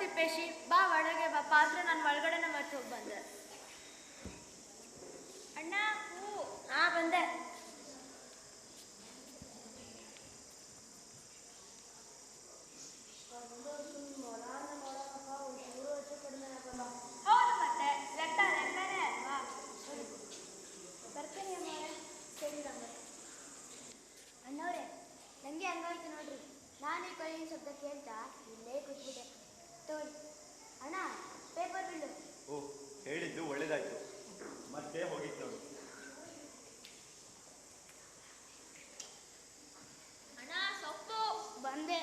ತಿಪ್ಪೇಶಿ, ಬಾ ಒಳಗೆ ಬಾ. ಪಾತ್ರೆ ನಾನು ಒಳಗಡೆನೆ ಮರ್ತು ಹೋಗಿ ಬಂದೆ. ಅಣ್ಣ ಹೂ. ಹಾ ಬಂದೆ. ಹೌದು ಮತ್ತೆ ಲೆಕ್ಕನೇ ಅಲ್ವಾ? ಬರ್ತೇನೆ ಅಮ್ಮವ್ರೆ. ಸರಿ ರಂಗ. ಅಣ್ಣವ್ರೆ, ನನಗೆ ಹಂಗಾಯ್ತು ನೋಡ್ರಿ. ನಾನು ಈ ಕೊನೆಯ ಶಬ್ದ ಕೇಳ್ತಾ ಇಲ್ಲೇ ಕೂತ್ಬಿಟ್ಟೆ. ತೋರಿ ಅಣ್ಣ, ಪೇಪರ್ ಬಿಲ್ಲು. ಓಹ್, ಹೇಳಿದ್ದು ಒಳ್ಳೇದಾಯ್ತು. ಮತ್ತೆ ಹೋಗಿತ್ತು ನೋಡು. ಅಣ್ಣ ಸೊಪ್ಪು. ಬಂದೆ.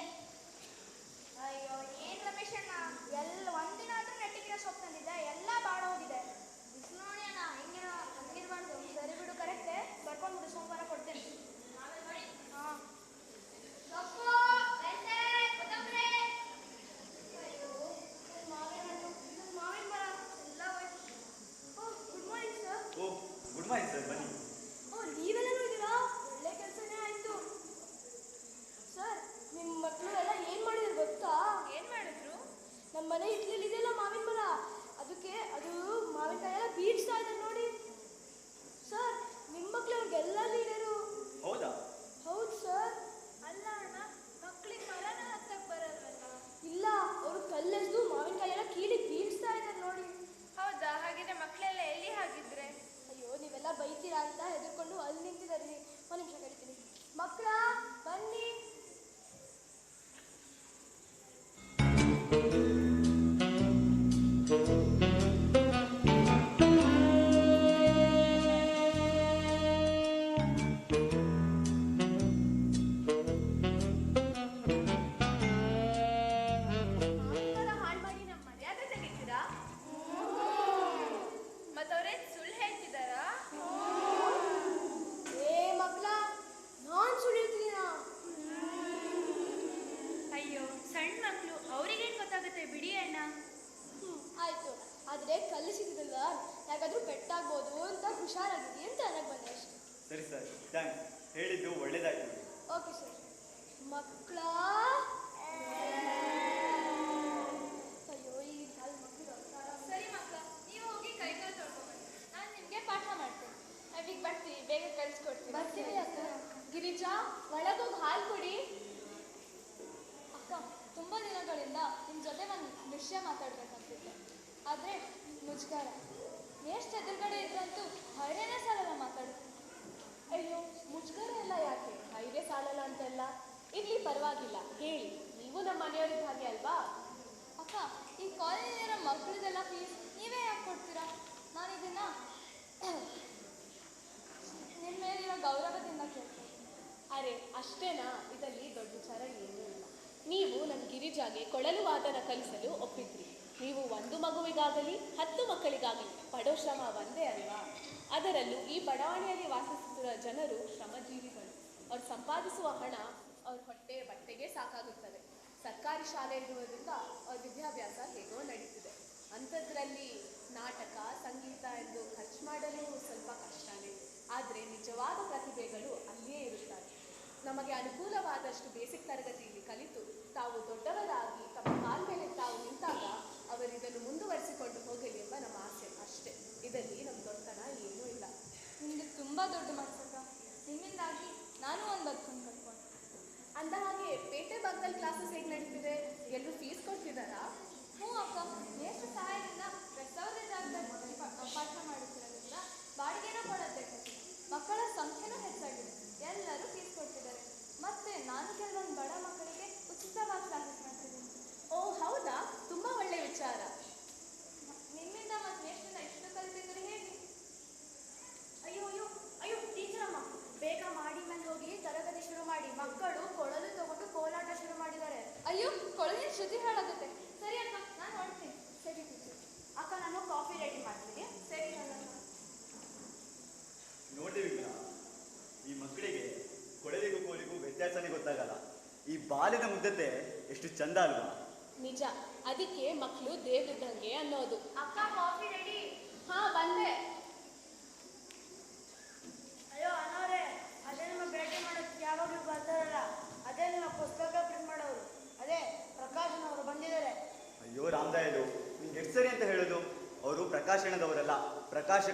ಅಯ್ಯೋ ಏನ್ ರಮೇಶ್ ಅಣ್ಣ, ಎಲ್ಲ ಒಂದಿನ ಆದ್ರೂ ನೆಟ್ಟಿಗಿರೋ ಸೊಪ್ಪು ತಂದಿದ್ದೆ, ಎಲ್ಲ ಬಾಡ ಹೋಗಿದೆ. ಬಿಸಿಲು ನೋಡಿ ಅಣ್ಣ, ಹಂಗಿರ್ಬಾರ್ದು. ಸರಿ ಬಿಡು, ಕರೆಕ್ಟೆ. ಬರ್ಕೊಂಡ್ಬಿಡು, ಸೋಮವಾರ ಕೊಡ್ತೇನೆ. ಹಾಂ. ಸೊಪ್ಪು, ಬೆಂಡೆ, ಕೊತ್ತಂಬರಿ. ಅಯ್ಯೋ, ಮಾವಿನ ಹಣ್ಣು, ಮಾವಿನ ಮರ ಎಲ್ಲ ಹೋಯ್ತು. ಓಹ್, ಗುಡ್ ಮಾರ್ನಿಂಗ್ ಸರ್. ಓಹ್, ಗುಡ್ ಮಾರ್ನಿಂಗ್ ಸರ್, ಬನ್ನಿ. ಓಹ್, ನೀವೆಲ್ಲರೂ ಇದ್ದೀರಾ? ಒಳ್ಳೆ ಕೆಲಸನೇ ಆಯಿತು. ಸರ್, ನಿಮ್ಮ ಮಕ್ಕಳು ಎಲ್ಲ ಏನು ಮಾಡಿದ್ರು ಗೊತ್ತಾ? ಏನ್ ಮಾಡಿದ್ರು? ನಮ್ಮ ಮನೆ ಹಿತ್ತಲಲ್ಲಿ ಇದೆಯಲ್ಲ ಮಾವಿನ ಮರ, ಅದಕ್ಕೆ ಅದು ಮಾವಿನಕಾಯಿ ಎಲ್ಲ ಬೀಡ್ಸ್ತಾ ಇದ್ದಾರೆ ನೋಡಿ. ಸರ್, ನಿಮ್ಮ ಮಕ್ಕಳು ಅವ್ರಿಗೆಲ್ಲ ಲೀಡರು. ಹೌದಾ? ಹೌದು ಸರ್. ಅಲ್ಲ ಅಣ್ಣ, ಮಕ್ಳಿಗೆ ಮರನ ಹತ್ತಕ್ ಬರಲ್ವಲ್ಲ? ಇಲ್ಲ, ಅವರು ಕಲ್ಲೆಸ್ದು ಮಾವಿನಕಾಯಿ ಎಲ್ಲ ಕೀಳಿ ಬೀಡ್ಸ್ತಾ ಇದ್ದಾರೆ ನೋಡಿ. ಹೌದಾ? ಹಾಗಿದ್ರೆ ಮಕ್ಕಳೆಲ್ಲ ಎಲ್ಲಿ ಹಾಗಿದ್ರೆ? ಅಯ್ಯೋ, ನೀವೆಲ್ಲ ಬೈತೀರಾ ಅಂತ ಹೆದರ್ಕೊಂಡು ಅಲ್ಲಿ ನಿಂತಿದ್ದಾರೆ. ಒಂದು ನಿಮಿಷ ಕರಿತೀನಿ. ಮಕ್ಕಳ ಬನ್ನಿ. ಹಾಳು ಮಾಡಿ ನಮ್ಮ ಮರ್ಯಾದೆ ತೆಗಿತೀರಾ? ಮತ್ತವ್ರೇನ್ ಸುಳ್ಳು ಹೇಳ್ತಿದ್ದಾರಾ? ಏ ಮಕ್ಕಳ, ನಾನು ಸುಳಿತೀನಾ? ಅಯ್ಯೋ, ಸಣ್ಣ ಮಕ್ಕಳು, ಅವ್ರಿಗೇನ್ ಗೊತ್ತಾಗುತ್ತೆ ಬಿಡಿ ಅಣ್ಣ. ಆಯ್ತು, ಆದರೆ ಕಲ್ಲು ಸಿಕ್ಕಿದಲ್ವ, ಯಾಕಾದ್ರೂ ಪೆಟ್ಟಾಗ್ಬೋದು ಅಂತ ಹುಷಾರಾಗಿರಿ ಅಂತ ನನಗೆ ಬಂದೆ ಅಷ್ಟೇ. ಸರಿ ಸರ್, ಥ್ಯಾಂಕ್ಸ್. ಹೇಳಿದ್ದು ಒಳ್ಳೇದಾಯ್ತು ನೋಡಿ. Okay sir. ಮಕ್ಕಳ, ಅಯ್ಯೋ, ಈ ಕಾಲು ಮಕ್ಕಳು. ಸರಿ ಮಕ್ಕಳ, ನೀವು ಹೋಗಿ ಕೈಕಾಲು ತೊಳ್ಕೊಬನ್ನಿ, ನಾನು ನಿಮಗೆ ಪಾಠ ಮಾಡ್ತೇನೆ. ನಾವೀಗ ಬರ್ತೀವಿ, ಬೇಗ ಕಳಿಸ್ಕೊಡ್ತೀವಿ. ಬರ್ತೀವಿ ಅಕ್ಕ. ಗಿರಿಜಾ, ಒಳಗೋಗಿ ಹಾಲು ಕೊಡಿ. ಅಕ್ಕ, ತುಂಬ ದಿನಗಳಿಂದ ನಿಮ್ಮ ಜೊತೆ ಒಂದು ವಿಷಯ ಮಾತಾಡ್ಬೇಕಂತಿದ್ದೆ, ಆದರೆ ಮುಜುಗರ. ಎಷ್ಟು ಎದುರುಗಡೆ ಇದ್ರಂತೂ ಹೈರೇನೇ ಸಾಲಲ್ಲ ಮಾತಾಡು. ಅಯ್ಯೋ, ಮುಜುಗರ ಎಲ್ಲ ಯಾಕೆ? ಹೈವೇ ಸಾಲಲ್ಲ ಅಂತೆಲ್ಲ ಇರ್ಲಿ, ಪರವಾಗಿಲ್ಲ, ಹೇಳಿ. ನೀವು ನಮ್ಮ ಮನೆಯವ್ರಿಗೆ ಹಾಗೆ ಅಲ್ವಾ? ಅಕ್ಕ, ಈ ಕಾಲೇಜಿನ ಮಕ್ಕಳದೆಲ್ಲ ಫೀಸ್ ನೀವೇ ಯಾಕೆ ಕೊಡ್ತೀರಾ? ನಾನು ಇದನ್ನು ನಿಮ್ಮ ಮೇಲಿರೋ ಗೌರವದಿಂದ ಕೇಳ್ತೀನಿ. ಅರೆ, ಅಷ್ಟೇನಾ? ಇದರಲ್ಲಿ ದೊಡ್ಡ ವಿಚಾರ ಏನೂ ಇಲ್ಲ. ನೀವು ನನ್ನ ಗಿರಿಜಾಗೆ ಕೊಳಲು ವಾದನ ಕಲಿಸಲು ಒಪ್ಪಿದ್ರಿ. ನೀವು ಒಂದು ಮಗುವಿಗಾಗಲಿ 10 ಮಕ್ಕಳಿಗಾಗಲಿ ಪಡೋ ಶ್ರಮ ಒಂದೇ ಅಲ್ವಾ? ಅದರಲ್ಲೂ ಈ ಬಡಾವಣೆಯಲ್ಲಿ ವಾಸಿಸುತ್ತಿರುವ ಜನರು ಶ್ರಮಜೀವಿಗಳು. ಅವ್ರು ಸಂಪಾದಿಸುವ ಹಣ ಅವ್ರ ಹೊಟ್ಟೆ ಬಟ್ಟೆಗೆ ಸಾಕಾಗುತ್ತದೆ. ಸರ್ಕಾರಿ ಶಾಲೆ ಇರುವುದರಿಂದ ಅವ್ರ ವಿದ್ಯಾಭ್ಯಾಸ ಹೇಗೋ ನಡೀತಿದೆ. ಅಂಥದ್ರಲ್ಲಿ ನಾಟಕ, ಸಂಗೀತ ಎಂದು ಖರ್ಚು ಮಾಡಲು ಸ್ವಲ್ಪ ಕಷ್ಟನೇ. ಆದರೆ ನಿಜವಾದ ಪ್ರತಿಭೆಗಳು ಅಲ್ಲಿಯೇ ಇರುತ್ತಾರೆ. ನಮಗೆ ಅನುಕೂಲವಾದಷ್ಟು ಬೇಸಿಕ್ ತರಗತಿಯಲ್ಲಿ ಕಲಿತು ತಾವು ದೊಡ್ಡವರಾಗಿ ತಮ್ಮ ಕಾಲ ಮೇಲೆ ತಾವು ನಿಂತಾಗ ಅವರು ಇದನ್ನು ಮುಂದುವರಿಸಿಕೊಂಡು ಹೋಗಲಿ ಎಂಬ ನಮ್ಮ ಆಸೆ ಅಷ್ಟೇ. ಇದರಲ್ಲಿ ನಮ್ಮ ದೊಡ್ಡತನ ಏನೂ ಇಲ್ಲ. ನಿಮಗೆ ತುಂಬ ದೊಡ್ಡ ಮನಸ್ಸಕ್ಕ. ನಿಮ್ಮಿಂದಾಗಿ ನಾನು ಒಂದು ಬದುಕೊಂಡು ಕಲ್ತ್ಕೊಂಡೆ. ಅಂದ ಹಾಗೆ ಪೇಟೆ ಭಾಗದಲ್ಲಿ ಕ್ಲಾಸಸ್ ಹೇಗೆ ನಡೀತಿದೆ? ಎಲ್ಲರೂ ಫೀಸ್ ಕೊಡ್ತಿದ್ದಾರಾ? ಹ್ಞೂ ಅಕ್ಕ, ಮೇಷ್ಟ್ರ ಸಹಾಯದಿಂದ ರೆಸಾರ್ಟ್ ಜಾಗದಲ್ಲಿ ಪಾಠ ಮಾಡುತ್ತಿರೋದ್ರಿಂದ ಬಾಡಿಗೆನೂ ಕೊಡೋದಬೇಕಾಗ್ತದೆ. ಮಕ್ಕಳ ಸಂಖ್ಯೆನೂ ಹೆಚ್ಚಾಗಿದೆ, ಎಲ್ಲರೂ ಫೀಸ್ ಕೊಡ್ತಿದ್ದಾರೆ. ಮತ್ತು ನಾನು ಕೆಲವೊಂದು ಬಡ ಮಕ್ಕಳಿಗೆ ಉಚಿತವಾಗಿ ಕ್ಲಾಸಸ್ ಮಾಡ್ತಿದ್ದೀನಿ. ಓ ಹೌದಾ? ತುಂಬ ಒಳ್ಳೆಯ ವಿಚಾರ. ನಿಮ್ಮಿಂದ ಮತ್ತು ಮೇಷ್ಟ್ರಿಂದ ಇಷ್ಟು ಕಲಿತಿದ್ರೆ ಹೇಗೆ? ಅಯ್ಯೋ ಅಯ್ಯೋ ಅಯ್ಯೋ, ಟೀಚರ್ ಅಮ್ಮ, ಬೇಗ ಮಾಡಿ ಮೇಲೆ ಹೋಗಿ ತರಗತಿ ಶುರು ಮಾಡಿ. ಮಕ್ಕಳು ಕೊಳಲು ತಗೊಂಡು ಕೋಲಾಟ ಶುರು ಮಾಡಿದ್ದಾರೆ. ಅಯ್ಯೋ, ಕೊಳಲಿನ ಶ್ರುತಿ ಹಾಳಾಗುತ್ತೆ. ಸರಿ ಅಕ್ಕ, ನಾನು ಹೊರಡ್ತೀನಿ. ಸರಿ ಟೀಚರ್. ಅಕ್ಕ, ನಾನು ಕಾಫಿ ರೆಡಿ ಮಾಡ್ತೀನಿ. ಸರಿ ಅಲ್ಲ. ನೋಡಿದೆ ವಿಜ್ಞಾನ, ಈ ಮಕ್ಕಳಿಗೆ ಕೊಳಲಿಗೂ ಕೋಲಿಗೂ ವ್ಯತ್ಯಾಸನೇ ಗೊತ್ತಾಗಲ್ಲ. ಈ ಬಾಲಿನ ಮುದ್ದತೆ ಎಷ್ಟು ಚಂದ ಅಲ್ವಾ? ನಿಜ, ಅದಕ್ಕೆ ಮಕ್ಕಳು ದೇವ್ರಿದ್ದಂಗೆ ಅನ್ನೋದು. ಅಕ್ಕ, ಕಾಫಿ ರೆಡಿ. ಹಾ, ಬಂದೆ. ಅಯ್ಯೋ ಅನ್ನೋರೆ, ಅದೇ ನಮ್ಮ ಭೇಟಿ ಮಾಡೋದಕ್ಕೆ ಯಾವಾಗಲೂ ಬರ್ತಾರಲ್ಲ, ಅದೇ ನಿಮ್ಮ ಪುಸ್ತಕ ಪ್ರಿಂಟ್ ಮಾಡೋರು, ಅದೇ ಪ್ರಕಾಶನ್ ಅವರು ಬಂದಿದ್ದಾರೆ. ಅಯ್ಯೋ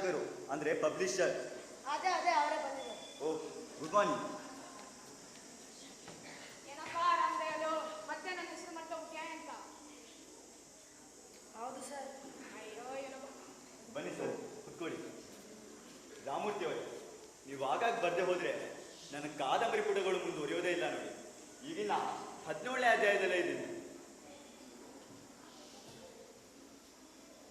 ಪ್ರಕಾಶಕರು ಅಂದರೆ ಪಬ್ಲಿಷರ್. ಅದೇ ಅವರೇ ಬಂದಿದ್ದಾರೆ. ಓ, ಗುಡ್ ಮಾರ್ನಿಂಗ್. ಏನಪ್ಪ ರಾಮದಯಾಲು, ಮತ್ತೆ ನನ್ನ ಹೆಸರು ಮತ್ತೆ ಮುಖ್ಯ ಅಂತ? ಹೌದು ಸರ್. ಅಯ್ಯೋ ಏನೋ. ಬನ್ನಿ ಸರ್, ಕುತ್ಕೊಳ್ಳಿ. ರಾಮೂರ್ತಿ ಅವರೇ, ನೀವು ಆಗಾಗ ಬರದೆ ಹೋದರೆ ನನ್ನ ಕಾದಂಬರಿ ಪುಟಗಳು ಮುಂದುವರಿಯೋದೇ ಇಲ್ಲ ನೋಡಿ. ಈಗಿನ 17ನೇ ಅಧ್ಯಾಯದಲ್ಲೇ ಇದ್ದೀನಿ.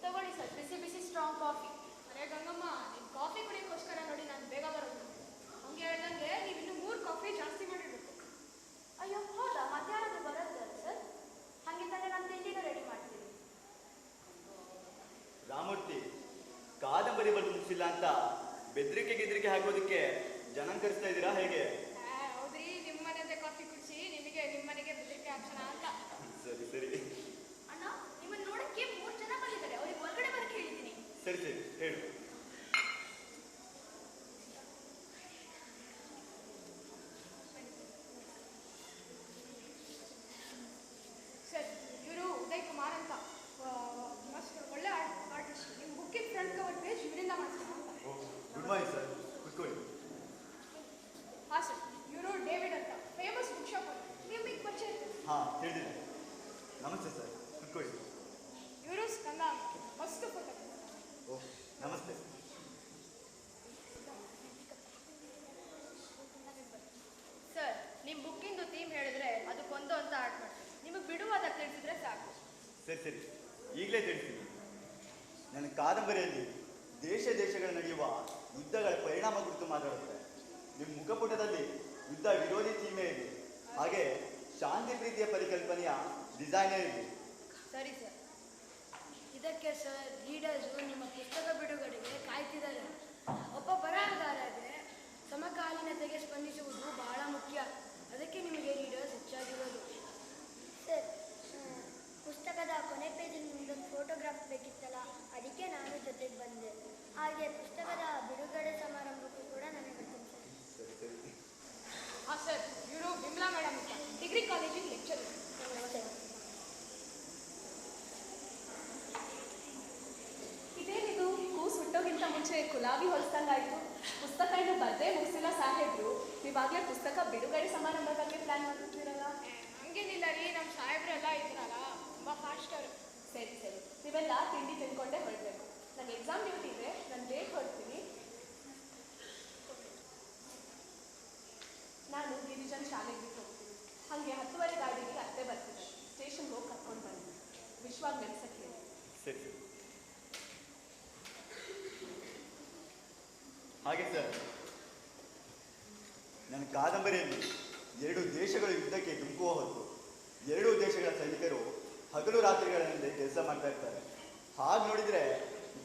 ತಗೊಳ್ಳಿ ಸರ್, ಬಿಸಿ ಬಿಸಿ ಸ್ಟ್ರಾಂಗ್ ಕಾಫಿ. ಅರೆ ಗಂಗಮ್ಮ, ನಿಮ್ಮ ಕಾಫಿ ಕುಡಿಯೋಕ್ಕೋಸ್ಕರ ನೋಡಿ ನಾನು ಬೇಗ ಬರೋದು. ಹಂಗೆ ಹೇಳ್ದಂಗೆ ನೀವು ಇನ್ನೂ 3 ಕಾಫಿ ಜಾಸ್ತಿ ಮಾಡಿರ್ಬೇಕು. ಅಯ್ಯೋ ಹೌದಾ, ಮಧ್ಯಾಹ್ನಕ್ಕೆ ಬರೋದಲ್ಲ ಸರ್? ಹಾಗಿದ್ದರೆ ನಾನು ತಿಂಡಿನ ರೆಡಿ ಮಾಡ್ತೀನಿ. ರಾಮೂರ್ತಿ, ಕಾದಂಬರಿ ಬರೆದು ಮುಗಿಸಿಲ್ಲ ಅಂತ ಬೆದರಿಕೆ ಹಾಕೋದಕ್ಕೆ ಜನ ಕರೆಸ್ತಾ ಇದ್ದೀರಾ ಹೇಗೆ? ಹೌದ್ರಿ, ನಿಮ್ಮ ಮನೆಯದೇ ಕಾಫಿ ಕುಡಿಸಿ ನಿಮಗೆ ನಿಮ್ಮ ಮನೆಗೆ ಬೆದರಿಕೆ ಹಾಕ್ಸೋಣ ಅಂತ. ಸರಿ ಸರಿ ಅಣ್ಣ, ನಿಮ್ಮನ್ನು ನೋಡಕ್ಕೆ 3 ಜನ ಬಂದಿದ್ದಾರೆ. ಅವ್ರಿಗೆ ಹೊರಗಡೆ ಬರಕ್ಕೆ ಹೇಳಿದ್ದೀನಿ. ಸರಿ ಸರಿ ಹೇಳು. ಸರ್, ಇವರು ಉದಯ್ ಕುಮಾರ್ ಅಂತ, ಮಸ್ತ್ ಒಳ್ಳೆ ಆರ್ಟಿಸ್ಟ್. ನಿಮ್ಮ ಬುಕ್ಕಿನ ಫ್ರಂಟ್ ಕವರ್ ಪೇಜ್ ಇವರಿಂದ ಮಾಡಿಸ್ತಾರೆ ಅಂತ. ಗುಡ್ ಮಾರ್ನಿಂಗ್ ಸರ್, ಕುತ್ಕೊಳ್ಳಿ. ಹಾಂ ಸರ್, ಇವರು ಡೇವಿಡ್ ಅಂತ, ಫೇಮಸ್ ಬುಕ್ ಶಾಪ್ ಅಂತ. ನಿಮಗೆ ಪರಿಚಯ ಇರ್ತದೆ. ಹಾಂ, ತಿಳಿದಿದೆ. ನಮಸ್ತೆ ಸರ್, ಕುತ್ಕೊಳ್ಳಿ. ಇವರು ಸ್ಕಂದ ಅಂತ, ಮಸ್ತ್ ಫೋಟೋ. ಓ, ನಮಸ್ತೆ. ಸರ್, ನಿಮ್ಮ ಬುಕ್ಕಿಂದು ಥೀಮ್ ಹೇಳಿದ್ರೆ ಅದಕ್ಕೊಂದು ಅಂತ ಆರ್ಟ್ ಮಾಡ್ತೀನಿ. ನಿಮಗೆ ಬಿಡುವಾದ ತಿಳಿಸಿದ್ರೆ ಸಾಕು. ಸರಿ ಸರಿ, ಈಗಲೇ ತಿಳಿಸ್ತೀನಿ. ನನ್ನ ಕಾದಂಬರಿಯಲ್ಲಿ ದೇಶಗಳ ನಡೆಯುವ ಯುದ್ಧಗಳ ಪರಿಣಾಮ ಕುರಿತು ಮಾತಾಡುತ್ತೆ. ನಿಮ್ಮ ಮುಖಪುಟದಲ್ಲಿ ಯುದ್ಧ ವಿರೋಧಿ ಥೀಮೇ ಇದೆ, ಹಾಗೆ ಶಾಂತಿ ಪ್ರೀತಿಯ ಪರಿಕಲ್ಪನೆಯ ಡಿಸೈನೇ ಇದೆ. ಸರಿ ಸರ್. ಇದಕ್ಕೆ ಸರ್, ರೀಡರ್ಸು ನಿಮ್ಮ ಪುಸ್ತಕ ಬಿಡುಗಡೆಗೆ ಕಾಯ್ತಿದ್ದಾರೆ. ಒಬ್ಬ ಬರಹಗಾರರಿಗೆ ಸಮಕಾಲೀನತೆಗೆ ಸ್ಪಂದಿಸುವುದು ಬಹಳ ಮುಖ್ಯ. ಅದಕ್ಕೆ ನಿಮಗೆ ರೀಡರ್ಸ್ ಹೆಚ್ಚಾಗಿರೋದು. ಸರ್, ಪುಸ್ತಕದ ಕೊನೆ ಪೇಜಲ್ಲಿ ನಿಮ್ಮದೊಂದು ಫೋಟೋಗ್ರಾಫ್ ಬೇಕಿತ್ತಲ್ಲ, ಅದಕ್ಕೆ ನಾನು ಜೊತೆಗೆ ಬಂದೆ. ಹಾಗೆ ಪುಸ್ತಕದ ಬಿಡುಗಡೆ ಸಮಾರಂಭಕ್ಕೂ ಕೂಡ ನನಗೆ ಬರ್ತೀನಿ ಸರ್. ಸರಿ ಸರಿ. ಹಾಂ ಸರ್, ಇವರು ವಿಮಲಾ ಮೇಡಮ್ ಅಂತ, ಡಿಗ್ರಿ ಕಾಲೇಜಿನ ಲೆಕ್ಚರ್. ಇದೇನಿದು, ಕೂಸು ಹುಟ್ಟೋಗಿಂತ ಮುಂಚೆ ಗುಲಾಬಿ ಹೊಲಿಸ್ದಂಗಾಯ್ತು. ಪುಸ್ತಕ ಇನ್ನು ಬರ್ದೇ ಮುಗಿಸಿಲ್ಲ ಸಾಹೇಬ್ರು, ನೀವಾಗಲೇ ಪುಸ್ತಕ ಬಿಡುಗಡೆ ಸಮಾರಂಭದ ಬಗ್ಗೆ ಪ್ಲಾನ್ ಮಾಡ್ತಿದ್ದೀರಲ್ಲ? ಹಂಗೇನಿಲ್ಲ ರೀ, ನಮ್ಮ ಸಾಹೇಬ್ರೆಲ್ಲ ಇದ್ರಲ್ಲ, ತುಂಬ ಫಾಸ್ಟ್ ಅವರು. ಸರಿ ಸರಿ, ನೀವೆಲ್ಲ ತಿಂಡಿ ತಿನ್ಕೊಂಡೇ ಹೊರಡ್ಬೇಕು. ನನಗೆ ಎಕ್ಸಾಮ್ ಡ್ಯೂಟಿ ಇದೆ, ನಾನು ಬೇಗ ಹೊರಡ್ತೀನಿ. ನಾನು ಗಿರಿಜನ್ ಶಾಲೆಗೆ ಬಿಟ್ಟು ಹೋಗ್ತೀನಿ. ಹಾಗೆ 10:30 ಗಾಡಿಗೆ ಅತ್ತೆ ಬರ್ತಿದ್ದಾರೆ. ಸ್ಟೇಷನ್ಗೆ ಹೋಗಿ ಕರ್ಕೊಂಡು ಬನ್ನಿ. ವಿಶ್ವಾಗ ನೆನ್ಸಕ್ಕೆ ಹೇಳಿ. ಸರಿ ಸರಿ. ಹಾಗೆ ಸರ್, ನನ್ನ ಕಾದಂಬರಿಯಲ್ಲಿ 2 ದೇಶಗಳು ಯುದ್ಧಕ್ಕೆ ಧುಮುಕುವ ಹೊತ್ತು 2 ದೇಶಗಳ ಸೈನಿಕರು ಹಗಲು ರಾತ್ರಿಗಳಂತೆ ಕೆಲಸ ಮಾಡ್ತಾ ಇರ್ತಾರೆ. ಹಾಗೆ ನೋಡಿದರೆ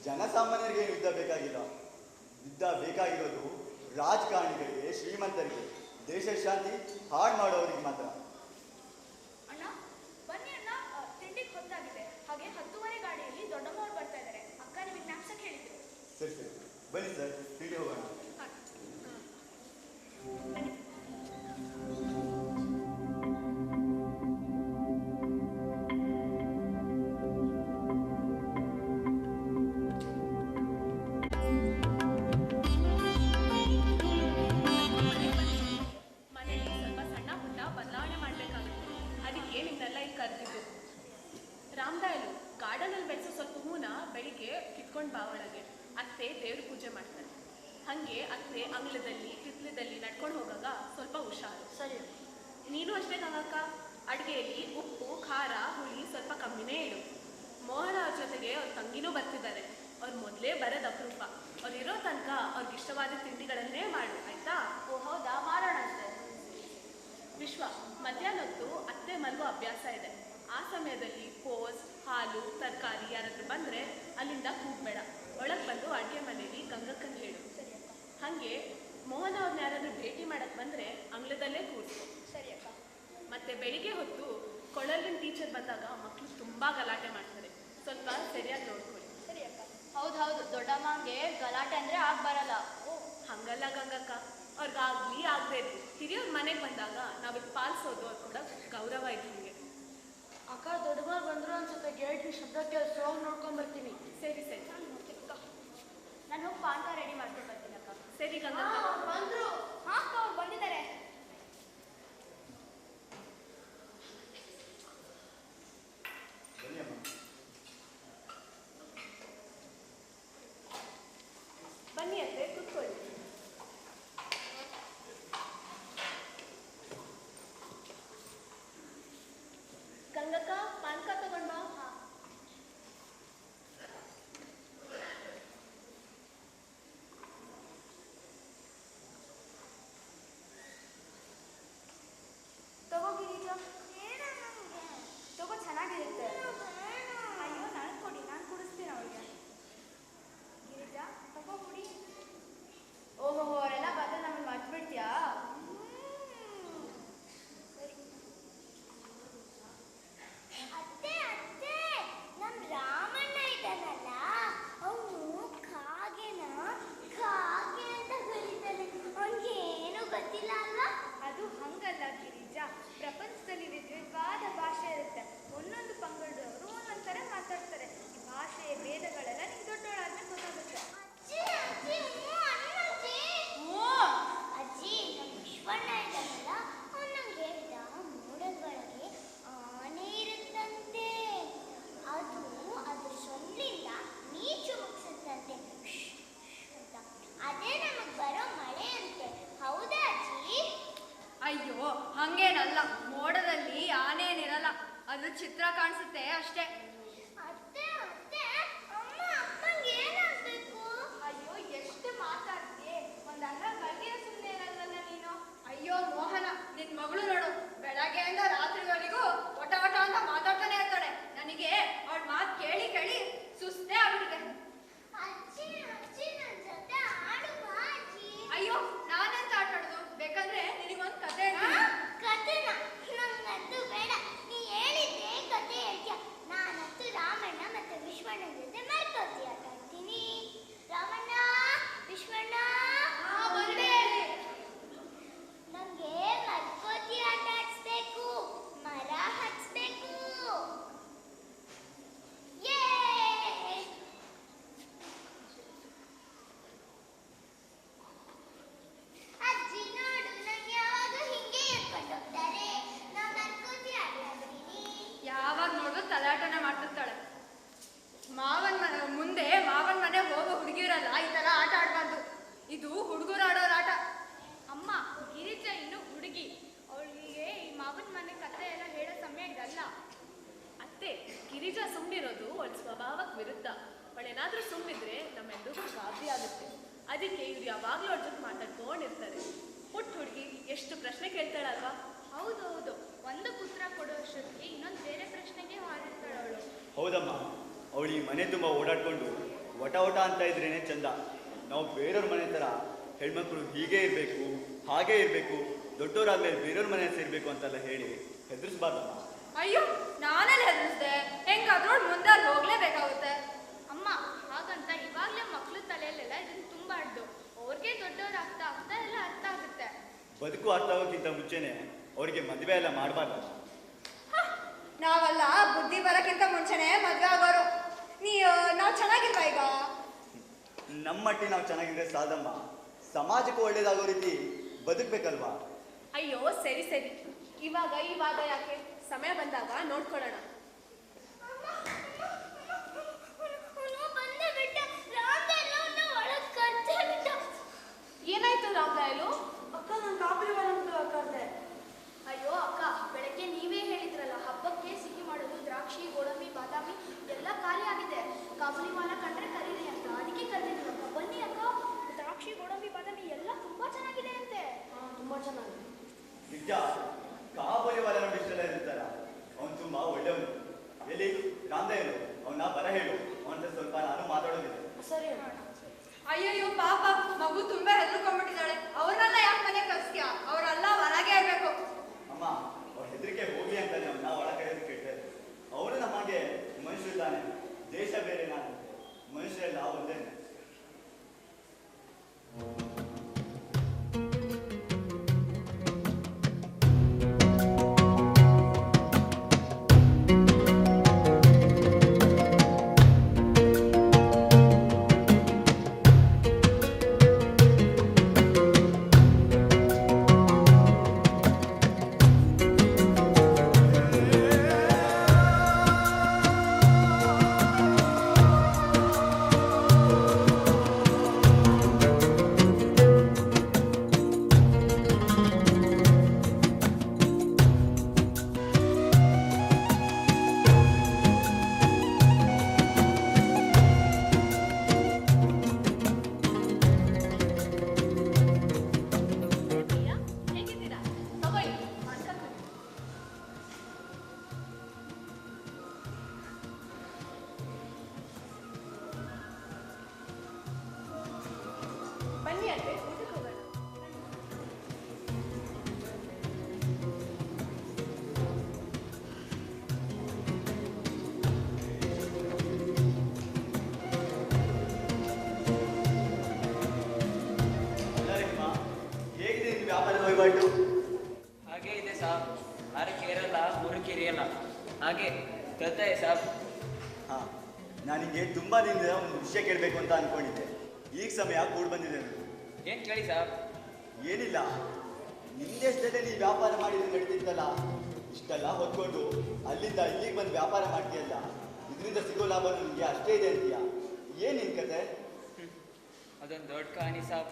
ಜನಸಾಮಾನ್ಯರಿಗೆ ಯುದ್ಧ ಬೇಕಾಗಿಲ್ಲ. ಯುದ್ಧ ಬೇಕಾಗಿರೋದು ರಾಜಕಾರಣಿಗಳಿಗೆ, ಶ್ರೀಮಂತರಿಗೆ, ದೇಶ ಶಾಂತಿ ಹಾಳು ಮಾಡೋರಿಗೆ ಮಾತ್ರ. ಅಣ್ಣ, ಬನ್ನಿ ಅಣ್ಣ, ತಿಂಡಿಗೆ ಹೊತ್ತಾಗಿದೆ. ಹಾಗೆ 10:30 ಗಾಡಿಯಲ್ಲಿ ದೊಡ್ಡಮ್ಮವ್ರು ಬರ್ತಾ ಇದ್ದಾರೆ. ಅಕ್ಕ ನಿಮಗೆ ಜ್ಞಾಪಿಸಕ್ಕೆ ಹೇಳಿದ್ರು. ಸರಿ ಸರಿ, ಬನ್ನಿ ಸರ್, ತಿಂಡಿ ಹೋಗೋಣ. ಮನೆಯಲ್ಲಿ ಸ್ವಲ್ಪ ಸಣ್ಣ ಪುಟ್ಟ ಬದಲಾವಣೆ ಮಾಡಬೇಕಾಗುತ್ತೆ. ಅದಕ್ಕೆ ನಿಮ್ಮೆಲ್ಲ ಇಲ್ಲಿ ಕರೆದಿದ್ದು. ರಾಮದಯಾಲು, ಗಾರ್ಡನಲ್ಲಿ ಬೆಳೆಸೋ ಸ್ವಲ್ಪ ಹೂನ ಬೆಳಿಗ್ಗೆ ಕಿತ್ಕೊಂಡು ಬಾ ಒಳಗೆ. ಅತ್ತೆ ದೇವ್ರ ಪೂಜೆ ಮಾಡ್ತಾರೆ. ಹಾಗೆ ಅತ್ತೆ ಅಂಗಳದಲ್ಲಿ ಹಿತ್ತಲದಲ್ಲಿ ನಡ್ಕೊಂಡು ಹೋಗಾಗ ಸ್ವಲ್ಪ ಹುಷಾರು. ಸರಿ. ನೀನು ಅಷ್ಟೇ ಗಂಗಕ್ಕ, ಅಡುಗೆಯಲ್ಲಿ ಉಪ್ಪು ಖಾರ ಹುಳಿ ಸ್ವಲ್ಪ ಕಮ್ಮಿನೇ ಇಡು. ಮೋಹನ ಅವ್ರ ಜೊತೆಗೆ ಅವ್ರ ತಂಗಿನೂ ಬರ್ತಿದ್ದಾರೆ. ಅವ್ರು ಮೊದಲೇ ಬರೋದು ಅಪರೂಪ. ಅವ್ರು ಇರೋ ತನಕ ಅವ್ರಿಗೆ ಇಷ್ಟವಾದ ತಿಂಡಿಗಳನ್ನೇ ಮಾಡು, ಆಯ್ತಾ? ಓ ಹೌದಾ, ಮಾಡೋಣ ಸರ್. ವಿಶ್ವ, ಮಧ್ಯಾಹ್ನ ಹೊತ್ತು ಅತ್ತೆ ಮಲಗೋ ಅಭ್ಯಾಸ ಇದೆ. ಆ ಸಮಯದಲ್ಲಿ ಪೋಸ್ ಹಾಲು ತರಕಾರಿ ಯಾರಾದ್ರೂ ಬಂದರೆ ಅಲ್ಲಿಂದ ಕೂಗ್ಬೇಡ. ಒಳಗೆ ಬಂದು ಅಡುಗೆ ಮನೆಯಲ್ಲಿ ಗಂಗಕ್ಕನ್ ಹೇಳು. ಹಾಗೆ ಮೋಹನ ಅವ್ರನ್ನ ಯಾರಾದ್ರೂ ಭೇಟಿ ಮಾಡಕ್ಕೆ ಬಂದರೆ ಅಂಗಳದಲ್ಲೇ ಕೂರಿಸು. ಸರಿ ಅಕ್ಕ. ಮತ್ತೆ ಬೆಳಿಗ್ಗೆ ಹೊತ್ತು ಕೊಳಲಿನ ಟೀಚರ್ ಬಂದಾಗ ಮಕ್ಕಳು ತುಂಬ ಗಲಾಟೆ ಮಾಡ್ತಾರೆ. ಸ್ವಲ್ಪ ಸರಿಯಾಗಿ ನೋಡ್ಕೊಳ್ಳಿ. ಸರಿ ಅಕ್ಕ. ಹೌದು, ದೊಡ್ಡಮ್ಮಂಗೆ ಗಲಾಟೆ ಅಂದರೆ ಬರಲ್ಲ. ಓ, ಹಂಗಲ್ಲ ಗಂಗಕ್ಕ, ಅವ್ರಿಗಾಗ್ಲಿ ಆಗದೆ ಇರಲಿ, ಹಿರಿಯವ್ರ ಮನೆಗೆ ಬಂದಾಗ ನಾವಿಲ್ಲಿ ಪಾಲಿಸೋದು ಅವ್ರು ಕೂಡ ಗೌರವ ಇದ್ದಂಗೆ. ಅಕ್ಕ, ದೊಡ್ಡಮ್ಮ ಬಂದ್ರು ಅನ್ಸುತ್ತೆ. ಗೇಟ್ ಶಬ್ದಕ್ಕೆ ಸ್ಟ್ರಾಂಗ್ ನೋಡ್ಕೊಂಡ್ ಬರ್ತೀನಿ. ಸರಿ ಸರಿ. ನಾನು ಹೋಗಿ ಪಾನ್ಕ ರೆಡಿ ಮಾಡ್ಕೊಂಡು ಬರ್ತೀನಿ ಅಕ್ಕ. ಸರಿ ಗಂಗಕ್ಕ. ಬಂದ್ರು. ಹಾಂ ಅಕ್ಕ, ಅವ್ರು ಬಂದಿದ್ದಾರೆ. ಬನ್ನಿ ಅಮ್ಮ. ಬನ್ನಿ ಅತ್ತೆ, ಕೂತ್ಕೊಳ್ಳಿ. ಗಂಗಕ್ಕ, ಪಾನ್ಕ ತಗೊಂಡ್ ಬಾ. ತಗೋ ಗಿರಿಜಾ. ತಗೋ, ಚೆನ್ನಾಗಿರುತ್ತೆ. ಅಯ್ಯೋ, ನನಗೆ ಕೊಡಿ, ನಾನು ಕುಡಿಸ್ತೀನಿ ಅವಳಿಗೆ. ಗಿರಿಜಾ, ತಗೋ ಕುಡಿ. ಓಹೋ, ಅವರೆಲ್ಲ ಬಂದ್ರೆ ನಮ್ಮನ್ನು ಮರ್ತ್ಬಿಡ್ತೀಯಾ? ಸರಿ. ಅತ್ತೆ ಅತ್ತೆ ನಮ್ ರಾಮಣ್ಣ ಇದ್ದಾನಲ್ಲ ಅವನು ಕಾಗೆನ ಕಾಗೆ ಅಂತ ಕರೀತಾನೆ. ಅವನಿಗೆ ಏನು ಗೊತ್ತಿಲ್ಲ ಅಲ್ವಾ? ಅದು ಹಂಗಲ್ಲ ಗಿರಿಜಾ. ಪ್ರಪಂಚದಲ್ಲಿ ವಿಧವಾದ ಭಾಷೆ ಇರುತ್ತೆ. ಒಂದೊಂದು ಪಂಗಡದವರು ಒಂದೊಂದು ಥರ ಮಾತಾಡ್ತಾರೆ. ಈ ಭಾಷೆಯ ಭೇದಗಳೆಲ್ಲ ನಿಮ್ಗೆ ದೊಡ್ಡವಳಾದ್ಮೇಲೆ ಗೊತ್ತಾಗುತ್ತೆ. ಅಜ್ಜಿ ಅಜ್ಜಿ ಹ್ಞೂ ಅನ್ನಜ್ಜಿ. ಅಜ್ಜಿ ನಮ್ಮ ವಿಶ್ವಣ್ಣ ಇದ್ದಾನಲ್ಲ ಅವನು ನಂಗೆ ಹೇಳ್ದ ಮೋಡದೊಳಗೆ ಆನೆ ಇರುತ್ತಂತೆ. ಅದು ಅದ್ರ ಸೊಂಡಿಂದ ನೀಚು ಮುಗಿಸುತ್ತಂತೆ ಅಂತ. ಅದೇ ನಮಗ್ ಬರೋ ಮಳೆ ಅಂತೆ. ಹೌದಾ ಅಜ್ಜಿ? ಅಯ್ಯೋ, ಹಂಗೇನಲ್ಲ. ಮೋಡದಲ್ಲಿ ಆನೆ ಏನಿರಲ್ಲ, ಅದು ಚಿತ್ರ ಕಾಣಿಸುತ್ತೆ ಅಷ್ಟೇ. ಅತ್ತೆ ಅತ್ತೆ ಅಮ್ಮ ಅಪ್ಪಂಗೆ ಏನಾಗ್ಬೇಕು? ಅಯ್ಯೋ, ಎಷ್ಟು ಮಾತಾಡ್ತೀಯ? ಒಂದು ಅನ್ನ ಗಂಟೆ ಸುಮ್ಮನೆ ಇರಲ್ವಲ್ಲ ನೀನು. ಅಯ್ಯೋ ಮೋಹನ, ನಿನ್ ಮಗಳು ನೋಡು, ಬೆಳಗ್ಗೆಯಿಂದ ರಾತ್ರಿವರೆಗೂ ಒಟ ಒಟ ಅಂತ ಮಾತಾಡ್ತಾನೆ ಇರ್ತಾಳೆ. ನನಗೆ ಅವಳ ಮಾತು ಕೇಳಿ ಕೇಳಿ ಸುಸ್ತೇ ಆಗ್ಬಿಟ್ಟಿದೆ. ಅಜ್ಜಿ ಅಜ್ಜಿ ನನ್ನ ಜೊತೆ ಆಡು ಬಾ ಅಜ್ಜಿ. ಅಯ್ಯೋ, ನಾನೆಂತ ಆಟ ಆಡೋದು? ಬೇಕಂದ್ರೆ ನಿನಗೊಂದು ಕತೆ ಕತೆನ ನಂಗಂತೂ ಬೇಡ. ನೀ ಹೇಳಿದ್ದೆ ಕತೆ ಹೇಳ್ತೀಯ. ನಾನಂತೂ ರಾಮಣ್ಣ ಮತ್ತೆ ವಿಶ್ವಣ್ಣನ ಜೊತೆ ಮರ್ಕೋತಿ ಆಟ ಆಡ್ತೀನಿ. ರಾಮಣ್ಣ, ವಿಶ್ವಣ್ಣ, ಬಂದೆ. ನಂಗೆ ಮರ್ಕೋತಿ ಆಟ ಆಡಿಸ್ಬೇಕು. ಮರ ಹಚ್ಬೇಕು. ಯೇ ಅಜ್ಜಿ ನೋಡು, ನಂಗೆ ಯಾವಾಗ ಹಿಂಗೆ ಎತ್ಕೊಂಡು ಹೋಗ್ತಾರೆ. ನಾ ಮರ್ಕೋತಿ ಆಟ ಆಡ್ತೀನಿ. ಯಾವಾಗ ನೋಡಿದ್ರು ತಲಾಟನ ಮಾಡ್ತಿರ್ತಾಳೆ. ಮುಂದೆ ಮಾವನ್ ಮನೆ ಹೋಗೋ ಹುಡುಗಿರಲ್ಲ ಈ ತರ ಆಟ ಆಡ್ಬಾರ್ದು. ಇದು ಹುಡುಗರು ಆಡೋರ ಆಟ. ಅಮ್ಮ, ಗಿರಿಜಾ ಇನ್ನು ಹುಡುಗಿ. ಅವಳಿಗೆ ಈ ಮಾವನ್ ಮನೆ ಕತೆ ಎಲ್ಲ ಹೇಳೋ ಸಮಯ ಇದಲ್ಲ. ಅತ್ತೆ, ಗಿರಿಜಾ ಸುಮ್ಮನಿರೋದು ಅವಳ ಸ್ವಭಾವಕ್ಕೆ ವಿರುದ್ಧ. ಅವಳೇನಾದ್ರೂ ಸುಮ್ಮನಿದ್ರೆ ನಮ್ಮೆಲ್ಲರಿಗೂ ಗಾಬರಿ ಆಗುತ್ತೆ. ಅದಕ್ಕೆ ಇವ್ರು ಯಾವಾಗಲೂ ಅವ್ರ ಜೊತೆ ಮಾತಾಡ್ಕೊಂಡಿರ್ತಾರೆ. ಪುಟ್ಟ ಹುಡುಗಿ ಎಷ್ಟು ಪ್ರಶ್ನೆ ಕೇಳ್ತಾಳಲ್ವಾ? ಹೌದು ಹೌದು, ಒಂದಕ್ಕೆ ಉತ್ತರ ಕೊಡುವಷ್ಟೊತ್ತಿಗೆ ಇನ್ನೊಂದು ಬೇರೆ ಪ್ರಶ್ನೆಗೆ ಹಾರಿರ್ತಾಳೆ ಅವಳು. ಹೌದಮ್ಮ, ಅವಳು ಈ ಮನೆ ತುಂಬ ಓಡಾಡ್ಕೊಂಡು ಒಟ ಒಟ ಅಂತ ಇದ್ರೇನೆ ಚಂದ. ನಾವು ಬೇರೆಯವ್ರ ಮನೆ ಥರ ಹೆಣ್ಮಕ್ಳು ಹೀಗೆ ಇರಬೇಕು, ಹಾಗೇ ಇರಬೇಕು, ದೊಡ್ಡವರಾದ್ಮೇಲೆ ಬೇರೆಯವ್ರ ಮನೆ ಸೇರಬೇಕು ಅಂತೆಲ್ಲ ಹೇಳಿ ಹೆದರಿಸ್ಬಾರ್ದಮ್ಮ. ಅಯ್ಯೋ, ನಾನೆಲ್ಲ ಹೆದರಿಸ್ದೆ. ಹೆಂಗಾದ್ರೂ ಮುಂದೆ ಅಲ್ಲಿ ಹೋಗ್ಲೇಬೇಕಾಗುತ್ತೆ. ಅಮ್ಮ, ಹಾಗಂತ ಇವಾಗಲೇ ಮಕ್ಳ ತಲೆಯಲ್ಲೆಲ್ಲ ಇದನ್ನು ತುಂಬಾಡ್ದು. ಅವ್ರಿಗೆ ದೊಡ್ಡವ್ರು ಆಗ್ತಾ ಆಗ್ತಾ ಎಲ್ಲ ಅರ್ಥ ಆಗುತ್ತೆ. ಬದುಕು ಅರ್ಥ ಆಗೋಕ್ಕಿಂತ ಮುಂಚೆನೆ ಅವರಿಗೆ ಮದುವೆ ಎಲ್ಲ ಮಾಡಬಾರ್ದಮ್ಮ. ನಾವಲ್ಲ ಬುದ್ಧಿ ಬರೋಕ್ಕಿಂತ ಮುಂಚೆನೆ ಮದುವೆ ಆಗೋರು. ನಾವು ಚೆನ್ನಾಗಿಲ್ವಾ ಈಗ? ನಮ್ಮ ಮಟ್ಟಿಗೆ ನಾವು ಚೆನ್ನಾಗಿದ್ರೆ ಸಾಲದಮ್ಮ. ಸಮಾಜಕ್ಕೂ ಒಳ್ಳೇದಾಗೋ ರೀತಿ ಬದುಕಬೇಕಲ್ವಾ? ಅಯ್ಯೋ ಸರಿ ಸರಿ, ಇವಾಗ ಈ ವಾದ ಯಾಕೆ? ಸಮಯ ಬಂದಾಗ ನೋಡ್ಕೊಳ್ಳೋಣ. ಅವನು ಬಂದೇ ಬಿಟ್ಟ. ರಾಮದಲ್ಲ ಅವನ್ನ ಒಳಗೆ ಕರ್ಚೇ ಬಿಟ್ಟ. ಏನಾಯ್ತು ರಾಮದಾಯಲು? ಅಕ್ಕ ನಾನು ಕಾಪುಲಿ ಬರೋದು ಕರೆದೆ. ಅಯ್ಯೋ ಅಕ್ಕ, ಬೆಳಗ್ಗೆ ನೀವೇ ಹೇಳಿದ್ರಲ್ಲ ಹಬ್ಬಕ್ಕೆ ಸಿಹಿ ಮಾಡೋದು ದ್ರಾಕ್ಷಿ, ಗೋಡಂಬಿ, ಬಾದಾಮಿ ಎಲ್ಲ ಖಾಲಿ ಆಗಿದೆ. ಕಾಬುಲಿ ಮಾಲ ಕಂಡ್ರೆ ಕರೀರಿ ಅಂತ, ಅದಕ್ಕೆ ಕರೆದಿದ್ರು ಅಕ್ಕ. ಬನ್ನಿ ಅಕ್ಕ, ದ್ರಾಕ್ಷಿ, ಗೋಡಂಬಿ, ಬಾದಾಮಿ ಎಲ್ಲ ತುಂಬಾ ಚೆನ್ನಾಗಿದೆ ಅಂತೆ. ತುಂಬ ಚೆನ್ನಾಗಿದೆ. ನಿಜ, ಕಾಬೂಲಿ ವಾಲ ನೋಡಿ ಇಷ್ಟೆಲ್ಲ ಇರ್ತಾರ. ಅವನು ತುಂಬಾ ಒಳ್ಳೆಯವನು. ಎಲ್ಲಿ ರಾಮದೇವನು, ಅವನ್ನ ಬರ ಹೇಳು. ಅವನ ಸ್ವಲ್ಪ ನಾನು ಮಾತಾಡೋದಿಲ್ಲ. ಸರಿ. ಅಯ್ಯಯ್ಯೋ ಪಾಪ, ಮಗು ತುಂಬಾ ಹೆದರ್ಕೊಂಡ್ಬಿಟ್ಟಿದ್ದಾಳೆ. ಅವ್ರನ್ನೆಲ್ಲ ಯಾಕೆ ಮನೆ ಕಳಿಸ್ತೀಯಾ? ಅವರೆಲ್ಲ ಹೊರಗೆ ಇರ್ಬೇಕು. ಅಮ್ಮ, ಅವ್ರ ಹೆದರಿಕೆ ಹೋಗ್ಲಿ ಅಂತ ನಾವು ಒಳಗೆ ಕೇಳ್ತೇವೆ. ಅವನು ನಮಗೆ ಮನುಷ್ಯರಿದ್ದಾನೆ, ದೇಶ ಬೇರೆ ನಾನು, ಮನುಷ್ಯರೆಲ್ಲ ಒಂದೇನೆ. ಹಾಗೆ ಕಲ್ತಾಯ ಸಾಬ್. ಹಾಂ, ನಾನಿಗೆ ತುಂಬ ದಿನದಿಂದ ಒಂದು ವಿಷಯ ಕೇಳಬೇಕು ಅಂತ ಅಂದ್ಕೊಂಡಿದ್ದೆ. ಈಗ ಸಮಯ ಕೂಡ್ ಬಂದಿದೆ ನನಗೆ. ಏನು ಕೇಳಿ ಸಾಬ್? ಏನಿಲ್ಲ, ನಿಮ್ಮ ದೇಶದಲ್ಲೇ ನೀವು ವ್ಯಾಪಾರ ಮಾಡಿದ್ರೆ ನಡೀತಿತ್ತಲ್ಲ, ಇಷ್ಟೆಲ್ಲ ಹೊತ್ಕೊಂಡು ಅಲ್ಲಿಂದ ಇಲ್ಲಿಗೆ ಬಂದು ವ್ಯಾಪಾರ ಮಾಡ್ತೀಯಲ್ಲ, ಇದರಿಂದ ಸಿಗೋ ಲಾಭ ನಿಮಗೆ ಅಷ್ಟೇ ಇದೆ ಅಂತೀಯ. ಏನು ನಿನ್ನ ಕತೆ? ಅದೊಂದು ದೊಡ್ಡ ಕಹಾನಿ ಸಾಬ್.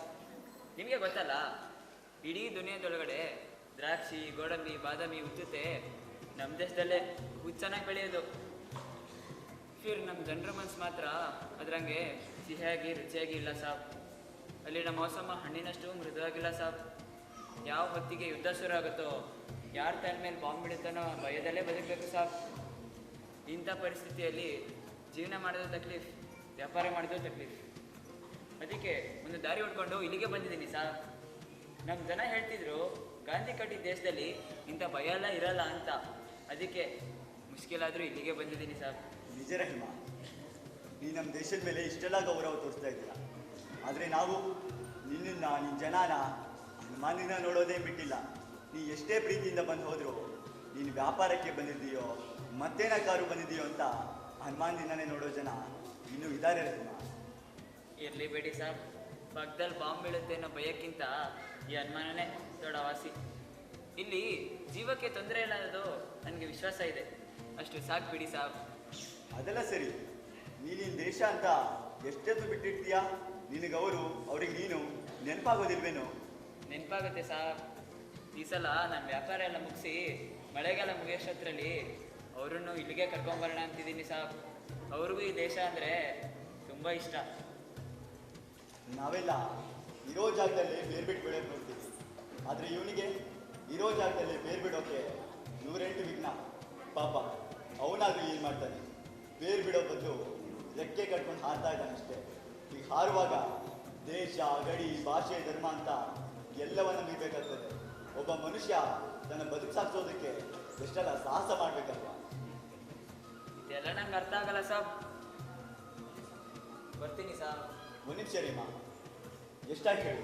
ನಿಮಗೆ ಗೊತ್ತಲ್ಲ, ಇಡೀ ದುನಿಯಾದೊಳಗಡೆ ದ್ರಾಕ್ಷಿ, ಗೋಡಂಬಿ, ಬಾದಾಮಿ, ಉಚ್ಚುತ್ತೆ ನಮ್ಮ ದೇಶದಲ್ಲೇ ಚೆನ್ನಾಗಿ ಬೆಳೆಯೋದು. ಫಿರ್ ನಮ್ಮ ಜನರ ಮನಸ್ಸು ಮಾತ್ರ ಅದರಂಗೆ ಸಿಹಿಯಾಗಿ ರುಚಿಯಾಗಿ ಇಲ್ಲ ಸಾಬ್. ಅಲ್ಲಿನ ಮೌಸಮ ಹಣ್ಣಿನಷ್ಟು ಮೃದುವಾಗಿಲ್ಲ ಸಾಬ್. ಯಾವ ಹೊತ್ತಿಗೆ ಯುದ್ಧ ಶುರು ಆಗುತ್ತೋ, ಯಾರ ತಲೆ ಮೇಲೆ ಬಾಂಬ್ ಬಿಡುತ್ತಾನೋ ಭಯದಲ್ಲೇ ಬದುಕಬೇಕು ಸಾಬ್. ಇಂಥ ಪರಿಸ್ಥಿತಿಯಲ್ಲಿ ಜೀವನ ಮಾಡೋದು ತಕ್ಲೀಫ್, ವ್ಯಾಪಾರ ಮಾಡೋದು ತಕ್ಲೀಫ್. ಅದಕ್ಕೆ ಒಂದು ದಾರಿ ಹುಡ್ಕೊಂಡು ಇಲ್ಲಿಗೆ ಬಂದಿದ್ದೀನಿ ಸಾಬ್. ನಮ್ಮ ಜನ ಹೇಳ್ತಿದ್ರು ಗಾಂಧಿ ಕಟ್ಟಿದ ದೇಶದಲ್ಲಿ ಇಂಥ ಭಯ ಎಲ್ಲ ಇರಲ್ಲ ಅಂತ. ಅದಕ್ಕೆ ಮುಷ್ಕಿಲಾದರೂ ಇಲ್ಲಿಗೆ ಬಂದಿದ್ದೀನಿ ಸಾಬ್. ನಿಜ ರಹಿಮ, ನೀ ನಮ್ಮ ದೇಶದ ಮೇಲೆ ಇಷ್ಟೆಲ್ಲ ಗೌರವ ತೋರಿಸ್ತಾ ಇದ್ದೀರ. ಆದರೆ ನಾವು ನಿನ್ನ ಜನನ ಹನುಮಾನಿನ ನೋಡೋದೇ ಬಿಟ್ಟಿಲ್ಲ. ನೀ ಎಷ್ಟೇ ಪ್ರೀತಿಯಿಂದ ಬಂದು ಹೋದ್ರು, ನೀನು ವ್ಯಾಪಾರಕ್ಕೆ ಬಂದಿದ್ದೀಯೋ ಮತ್ತೇನ ಕಾರು ಬಂದಿದ್ದೀಯೋ ಅಂತ ಹನುಮಾನಿನೇ ನೋಡೋ ಜನ ಇನ್ನೂ ಇದ್ದಾರೆ ರಹಿಮ. ಇರಲಿ ಬೇಡಿ ಸಾಬ್, ಪಕ್ಕದಲ್ಲಿ ಬಾಂಬ್ ಬೀಳುತ್ತೆ ಅನ್ನೋ ಭಯಕ್ಕಿಂತ ಈ ಅನುಮಾನನೇ ದೊಡ್ಡ ವಾಸಿ. ಇಲ್ಲಿ ಜೀವಕ್ಕೆ ತೊಂದರೆ ಇಲ್ಲ ಅನ್ನೋದು ನನಗೆ ವಿಶ್ವಾಸ ಇದೆ. ಅಷ್ಟು ಸಾಕು ಬಿಡಿ ಸಾಬ್. ಅದೆಲ್ಲ ಸರಿ, ನೀನಿನ್ ದೇಶ ಅಂತ ಎಷ್ಟೆದ್ದು ಬಿಟ್ಟಿರ್ತೀಯಾ? ನಿನಗವರು, ಅವ್ರಿಗೆ ನೀನು ನೆನಪಾಗೋದಿಲ್ವೇನು? ನೆನಪಾಗುತ್ತೆ ಸಾಬ್. ಈ ಸಲ ನಾನು ವ್ಯಾಪಾರ ಎಲ್ಲ ಮುಗಿಸಿ ಮಳೆಗಾಲ ಮುಗಿಯೋಷ್ಟರಲ್ಲಿ ಅವರನ್ನು ಇಲ್ಲಿಗೆ ಕರ್ಕೊಂಬರೋಣ ಅಂತಿದ್ದೀನಿ ಸಾಬ್. ಅವ್ರಿಗೂ ಈ ದೇಶ ಅಂದರೆ ತುಂಬ ಇಷ್ಟ. ನಾವೆಲ್ಲ ಇರೋ ಜಾಗದಲ್ಲಿ ಬೇರೆ ಬಿಟ್ಟು ಬೆಳೆಯೋದು ನೋಡ್ತೀವಿ. ಆದರೆ ಇವನಿಗೆ ಇರೋ ಜಾಗದಲ್ಲಿ ಬೇರೆ ಬಿಡೋಕೆ 108 ವಿಘ್ನ. ಪಾಪ ಅವನಾದರೂ ಏನು ಮಾಡ್ತಾನೆ? ಬೇರೆ ಬಿಡೋ ಬದಲು ರೆಕ್ಕೆ ಕಟ್ಕೊಂಡು ಹಾರ್ತಾ ಇದ್ದಾನಷ್ಟೇ. ಈಗ ಹಾರುವಾಗ ದೇಶ, ಗಡಿ, ಭಾಷೆ, ಧರ್ಮ ಅಂತ ಎಲ್ಲವನ್ನ ಮೀರ್ಬೇಕಾಗ್ತದೆ. ಒಬ್ಬ ಮನುಷ್ಯ ತನ್ನ ಬದುಕು ಸಾಗಿಸೋದಕ್ಕೆ ಎಷ್ಟೆಲ್ಲ ಸಾಹಸ ಮಾಡಬೇಕಲ್ವಾ? ಇದೆಲ್ಲ ನಂಗೆ ಅರ್ಥ ಆಗಲ್ಲ ಸಾಬ್. ಬರ್ತೀನಿ ಸಾಬ್. ಒಂದು ನಿಮಿಷ ರೀಮಾ, ಎಷ್ಟಾಗಿ ಹೇಳು?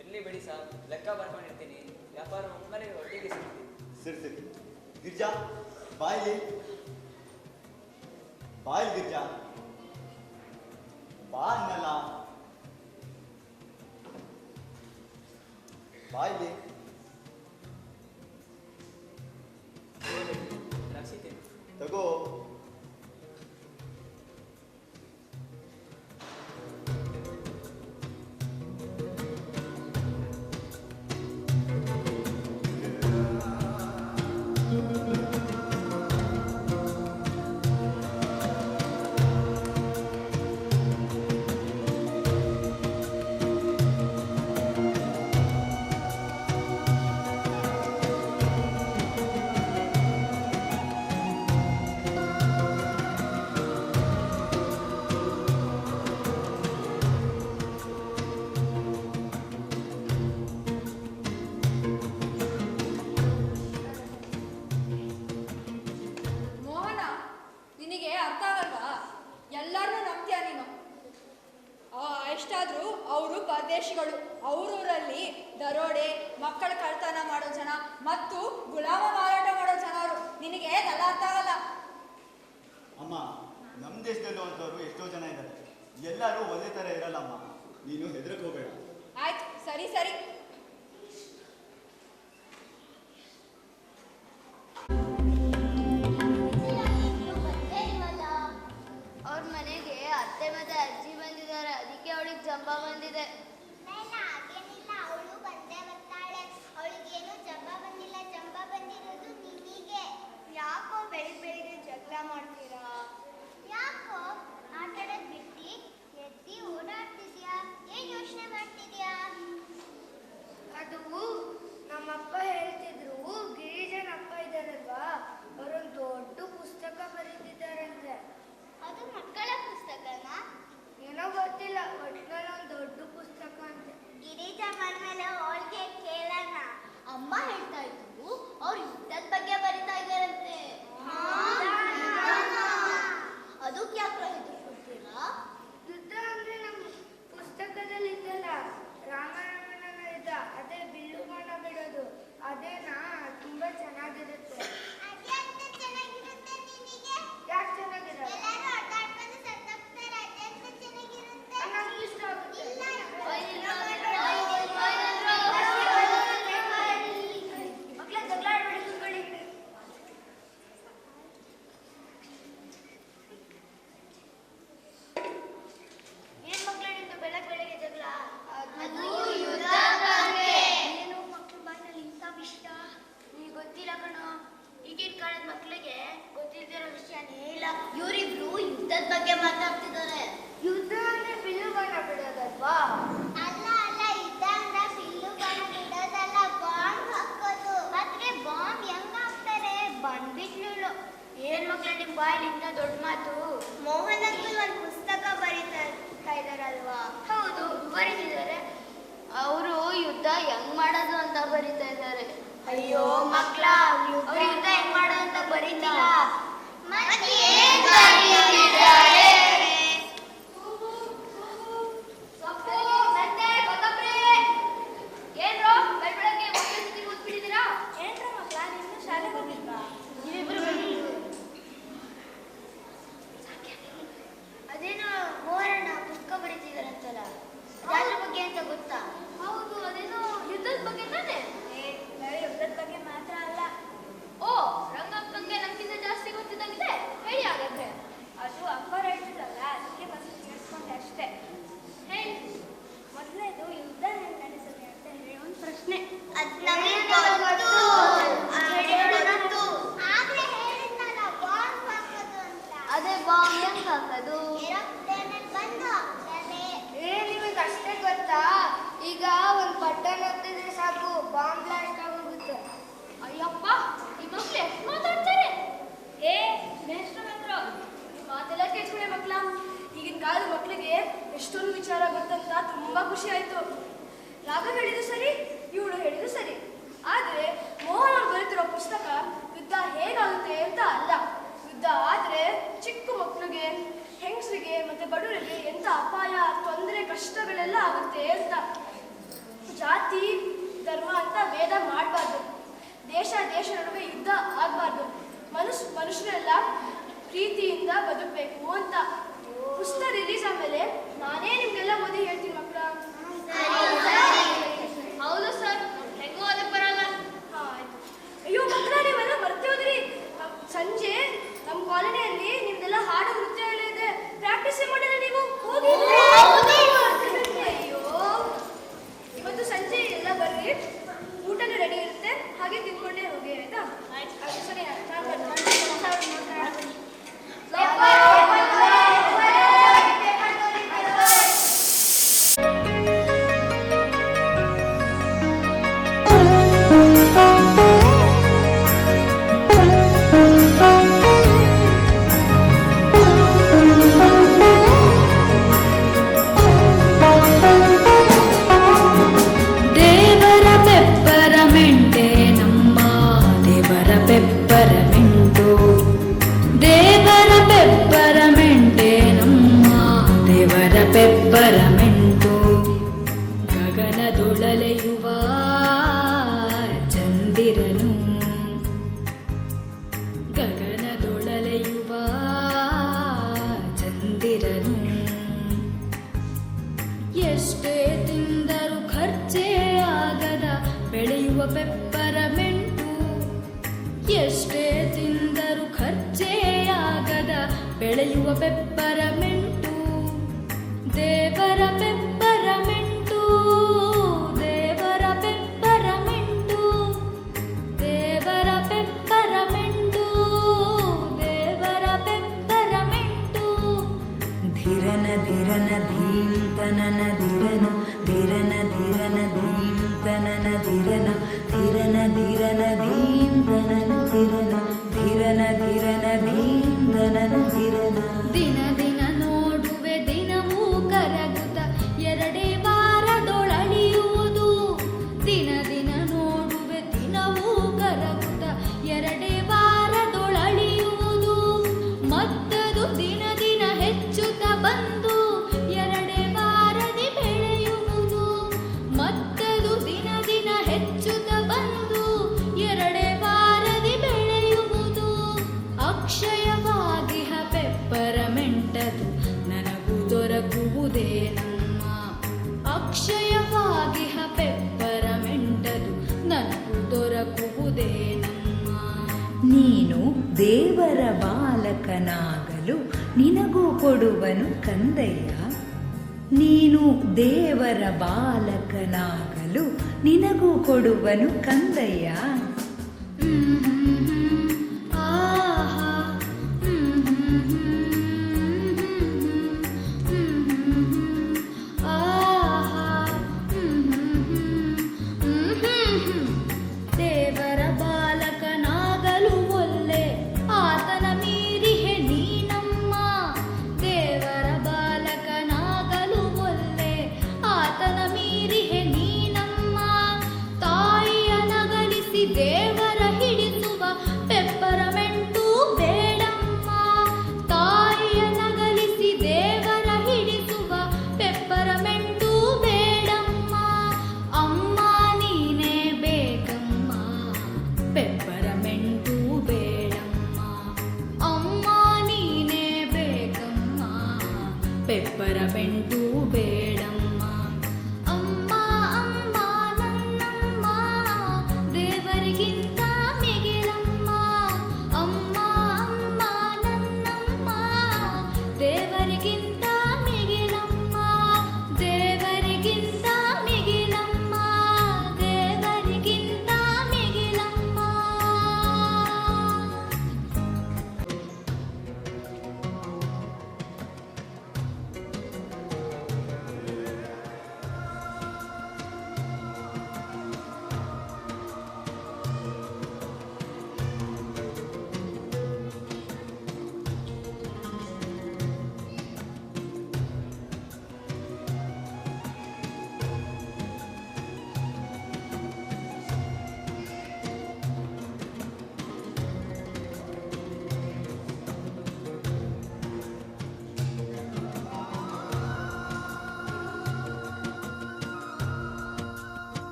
ಇರಲಿ ಬಿಡಿ ಸಾಬ್, ಲೆಕ್ಕ ಬರ್ಕೊಂಡಿರ್ತೀನಿ. ವ್ಯಾಪಾರ ಒಮ್ಮೆಲೆ ಒಟ್ಟಿಗೆ ಸಿಗ್ತೀನಿ. ಸರಿ ಸರಿ. ಗಿರ್ಜಾ ಬಾಯ್ಲಿ, ಬಾಯ್ ಗಿರ್ಜಾ, ಬಾ ಅನ್ನಲ್ಲ, ಬಾಯ್ಲಿ. ದ್ರಾಕ್ಷಿ ತಿನ್ನು. ತಗೋ. ಮೋಹನ, ನಿನಗೆ ಅರ್ಥ ಆಗಲ್ವಾ? ಎಲ್ಲರನ್ನೂ ನಂಬ್ತೀಯ ನೀನು. ಎಷ್ಟಾದರೂ ಅವರು ಪರದೇಶಿಗಳು. ಅವರೂರಲ್ಲಿ ದರೋಡೆ, ಮಕ್ಕಳ ಕಳ್ತನ ಮಾಡೋ ಜನ ಮತ್ತು ಗುಲಾಮ ಮಾರಾಟ ಮಾಡೋ ಜನ ಅವರು. ನಿನಗೆ ಅದೆಲ್ಲ ಅರ್ಥ ಆಗಲ್ಲ. ಅಮ್ಮ, ನಮ್ಮ ದೇಶದಲ್ಲೂ ಅಂತವರು ಎಷ್ಟೋ ಜನ ಇದ್ದಾರೆ. ಎಲ್ಲರೂ ಒಂದೇ ಥರ ಇರಲ್ಲಮ್ಮ. ನೀನು ಹೆದರಕ್ಕೆ ಹೋಗಬೇಡ. ಆಯ್ತು, ಸರಿ ಸರಿ. ಅವ್ರ ಮನೆಗೆ ಅತ್ತೆ ಮತ್ತೆ ಅಜ್ಜಿ ಬಂದಿದ್ದಾರೆ, ಅದಕ್ಕೆ ಅವಳಿಗೆ ಜಂಬ ಬಂದಿದೆ. ಹಾಗೇನಿಲ್ಲ, ಅವಳು ಬಂದೇ ಬರ್ತಾಳೆ. ಅವಳಿಗೇನು ಜಂಬ ಬಂದಿಲ್ಲ, ಜಂಬ ಬಂದಿರೋದು ನಿಮಗೆ. ಯಾಕೋ ಬೆಳಿಗ್ಗೆ ಜಗಳ ಮಾಡ್ತೀರಾ? ಯಾಕೋ ಆಟಾಡೋದ್ ಬಿಟ್ಟು ಎತ್ತಿ ಓಡಾಡ್ತಿದ್ಯಾ? ಏನ್ ಯೋಚನೆ ಮಾಡ್ತಿದ್ಯಾ? ಅಯ್ಯೋ ಮಕ್ಳ ಅವ್ರು ಯುದ್ಧ ಹೆಂಗ್ ಮಾಡೋದಂತ ಬರೀತಿಲ್ಲ. ಅದೇನೋ ಮೋರಣ್ಣ ಪುಸ್ತಕ ಬರೀತಿದಾರಂತಲ್ಲ, ಅದ್ರ ಬಗ್ಗೆ ಅಂತ ಗೊತ್ತಾ? ಹೌದು, ಅದೇನೋ ಯುದ್ಧದ ಬಗ್ಗೆ ತಾನೆ? ಬರೀ ಯುದ್ಧದ ಬಗ್ಗೆ ಮಾತ್ರ ಅಲ್ಲ. ಓ, ರಂಗಪ್ಪಂಗೆ ನಮ್ಗಿಂತ ಜಾಸ್ತಿ ಗೊತ್ತಿದ್ದಂಗಿದೆ. ಹೇಳಿ ಹಾಗಾದ್ರೆ. ಅದು ಅಪ್ಪ ಹೇಳ್ತಿದ್ದಲ್ಲ, ಅದಕ್ಕೆ ಬಸ್ ಕೇಳಿಸ್ಕೊಂಡೆ ಅಷ್ಟೇ. ಹೇಳಿ. ಮೊದಲನೇದು ಯುದ್ಧ ಹೆಂಗ್ ನಡೆಸುತ್ತೆ ಅಂತ ಹೇಳಿ ಒಂದು ಪ್ರಶ್ನೆ. ಅದೇ ಬಾಂಬ್ ಹೆಂಗ್ ಹಾಕೋದು? ನಿಮಗೆ ಅಷ್ಟೇ ಗೊತ್ತಾ? ಈಗ ಒಂದು ಬಟನ್ ಒತ್ತಿದ್ರೆ ಸಾಕು, ಬಾಂಬ್ ಬ್ಲಾಸ್ಟ್ ಆಗೋಗುತ್ತೆ. ಅಯ್ಯಪ್ಪ, ಈ ಮಕ್ಳು ಎಷ್ಟು ಮಾತಾಡ್ತಾರೆ? ಮಾತೆಲ್ಲ ಕೇಳಿಸ್ಕೊಳ್ಳಿ ಮಕ್ಕಳ. ಈಗಿನ ಕಾಲದ ಮಕ್ಕಳಿಗೆ ಎಷ್ಟೊಂದು ವಿಚಾರ ಗೊತ್ತಂತ ತುಂಬಾ ಖುಷಿ ಆಯ್ತು. ರಾಘ ಹೇಳಿದ್ದು ಸರಿ, ಇವಳು ಹೇಳಿದ್ದು ಸರಿ. ಆದ್ರೆ ಮೋಹನ್ ಅವ್ರು ಬರೀತಿರೋ ಪುಸ್ತಕ ಯುದ್ಧ ಹೇಗಾಗುತ್ತೆ ಅಂತ ಅಲ್ಲ. ಯುದ್ಧ ಆದ್ರೆ ಚಿಕ್ಕ ಮಕ್ಕಳಿಗೆ, ಹೆಂಗಸರಿಗೆ ಮತ್ತೆ ಬಡವರಿಗೆ ಎಂತ ಅಪಾಯ, ತೊಂದರೆ, ಕಷ್ಟಗಳೆಲ್ಲ ಆಗುತ್ತೆ ಅಂತ. ಜಾತಿ ಧರ್ಮ ಅಂತ ಭೇದ ಮಾಡಬಾರ್ದು. ದೇಶ ನಡುವೆ ಯುದ್ಧ ಆಗಬಾರ್ದು. ಮನುಷ್ಯರೆಲ್ಲ ಪ್ರೀತಿಯಿಂದ ಬದುಕಬೇಕು ಅಂತ. ಪುಸ್ತಕ ರಿಲೀಸ್ ಆದ್ಮೇಲೆ ನಾನೇ ನಿಮ್ಗೆಲ್ಲ ಓದಿ ಹೇಳ್ತೀನಿ ಮಕ್ಕಳ. ಹೌದು ಸರ್, ಹೆಂಗೋ ಅದಕ್ಕೆ ಬರಲ್ಲ. ಆಯ್ತು. ಅಯ್ಯೋ ಮಕ್ಕಳ, ನೀವೆಲ್ಲ ಮರ್ತೆ ಹೋದ್ರಿ. ಸಂಜೆ ನಮ್ಮ ಕಾಲೋನಿಯಲ್ಲಿ ನಿಮ್ದೆಲ್ಲ ಹಾಡು ನೃತ್ಯ ಎಲ್ಲ ಇದೆ. ಪ್ರಾಕ್ಟೀಸ್ ಮಾಡಿಲ್ಲ ನೀವು? ಹೋಗಿ. ಅಯ್ಯೋ, ಇವತ್ತು ಸಂಜೆ ಎಲ್ಲ ಬರ್ರಿ, ಊಟನೂ ರೆಡಿ ಇರುತ್ತೆ, ಹಾಗೆ ತಿನ್ಕೊಂಡೇ ಹೋಗಿ. ಆಯ್ತಾ? ಅದು ಸರಿ. ಪೆಪ್ಪರಮೆಂಟು ಗಗನದೊಳಲೆಯುವ ಚಂದಿರನು, ಗಗನದೊಳಲೆಯುವ ಚಂದಿರನು. ಎಷ್ಟೇ ತಿಂದರೂ ಖರ್ಚೇ ಆಗದ ಬೆಳೆಯುವ ಪೆಪ್ಪರಮೆಂಟು, ಎಷ್ಟೇ ತಿಂದರೂ ಖರ್ಚೇ ಆಗದ ಬೆಳೆಯುವ ಪೆಪ್ಪರಮೆಂಟು. ದೇವರ ಪೆಪ್ಪರಮೆಂಟು, ದೇವರ ಪೆಪ್ಪರಮೆಂಟು, ದೇವರ ಪೆಪ್ಪರಮೆಂಟು, ದೇವರ ಪೆಪ್ಪರಮೆಂಟು. ಧಿರನ ಧಿರನ ಧೀಂತನನ ಧಿರನ, ಧಿರನ ಧಿರನ ಧೀಂತನನ ಧಿರನ, ಧಿರನ ಧಿರನ ಧೀಂತನನ ಧಿರನ, ಧಿರನ ಧಿರನ ಧೀಂತನನ ಧಿರನ. ದಿನ ದಿನ ನೋಡುವೆ ದಿನವೂ ಕರಗುತ್ತ ಎರಡೇ ವಾರದೊಳಳಿಯುವುದು, ದಿನ ದಿನ ನೋಡುವೆ ದಿನವೂ ಕರಗುತ್ತ ಎರಡೇ ವಾರದೊಳಳಿಯುವುದು. ಮತ್ತದು ದಿನ ದಿನ ಹೆಚ್ಚುತ್ತ ಬಂದು ಎರಡೇ ವಾರದಿ ಬೆಳೆಯುವುದು, ಮತ್ತದು ದಿನ ದಿನ ಹೆಚ್ಚುತ್ತ ಬಂದು ಎರಡೇ ವಾರದಿ ಬೆಳೆಯುವುದು. ಅಕ್ಷಯವಾಗಿ ಪೆಪ್ಪರಮೆಂಟದು ನನಗೂ ದೊರಕುವುದೇನಮ್ಮ, ಅಕ್ಷಯವಾಗಿ ಪೆಪ್ಪರಮೆಂಟದು ನನಗೂ ದೊರಕುವುದೇನಮ್ಮ. ನೀನು ದೇವರ ಬಾಲಕನಾಗಲು ನಿನಗೂ ಕೊಡುವನು ಕಂದಯ್ಯ, ನೀನು ದೇವರ ಬಾಲಕನಾಗಲು ನಿನಗೂ ಕೊಡುವನು ಕಂದಯ್ಯ. ಆಹಾ, ಆಹಾ, ದೇವರ ಬಾಲಕನಾಗಲು ಒಲ್ಲೆ ಆತನ ಮೀರಿಹೆ ನೀನಮ್ಮ, ದೇವರ ಬಾಲಕನಾಗಲು ಒಲ್ಲೆ ಆತನ ಮೀರಿಹೆ ನೀನಮ್ಮ. ತಾಯಿಯ ನಗಲಿಸಿ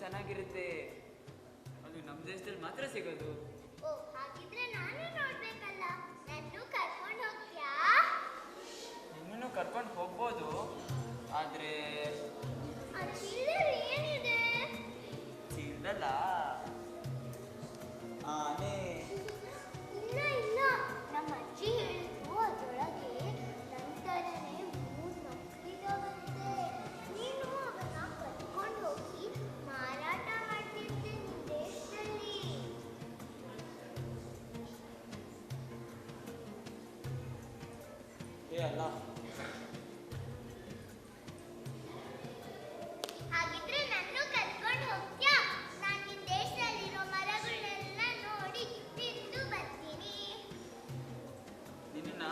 ಚೆನ್ನಾಗಿರುತ್ತೆ. ಅದು ನಮ್ಮ ದೇಶದಲ್ಲಿ ಮಾತ್ರ ಸಿಗೋದು. ಓ ಹಾಗಿದ್ರೆ ನಾನು ನೋಡ್ಬೇಕಲ್ಲ, ನನ್ನೂ ಕರ್ಕೊಂಡು ಹೋಗ್ತೀಯಾ? ನಿನ್ನನ್ನು ಕರ್ಕೊಂಡು ಹೋಗ್ಬೋದು, ಆದರೆ ಆ ಚಿಲ್ಲರೆ ಏನಿದೆ? ಚೀಲದಲ್ಲ ಆನೆ. ಇಲ್ಲ ಇಲ್ಲ, ನಮ್ಮ ಅಜ್ಜಿ ಹೇಳಿದ್ರು ಅದರೊಳಗೆ ನಂತರನೇ 3 ಮಕ್ಕಳಿದಾವಂತೆ. ನೀನು ಅವನ್ನ ಕರ್ಕೊಂಡು ಹೋಗಿ ಮಾರಾಟ ಮಾಡ್ತಿದ್ದೆ ನಿನ್ನ ದೇಶದಲ್ಲಿ. ಏ ಅಲ್ಲ, ಹಾಗಿದ್ರೆ ನನ್ನೂ ಕರ್ಕೊಂಡು ಹೋಗ್ತೀಯಾ? ನಾನು ನಿನ್ನ ದೇಶದಲ್ಲಿರೋ ಮರಗಳನ್ನೆಲ್ಲ ನೋಡಿ ತಿಂದು ಬರ್ತೀನಿ. ನಿನ್ನ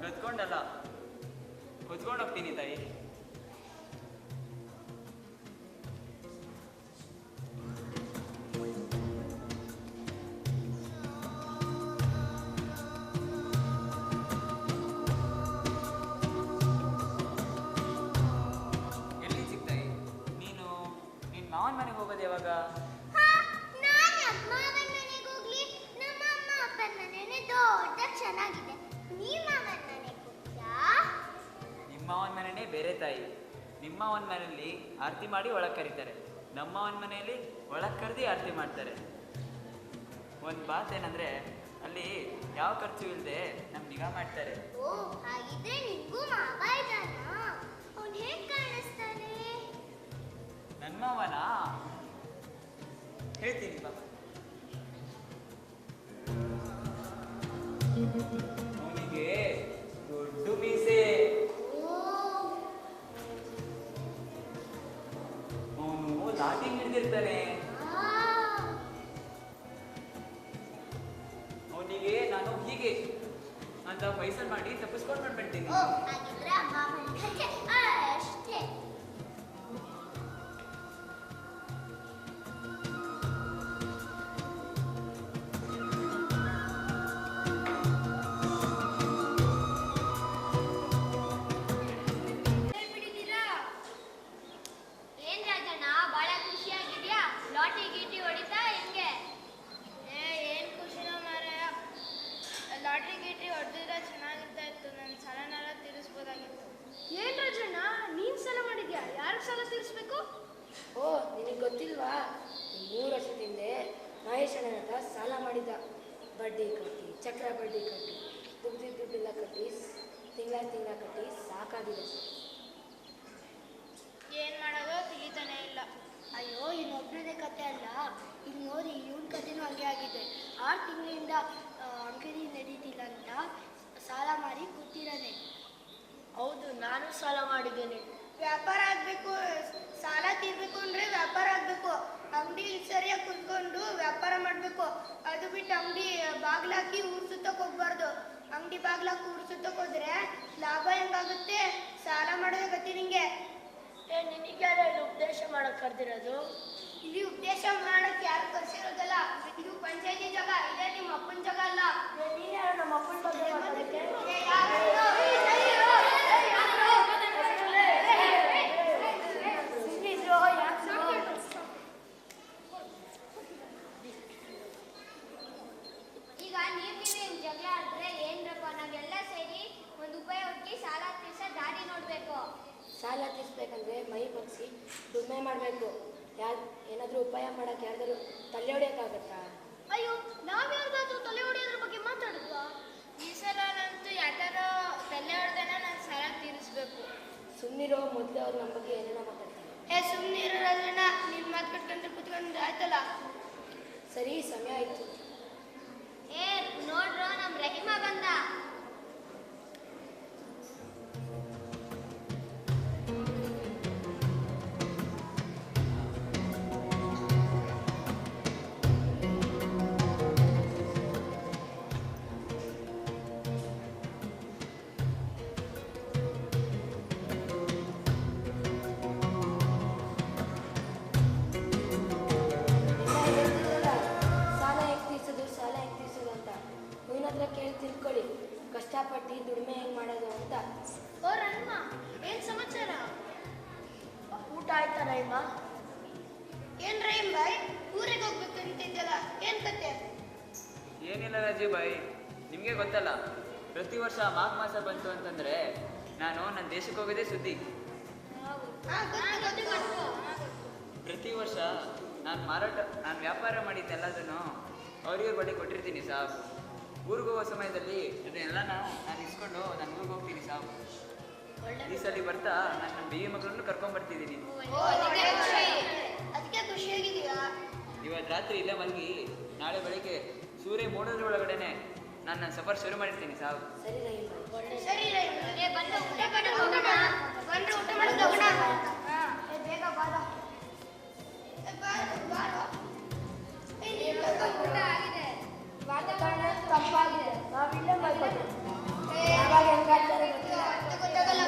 ಕದ್ಕೊಂಡಲ್ಲ, ಹೊತ್ಕೊಂಡು ಹೋಗ್ತೀನಿ ತಾಯಿ. ಎಲ್ಲಿ ಸಿಗ್ತಾಯಿ? ನೀನು ನಿನ್ನ ಮಾವನ ಮನೆಗೆ ಹೋಗೋದು ಯಾವಾಗ? ಹಾ, ನಾನು ಅಮ್ಮನ ಮನೆಗೆ ಹೋಗ್ಲಿ? ನಮ್ಮ ಅಮ್ಮ ಅಪ್ಪನ ಮನೆನೇ ದೊಡ್ಡದಾಗಿ ಚೆನ್ನಾಗಿದೆ. ನಿಮ್ಮ ಅಮ್ಮನ ಮನೆಗೆ ಹೋಗ್ತೀಯಾ? ನಿಮ್ಮ ಮಾವನ ಮನೆಯೇ ಬೇರೆ ತಾಯಿ. ನಿಮ್ಮ ಮಾವನ ಮನೆಯಲ್ಲಿ ಆರತಿ ಮಾಡಿ ಒಳಗೆ ಕರೀತಾರೆ, ನಮ್ಮ ಮಾವನ ಮನೆಯಲ್ಲಿ ಒಳಗೆ ಕರೆದಿ ಆರತಿ ಮಾಡ್ತಾರೆ. ಒಂದು ಬಾತ್ ಏನಂದ್ರೆ ಅಲ್ಲಿ ಯಾವ ಖರ್ಚು ಇಲ್ಲದೆ ನಮ್ಗೆ ನಿಗಾ ಮಾಡ್ತಾರೆ. ಓ ಹಾಗಿದ್ರೆ ನಿಂಗೂ ಮಾವ ಇದ್ದಾನಾ? ಅವ್ನು ಹೇಗೆ ಕಾಣಿಸ್ತಾನೆ? ನನ್ನ ಮಾವನ ಹೇಳ್ತೀನಿ ಪಾಪ. ಅವನಿಗೆ ದೊಡ್ಡ ಮೀಸೆ, ಅವನು ಲಾಠಿ ಹಿಡಿದಿರ್ತಾನೆ. ಅವನಿಗೆ ನಾನು ಹೀಗೆ ಅಂತ ಪೈಸಲ್ ಮಾಡಿ ತಪ್ಪಿಸ್ಕೊಂಡು ಮಾಡ್ಬಿಡ್ತೀನಿ. ಓ ಹಾಗಿದ್ರೆ ಮಾವನ ಕಥೆ ಅಷ್ಟೇ. ಏನ್ ರಾಜಣ್ಣ, ಬಹಳ ಖುಷಿಯಾಗಿದ್ಯಾ? ಲಾಟಿ ಗೀಟಿ ಹೊಡಿತಾ ಹೆಂಗೆ? ಏನ್ ಖುಷಿನೋ ಮಾರಾಯ. ಲಾಟ್ರಿ ಗೀಟ್ರಿ ಹೊಡೆದಿದ್ರೆ ಚೆನ್ನಾಗಿರ್ತಾ ಇತ್ತು, ನನ್ನ ಸಾಲನೆಲ್ಲ ತೀರಿಸ್ಬೋದಾಗಿತ್ತು. ಏನ್ ರಾಜಣ್ಣ, ನೀನ್ ಸಾಲ ಮಾಡಿದ್ಯಾ? ಯಾರಿಗೆ ಸಾಲ ತೀರಿಸ್ಬೇಕು? ಓ ನಿನಗೆ ಗೊತ್ತಿಲ್ವಾ? 3 ವರ್ಷದ ಹಿಂದೆ ಮಹೇಶ್ ಅಣ್ಣನ ಹತ್ರ ಸಾಲ ಮಾಡಿದ್ದ. ಬಡ್ಡಿ ಕಟ್ಟಿ, ಚಕ್ರ ಬಡ್ಡಿ ಕಟ್ಟಿ, ದುಡ್ಡೆಲ್ಲ ಕಟ್ಟಿ, ತಿಂಗಳ ಕಟ್ಟಿ ಸಾಕಾಗಿದೆ. ಏನ್ ಮಾಡೋದು ತಿಳಿತಾನೆ ಇಲ್ಲ. ಅಯ್ಯೋ ಇನ್ನೊಬ್ಬರದೇ ಕತೆ ಅಲ್ಲ, ಇಲ್ಲಿ ನೋಡಿ ಇವನ್ ಕತೆನೂ ಹಂಗೆ ಆಗಿದೆ. 6 ತಿಂಗಳಿಂದ ಅಂಗಡಿ ನಡೀತಿಲ್ಲ ಅಂತ ಸಾಲ ಮಾಡಿ ಕೂತಿದ್ದಾನೆ. ಹೌದು, ನಾನು ಸಾಲ ಮಾಡಿದ್ದೇನೆ. ವ್ಯಾಪಾರ ಆಗಬೇಕು, ಸಾಲ ತೀರ್ಬೇಕು ಅಂದ್ರೆ ವ್ಯಾಪಾರ ಆಗಬೇಕು. ಅಂಗಡಿ ಸರಿಯಾಗಿ ಕುತ್ಕೊಂಡು ವ್ಯಾಪಾರ ಮಾಡಬೇಕು. ಅದು ಬಿಟ್ಟು ಅಂಗಡಿ ಬಾಗ್ಲಾಕಿ ಊರು ಸುತ್ತಕ್ಕೆ ಹೋಗ್ಬಾರ್ದು. ಅಂಗಡಿ ಬಾಗ್ಲಾಕಿ ಊರು ಸುತ್ತಕ್ಕೆ ಹೋದ್ರೆ ಲಾಭ ಹೆಂಗಾಗುತ್ತೆ? ಸಾಲ ಮಾಡೋದೇ ಗತಿ ನಿಂಗೆ. ನಿನಗೆ ಯಾರು ಉಪದೇಶ ಮಾಡಕ್ ಕರ್ದಿರೋದು? ಇಲ್ಲಿ ಉಪದೇಶ ಮಾಡಕ್ ಯಾರು ಕರ್ಸಿರೋದಲ್ಲ, ಇದು ಪಂಚಾಯತಿ ಜಾಗ, ಇದೇ ನಿಮ್ಮ ಅಪ್ಪನ ಜಾಗ ಅಲ್ಲ. ನೀನ್ ಯಾರು ನಮ್ಮ ಅಪ್ಪನ ಬಗ್ಗೆ ಮಾತಾಡಕ್ಕೆ? ಈಗ ನೀವ್ ಜಗಳ ಆಡಿದ್ರೆ ಏನ್ರಪ್ಪ, ನಾವೆಲ್ಲ ಸೇರಿ ಒಂದು ಉಪಾಯ ಹುಡುಕಿ ಸಾಲ ತೀರ್ಸೋ ದಾರಿ ನೋಡ್ಬೇಕು. ಸಾಲ ತೀರ್ಸ್ಬೇಕಂದ್ರೆ ಮೈ ಬಗ್ಸಿ ದುಡಿಮೆ ಮಾಡಬೇಕು. ಏನಾದರೂ ಉಪಾಯ ಮಾಡಕ್ಕೆ ಯಾರ್ದಾದ್ರು ತಲೆ ಹೊಡೆಯೋಕ್ಕಾಗತ್ತಾ? ಅಯ್ಯೋ, ನಾವು ಯಾರ್ದಾದ್ರೂ ತಲೆ ಹೊಡೆಯೋದ್ರ ಬಗ್ಗೆ ಮಾತಾಡಿದ್ವಾ? ಈ ಸಲ ನಂತೂ ಯಾರ್ದಾರೋ ತಲೆ ಹೊಡೆದನ ನಾನು ಸಾಲ ತೀರಿಸ್ಬೇಕು. ಸುಮ್ಮನಿರೋ, ಮೊದಲು ಅವ್ರು ನಮ್ಮ ಬಗ್ಗೆ ಏನೇನೋ ಮಾತಾಡ್ತಾರೆ. ಸುಮ್ಮನಿರೋ ರಾಜಣ್ಣ, ನಿಮ್ಮ ಮಾತು ಕಟ್ಕೊಂಡ್ರೆ ಕುತ್ಕೊಂಡು ಆಯ್ತಲ್ಲ. ಸರಿ, ಸಮಯ ಆಯ್ತು. ನೋಡ್ರೋ, ನಮ್ ರಹಿಮ ಬಂದ. ಕಷ್ಟಪಟ್ಟು ದುಡಿಮೆ ಹೆಂಗೆ ಮಾಡೋದು ಅಂತ. ಓ ರಹಿಮ, ಏನು ಸಮಾಚಾರ? ಊಟ ಆಯ್ತಾ ರಹಿಮ? ಏನು ಏನಿಲ್ಲ ರಾಜೀವ್ಭಾಯ್, ನಿಮಗೆ ಗೊತ್ತಲ್ಲ, ಪ್ರತಿ ವರ್ಷ ಮಾಘ ಮಾಸ ಬಂತು ಅಂತಂದರೆ ನಾನು ನನ್ನ ದೇಶಕ್ಕೆ ಹೋಗೋದೇ ಸುದ್ದಿ. ಪ್ರತಿ ವರ್ಷ ನಾನು ವ್ಯಾಪಾರ ಮಾಡಿದ್ದೆಲ್ಲದನ್ನು ಅವ್ರಿವ್ರ ಬಳಿ ಕೊಟ್ಟಿರ್ತೀನಿ ಸಾಬ್. ಊರಿಗೆ ಹೋಗೋ ಸಮಯದಲ್ಲಿ ಅದನ್ನೆಲ್ಲ ನಾನು ಇಸ್ಕೊಂಡು ನಾನು ಊರಿಗೆ ಹೋಗ್ತೀನಿ ಸಾಬ್. ಈ ಸಲ ಬರ್ತಾ ನಾನು ನನ್ನ ಬೇವಿ ಮಗಳನ್ನು ಕರ್ಕೊಂಡ್ಬರ್ತಿದ್ದೀನಿ. ಇವತ್ತು ರಾತ್ರಿ ಇಲ್ಲೇ ಮಲಗಿ ನಾಳೆ ಬೆಳಿಗ್ಗೆ ಸೂರ್ಯ ಮೂಡೋದ್ರ ಒಳಗಡೆನೆ ನಾನು ನನ್ನ ಸಫರ್ ಶುರು ಮಾಡಿರ್ತೀನಿ ಸಾಬ್. ವಾತಾವರಣ ತಂಪಾಗಿದೆ, ನಾವಿಲ್ಲೇ ಮಲ್ಕೋತೀವಿ. ಯಾವಾಗ ಹೆಂಗಾಗ್ತಾರೆ ಗೊತ್ತಾಗಲ್ಲ.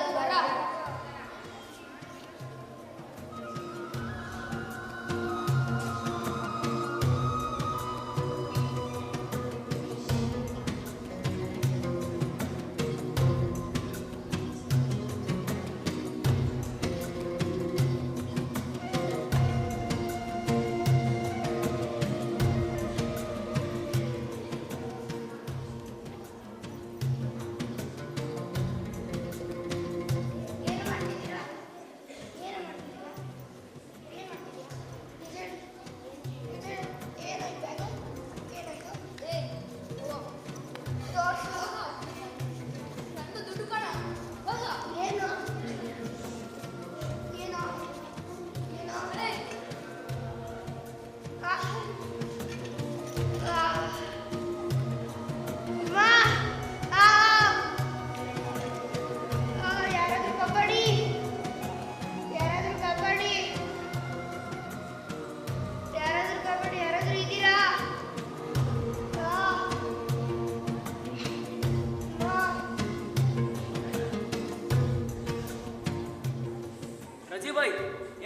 ರಜೀಭಾಯ್,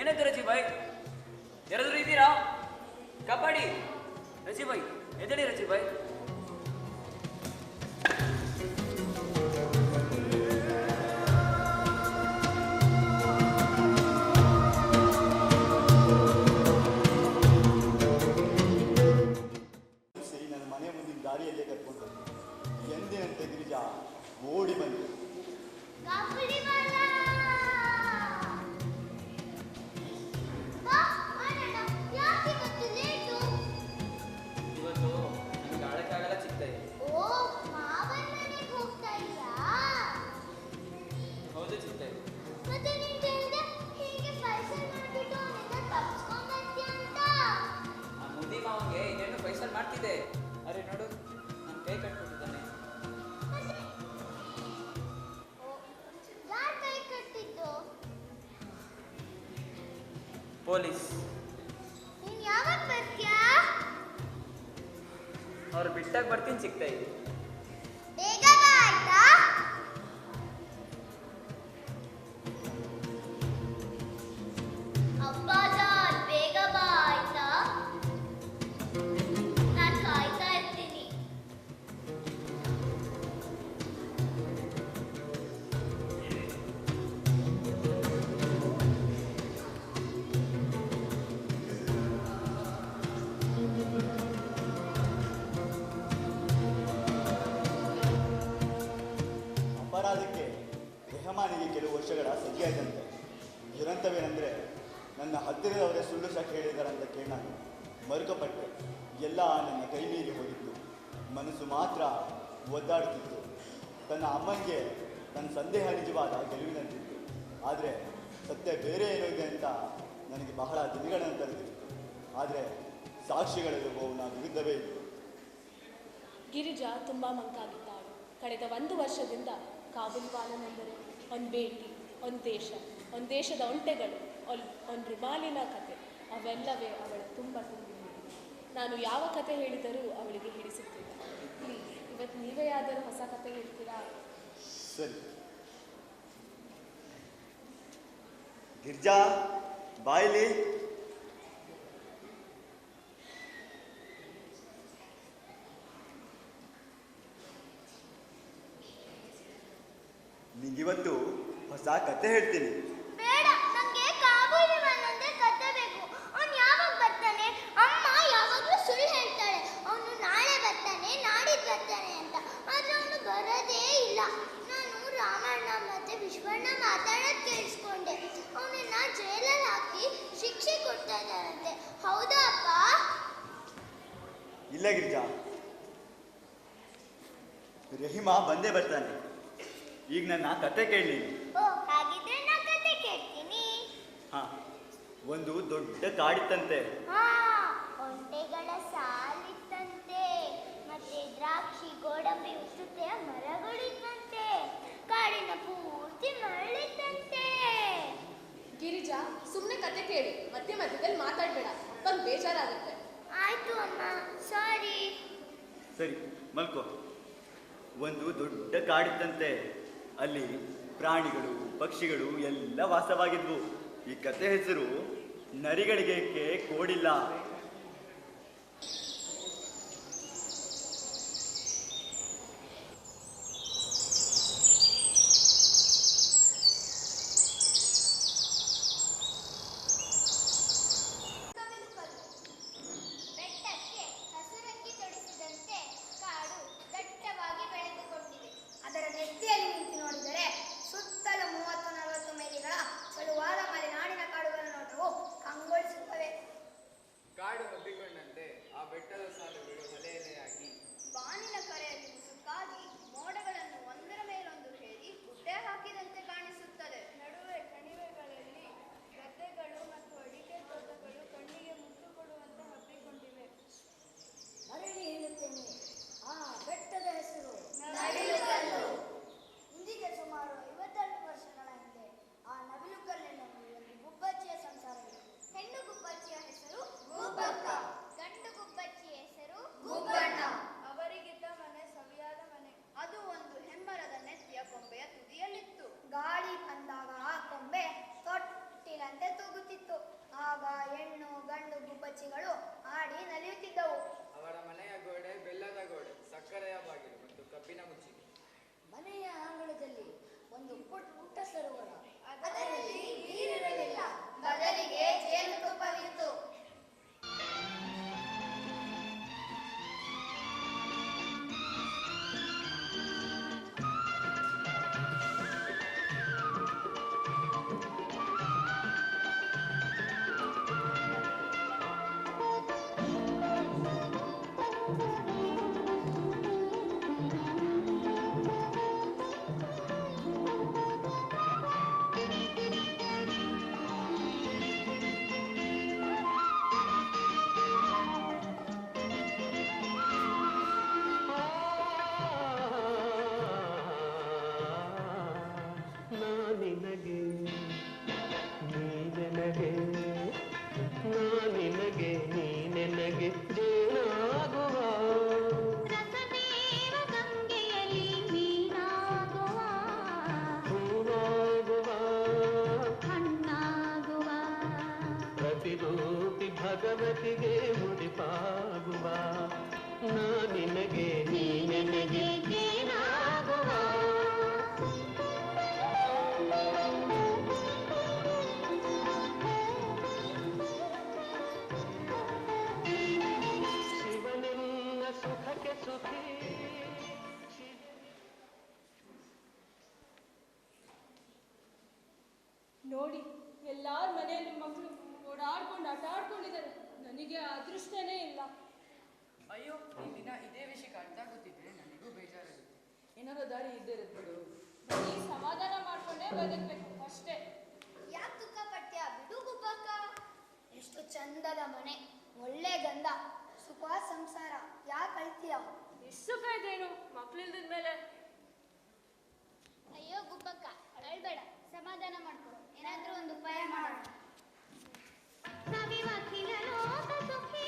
ಏನಾಯ್ತು ರಜೀಭಾಯ್? ಯಾರಾದ್ರೂ ಇದ್ದೀರಾ? ಕಬಡ್ಡಿ. ರಜೀಭಾಯ್ ಎದ್ದೇಳಿ ರಜೀಭಾಯ್. ಸರಿ, ನನ್ನ ಮನೆ ಮುಂದಿನ ದಾರಿಯಲ್ಲೇ ಕರ್ಕೊಂಡು ಎಂದಿನಂತೆ ಗಿರಿಜಾ ಓಡಿ ಬಂದು ಇವತ್ತು ನನಗೆ ಆಡಕ್ಕಾಗಲ್ಲ ಚಿಕ್ತಾಯಿ. ಹೌದು ಚಿಕ್ತಾಯಿ. ಆ ಮುದಿ ಮಾವನಿಗೆ ಇನ್ನೇನು ಪೈಸಲ್ ಮಾಡ್ತಿದ್ದೆ. ಅರೆ ನೋಡು, ನನ್ನ ಕೈ ಕಟ್ಬಿಟ್ಟಿದ್ದಾನೆ. ಪೊಲೀಸ್. ಅವ್ರು ಬಿಟ್ಟಾಗ ಬರ್ತೀನಿ ಚಿಕ್ತಾಯಿ. ಅಪರಾಧಕ್ಕೆ ರೆಹಮಾನಿಗೆ ಕೆಲವು ವರ್ಷಗಳ ಸಜ್ಜಾಯಿತಂತೆ. ದುರಂತವೇನೆಂದರೆ, ನನ್ನ ಹತ್ತಿರದವರೇ ಸುಳ್ಳು ಸಾಕ್ಷಿ ಹೇಳಿದ್ದಾರೆ ಅಂತ ಕೇಳಿ ನಾನು ಮರುಕಪಟ್ಟೆ. ಎಲ್ಲ ನನ್ನ ಕೈ ಮೀರಿ ಹೋಗಿತ್ತು. ಮನಸ್ಸು ಮಾತ್ರ ಒದ್ದಾಡುತ್ತಿತ್ತು. ತನ್ನ ಅಮ್ಮನಿಗೆ ನನ್ನ ಸಂದೇಹ ನಿಜವಾದ ಗೆಲುವಿನಂತಿತ್ತು. ಆದರೆ ಸತ್ಯ ಬೇರೆ ಏನೋ ಇದೆ ಅಂತ ನನಗೆ ಬಹಳ ದಿನಗಳ ನಂತರ ತಿಳಿಯಿತು. ಆದರೆ ಸಾಕ್ಷಿಗಳೆಲ್ಲ ಮೌನ ವಿರುದ್ಧವೇ ಇತ್ತು. ಗಿರಿಜಾ ತುಂಬ ಮಂಕಾಗಿದ್ದಾಳೆ. ಕಳೆದ 1 ವರ್ಷದಿಂದ ಕಾಬೂಲ್ವಾಲನೆಂದರೆ ಒಂದು ಭೇಟಿ, ಒಂದು ದೇಶದ ಒಂಟೆಗಳು, ಒಂದು ರುಮಾಲಿನ ಕತೆ, ಅವೆಲ್ಲವೇ ಅವಳು ತುಂಬ ತುಂಬಿದೆ. ನಾನು ಯಾವ ಕತೆ ಹೇಳಿದರೂ ಅವಳಿಗೆ ಹಿಡಿಸುತ್ತಿಲ್ಲ. ಪ್ಲೀಸ್, ಇವತ್ತು ನೀವೇ ಯಾವ್ದಾದ್ರು ಹೊಸ ಕತೆ ಹೇಳ್ತೀರಾ? ಸರಿ. ಗಿರ್ಜಾ, ಬಾಯ್ಲಿ. ನಿಂಗಿವತ್ತು ಹೊಸ ಕತೆ ಹೇಳ್ತೀನಿ. ಬೇಡ, ನಂಗೆ ಕಾಬೂಲಿವಾಲಂದೇ ಕತೆ ಬೇಕು. ಅವನು ಯಾವಾಗ ಬರ್ತಾನೆ? ಅಮ್ಮ ಯಾವಾಗಲೂ ಸುಳ್ಳು ಹೇಳ್ತಾಳೆ. ಅವನು ನಾಳೆ ಬರ್ತಾನೆ, ನಾಡಿದ್ದು ವಿಶ್ವಣ್ಣ ಮಾತಾಡೋದು ಕೇಳಿಸ್ಕೊಂಡೆ. ಅವನನ್ನ ಜೈಲಲ್ಲಿ ಹಾಕಿ ಶಿಕ್ಷೆ ಕೊಡ್ತಾ ಇದ್ದಾರಂತೆ. ಹೌದಾ ಅಪ್ಪ? ಇಲ್ಲ ಗಿರಿಜಾ, ರಹಿಮಾ ಬಂದೇ ಬರ್ತಾನೆ. ಈಗ ನನ್ನ ಕತೆ ಕೇಳಿ. ಓ, ಹಾಗಿದ್ರೆ ನಾ ಕತೆ ಕೇಳ್ತೀನಿ. ಹಾ, ಒಂದು ದೊಡ್ಡ ಕಾಡಿತ್ತಂತೆ. ಹಾ, ಒಂಟೆಗಳ ಸಾಲಿತ್ತಂತೆ. ಮತ್ತೆ ದ್ರಾಕ್ಷಿ, ಗೋಡಂಬಿ, ಉಸುತೆಯ ಮರಗಳಿದ್ದಂತೆ. ಕಾಡಿನ ಪೂರ್ತಿ ಮರಳಿದ್ದಂತೆ. ಗಿರಿಜಾ, ಸುಮ್ಮನೆ ಕತೆ ಕೇಳಿ, ಮಧ್ಯೆ ಮಧ್ಯದಲ್ಲಿ ಮಾತಾಡ್ಬೇಡ, ಅಪ್ಪಂಗೆ ಬೇಜಾರಾಗುತ್ತೆ. ಆಯ್ತು ಅಮ್ಮ, ಸಾರಿ. ಸರಿ, ಮಲ್ಕೋ. ಒಂದು ದೊಡ್ಡ ಕಾಡಿತ್ತಂತೆ. ಅಲ್ಲಿ ಪ್ರಾಣಿಗಳು, ಪಕ್ಷಿಗಳು ಎಲ್ಲ ವಾಸವಾಗಿದ್ವು. ಈ ಕತೆ ಹೆಸರು ನರಿಗಳಿಗೆ ಕೋಡಿಲ್ಲ. ಬೆಟ್ಟಕ್ಕೆ ಹಸುರಂಗಿ ತೊಡಿಸಿದಂತೆ ಕಾಡು ದಟ್ಟವಾಗಿ ಬೆಳೆದುಕೊಂಡಿದೆ. ಅದರ ನೆತ್ತಿಯಲ್ಲಿ ನಿಂತು ನೋಡಿದರೆ ಸುತ್ತಲೂ 30-40 ಮೈಲಿಗಳ ಚಲುವಾದ ಮಲೆನಾಡಿನ ಕಾಡುಗಳ ನೋಟವು ಕಂಗೊಳಿಸುತ್ತವೆ. ಕಾಡು ಹಬ್ಬಿಕೊಂಡಂತೆ ಆ ಬೆಟ್ಟದ ಸಾಲುಗಳು ಎಲೆ ಎಲೆಯಾಗಿ ಬಾನಿನ ಕರೆಯಲ್ಲಿ ಮುಸುಕಾಗಿ ಮೋಡಗಳನ್ನು ಒಂದರ ಮೇಲೊಂದು ಹೇರಿ ಗುಡ್ಡೆ ಹಾಕಿದಂತೆ ಕಾಣಿಸುತ್ತದೆ. ನಡುವೆ ಕಣಿವೆಗಳಲ್ಲಿ ಗದ್ದೆಗಳು ಮತ್ತು ಅಡಿಕೆ ತೋಟಗಳು ಕಣ್ಣಿಗೆ ಮುತ್ತು ಕೊಡುವಂತೆ ಹಬ್ಬಿಕೊಂಡಿವೆ. ಮರಳಿ ಹೇಳುತ್ತೇನೆ, ಆ ಬೆಟ್ಟದ ಹೆಸರು ನವಿಲುಕಲ್ಲು. ಇಂದಿಗೆ ಸುಮಾರು 52 ವರ್ಷಗಳ ಹಿಂದೆ ಆ ನವಿಲುಕಲ್ಲಿನಲ್ಲಿ ಒಂದು ಗುಬ್ಬಚ್ಚಿಯ ಸಂಸಾರವಿದೆ. ಹೆಣ್ಣು ಗುಬ್ಬಚ್ಚಿಯ ಹೆಸರು ಗುಬ್ಬಕ್ಕ. ಗಂಡು ಗುಬ್ಬಚ್ಚಿಯ ಹೆಸರು ಗುಬ್ಬಣ್ಣ. ಅವರಿಗಿದ್ದ ಮನೆ ಸವಿಯಾದ ಮನೆ. ಅದು ಒಂದು ಹೆಮ್ಮರದ ನೆತ್ತಿಯ ಕೊಂಬೆಯ ತುದಿಯಲ್ಲಿತ್ತು. ಗಾಳಿ ಬಂದಾಗ ಆ ಕೊಂಬೆ ತೊಟ್ಟಿಲಂತೆ ತೂಗುತ್ತಿತ್ತು. ಆಗ ಹೆಣ್ಣು ಗಂಡು ಗುಬ್ಬಚ್ಚಿಗಳು ಆಡಿ ನಲಿಯುತ್ತಿದ್ದವು. ಅವರ ಮನೆಯ ಗೋಡೆ ಬೆಲ್ಲದ ಗೋಡೆ, ಸಕ್ಕರೆಯ ಬಾಗಿಲು ಮತ್ತು ಕಬ್ಬಿನ ಮುಚ್ಚಿಗೆ. ಮನೆಯ ಅಂಗಳದಲ್ಲಿ ಒಂದು ಪುಟ್ಟ ಸರೋವರ. ಅದರಲ್ಲಿ ನೀರಿರಲಿಲ್ಲ, ಬದಲಿಗೆ ಜೇನುತುಪ್ಪವಿತ್ತು. ರಸದೇವ ಗಂಗೆಯಲ್ಲಿ ಮೀನಾಗುವ, ಹಣ್ಣಾಗುವ, ಪ್ರತಿರೂಪಿ ಭಗವತಿಗೆ ಮುಡಿಪಾಗುವ. ನಾ ನಿನಗೆ ನೀ ನನಗೆ ಏನಾಗುವ. ಶಿವನಿನ್ನ ಸುಖಕ್ಕೆ ಸುಖಿ. ನೋಡಿ, ಎಲ್ಲಾರ ಮನೆಯಲ್ಲಿ ಮಕ್ಕಳು ಓಡಾಡ್ಕೊಂಡು ಆಟ ಆಡ್ಕೊಂಡಿದ್ದಾರೆ. ನನಗೆ ಅದೃಷ್ಟನೇ ಇಲ್ಲ. ಅಯ್ಯೋ, ಈ ದಿನ ಇದೇ ವಿಷಯಕ್ಕೆ ಅರ್ಥ ಗೊತ್ತಿದ್ರೆ ನನಗೂ ಬೇಜಾರಾಗುತ್ತೆ. ಏನಾರೋ ದಾರಿ ಇದ್ದೇ ಇರುತ್ತೆ ಬಿಡು. ಬರೀ ಸಮಾಧಾನ ಮಾಡ್ಕೊಂಡೇ ಬದುಕ್ಬೇಕು ಅಷ್ಟೇ. ಯಾಕೆ ದುಃಖ ಪಟ್ಟ್ಯಾ? ಬಿಡು ಗುಬ್ಬಕ್ಕ. ಎಷ್ಟು ಚಂದದ ಮನೆ, ಒಳ್ಳೆ ಗಂಧ, ಸುಖವಾದ ಸಂಸಾರ. ಯಾಕೆ ಅಳ್ತೀಯ? ಎಷ್ಟು ಸುಖ ಇದೇನು ಮಕ್ಳಿಲ್ದ ಮೇಲೆ. ಅಯ್ಯೋ ಗುಬ್ಬಕ್ಕ, ಅಳ್ಬೇಡ, ಸಮಾಧಾನ ಮಾಡ್ಕೊ. ಏನಾದ್ರೂ ಒಂದು ಉಪಾಯ ಮಾಡೋಣ. ಸವಿವಕಿಲ ಲೋಕ ಸುಖಿ.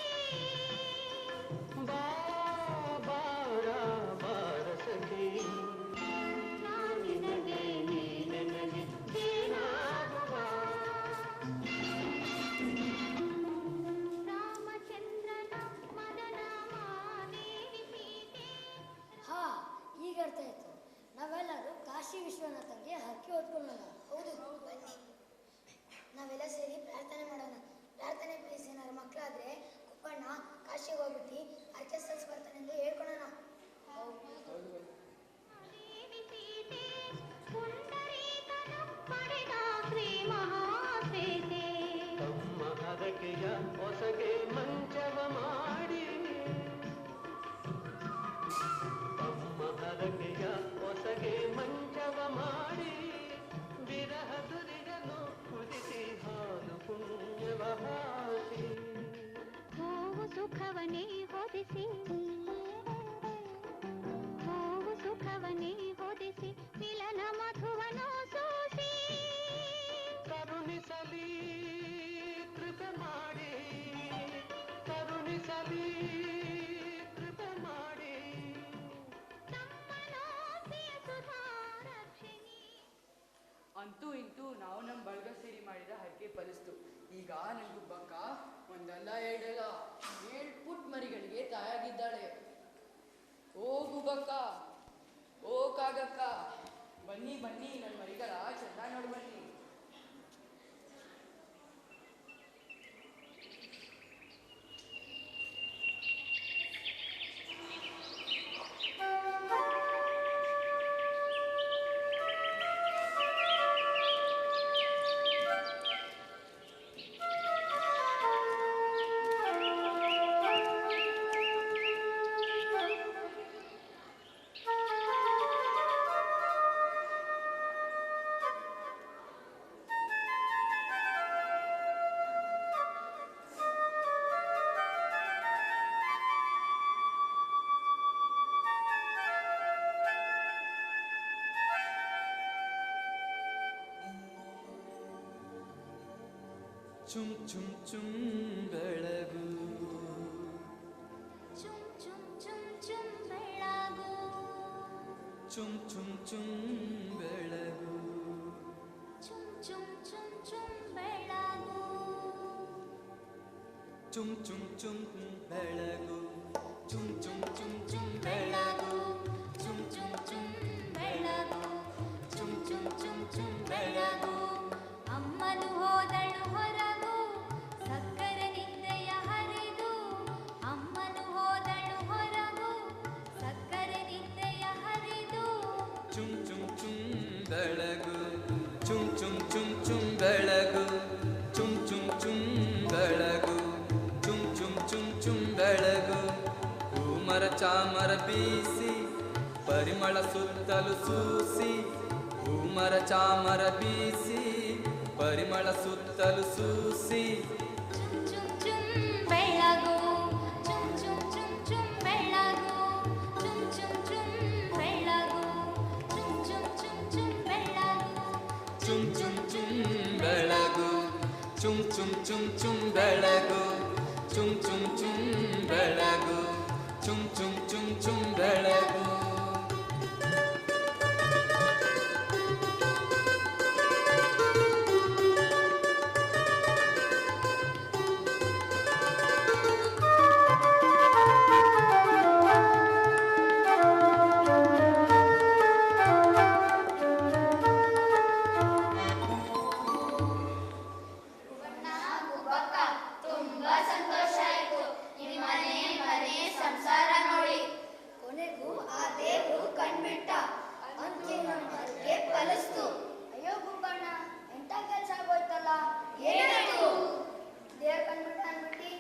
ಬಾರ ಸಖಿ. ನಾ ನಿನಗೆ ನೀ ನನಗೆ ಏನಾಗುವ. ರಾಮಚಂದ್ರನ ಮದನ ಮಾದೇವಿ ಸೀತೆ. ಹಾ, ಈಗ ಅರ್ಥ ಆಯ್ತು. ನಾವೆಲ್ಲರೂ ಕಾಶಿ ವಿಶ್ವನಾಥಂಗೆ ಹರಕೆ ಹೊತ್ಕೊಳ್ಳೋಣ. ಹೌದು, ಬನ್ನಿ. ನಾವೆಲ್ಲ ಸೇರಿ ಪ್ರಾರ್ಥನೆ ಮಾಡೋಣ. ಪ್ರಾರ್ಥನೆ ಪ್ಲೀಸ್. ಏನಾದ್ರು ಮಕ್ಕಳಾದ್ರೆ ಕುಪ್ಪಣ್ಣ ಕಾಶಿಗೆ ಹೋಗ್ಬಿಟ್ಟು ಹರಕೆ ಸಲ್ಸ್ ಬರ್ತಾನೆ ಎಂದು ಹೇಳ್ಕೊಳೋಣ. ಮಾದೇವಿ ಸೀತೆ ಪುಂಡರೀಕ ಹೊದಿಸಿ ಹೋಗು ಸುಖವನೇ ಹೊದಿಸಿ ಮಿಲನ ಮಧುವನೋ ಸೂಸಿ ಕರುಣಿಸಲಿ ಕೃಪೆ ಮಾಡಿ ಕರುಣಿಸಲಿ ಕೃಪೆ ಮಾಡಿ ತಮ್ಮನೋಸಿಯ ಸುಧಾರಕ್ಷಿಣಿ. ಅಂತೂ ಇಂತೂ ನಾವು ನಮ್ಮ ಬಳಗ ಸೇರಿ ಮಾಡಿದ ಹರಕೆ ಫಲಿಸ್ತು. ಈಗ ನನ್ನ ಗುಬ್ಬಕ್ಕ ಒಂದಲ್ಲ ಎರಡಲ್ಲ 7 ಪುಟ್ ಮರಿಗಳಿಗೆ ತಾಯಾಗಿದ್ದಾಳೆ. ಓ ಗುಬ್ಬಕ್ಕ, ಓ ಕಾಗಕ್ಕ, ಬನ್ನಿ ಬನ್ನಿ ನನ್ನ ಮರಿಗಳ ಚಂದ ನೋಡಿ ಬನ್ನಿ. ಚುಮ್ ಚುಮ್ ಚುಮ್ ಬೆಳಗು ಚುಮ್ ಚುಮ್ ಚುಮ್ ಚುಮ್ ಬೆಳಗು ಚುಮ್ ಚುಮ್ ಚುಮ್ ಬೆಳಗು ಚುಮ್ ಚುಮ್ ಚುಮ್ ಚುಮ್ ಬೆಳಗು ಚುಮ್ ಚುಮ್ ಚುಮ್ ಬೆಳಗು ಚುಮ್ ಚುಮ್ ಚುಮ್ ಚುಮ್ ಬೆಳಗು ಚುಮ್ ಚುಮ್ ಚುಮ್ ಬೆಳಗು ಚುಮ್ ಚುಮ್ ಚುಮ್ ಚುಮ್ ಬೆಳಗು. ಅಮ್ಮನು ಹೋದಳು ಹೊರಗು ಸಕ್ಕರೆ ನಿಂದೆಯ ಹರಿದು. ಅಮ್ಮನು ಹೋದಳು ಹೊರಗು ಸಕ್ಕರೆ ನಿಂದೆಯ ಹರಿದು. ಚುಮ್ ಚುಮ್ ಚುಮ್ ಬೆಳಗು ಚುಮ್ ಚುಮ್ ಚುಮ್ ಚುಮ್ ಬೆಳಗು ಚುಮ್ ಚುಮ್ ಚುಮ್ ಬೆಳಗು ಚುಮ್ ಚುಮ್ ಚುಮ್ ಚುಮ್ ಬೆಳಗು. ಹೂಮರ ಚಾಮರ ಬೀಸಿ ಪರಿಮಳ ಸುತ್ತಲು ಸೂಸಿ ಹೂಮರ ಚಾಮರ ಬೀಸಿ ಪರಿಮಳ ಸುತ್ತಲು ಸೂಸಿ. ಚುಮ್ ಚುಮ್ ಚುಮ್ ಬೆಳಗು ಚುಮ್ ಚುಮ್ ಚುಮ್ ಚುಮ್ ಬೆಳಗು ಚುಮ್ ಚುಮ್ ಚುಮ್ ಬೆಳಗು ಚುಮ್ ಚುಮ್ ಚುಮ್ ಚುಮ್ ಬೆಳಗು. ಚುಮ್ ಚುಮ್ ಚುಮ್ ಬೆಳಗು ಚುಮ್ ಚುಮ್ ಚುಮ್ ಚುಮ್ ಬೆಳಗು ಚುಮ್ ಚುಮ್ ಚುಮ್ ಬೆಳಗು ಚುಮ್ ಚುಮ್ ಚುಮ್ ಚುಮ್ ಬೆಳಗು. ತುಂಬಾ ಸಂತೋಷ ಆಯ್ತು ನಿಮ್ಮನೆ ಮನೆ ಸಂಸಾರ ನೋಡಿ. ಕೊನೆಗೂ ಆ ದೇವ್ರು ಕಣ್ಬಿಟ್ಟ. ಅಂಕೆ ನಮ್ಮಕ್ಕೆ ಫಲಿಸ್ತು. ಅಯ್ಯೋ ಗುಬ್ಬಣ್ಣ, ಎಂತ ಕೆಲ್ಸ ಆಗೋಯ್ತಲ್ಲ. ಏನಾಯ್ತು? ದೇವ್ರು ಕಣ್ಬಿಟ್ಟ ಅಂದ್ಬಿಟ್ಟು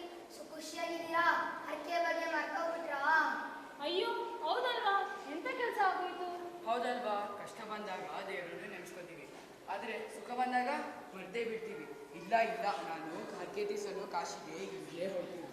ಖುಷಿಯಾಗಿದ್ದೀರಾ? ಹರಕೆ ಬಗ್ಗೆ ಮರ್ತೋಗ್ಬಿಟ್ರಾ? ಅಯ್ಯೋ ಹೌದಲ್ವಾ, ಎಂತ ಕೆಲಸ ಆಗೋಯ್ತು? ಹೌದಲ್ವಾ, ಕಷ್ಟ ಬಂದಾಗ ದೇವರನ್ನು ನೆನೆಸ್ಕೊತೀವಿ, ಆದರೆ ಸುಖ ಬಂದಾಗ ಮರ್ತೇ ಬಿಡ್ತೀವಿ. ಇಲ್ಲ ಇಲ್ಲ, ನಾನು ಹರಕೆ ತೀರಿಸಲು ಕಾಶಿಗೆ ಇಲ್ಲೇ ಹೋಗ್ತೀನಿ.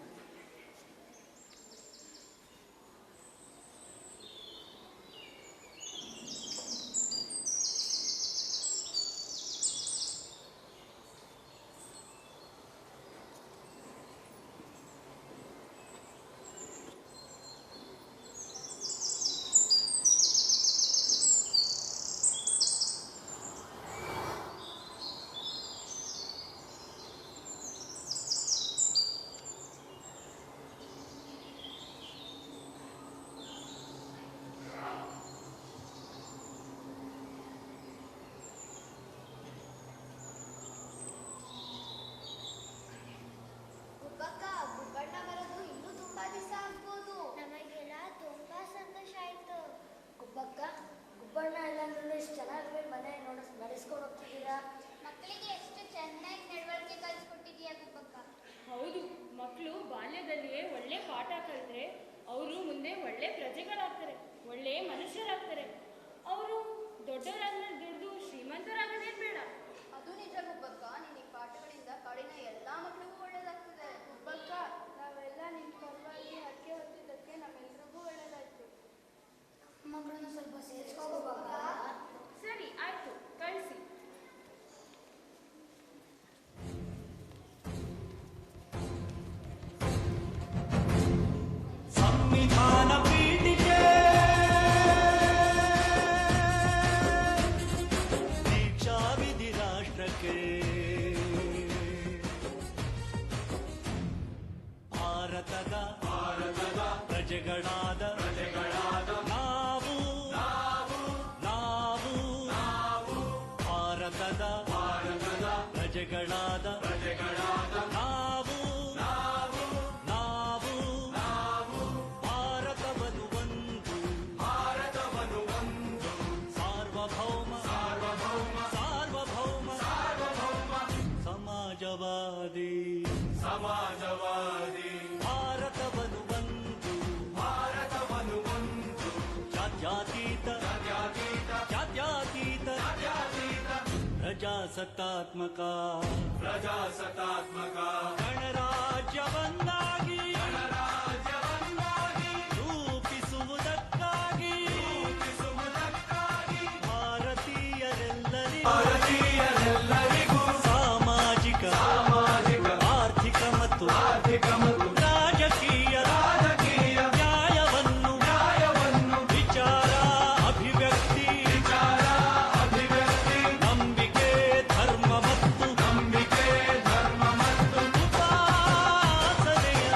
ಭಾರತದ ಪ್ರಜೆಗಳಾದ ನಾವು ಭಾರತವನ್ನು ಒಂದು ಸಾರ್ವಭೌಮ ಸಮಾಜವಾದಿ ಭಾರತವನ್ನು ಒಂದು ಜಾತ್ಯತೀತ ಪ್ರಜಾಸತ್ತಾತ್ಮಕ ಗಣರಾಜ್ಯವನ್ನಾಗಿ ರೂಪಿಸುವುದಕ್ಕಾಗಿ ಭಾರತೀಯರೆಲ್ಲರಿಗೂ ಸಾಮಾಜಿಕ ಆರ್ಥಿಕ ಮತ್ತು ರಾಜಕೀಯ ನ್ಯಾಯವನ್ನು ವಿಚಾರ ಅಭಿವ್ಯಕ್ತಿ ನಂಬಿಕೆ ಧರ್ಮ ಮತ್ತು ಉಪಾಸನೆಯ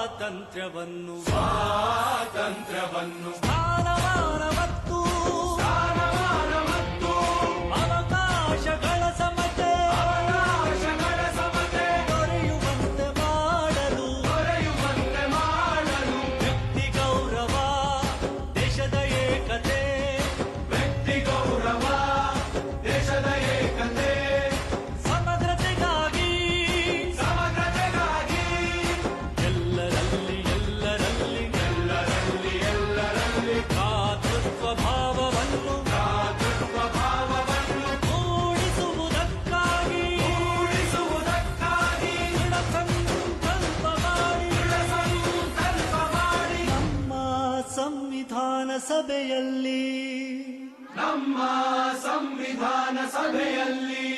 ಸ್ವಾತಂತ್ರ್ಯವನ್ನು ಸ್ಥಾನಮಾನ ಮತ್ತು ಅವಕಾಶಗಳ ಸಮತೆ ದೊರೆಯುವಂತೆ ಮಾಡಲು ವ್ಯಕ್ತಿ ಗೌರವ ದೇಶದ ಏಕತೆ ಸಮಗ್ರತೆಗಾಗಿ ಎಲ್ಲರಲ್ಲಿ ಭ್ರಾತೃತ್ವ ಭಾವವನ್ನು ಮೂಡಿಸುವುದಕ್ಕಾಗಿ ದೃಢ ಸಂಕಲ್ಪ ಮಾಡಿ ನಮ್ಮ ಸಂವಿಧಾನ ಸಭೆಯಲ್ಲಿ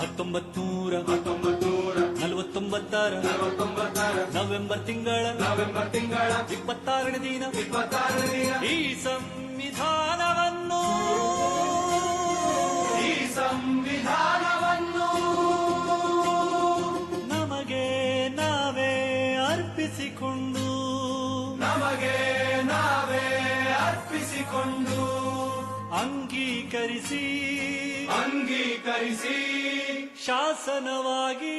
1949 ನವೆಂಬರ್ ತಿಂಗಳ 26ನೇ ದಿನ ಈ ಸಂವಿಧಾನವನ್ನು ನಮಗೆ ನಾವೇ ಅರ್ಪಿಸಿಕೊಂಡು ಅಂಗೀಕರಿಸಿ ಶಾಸನವಾಗಿ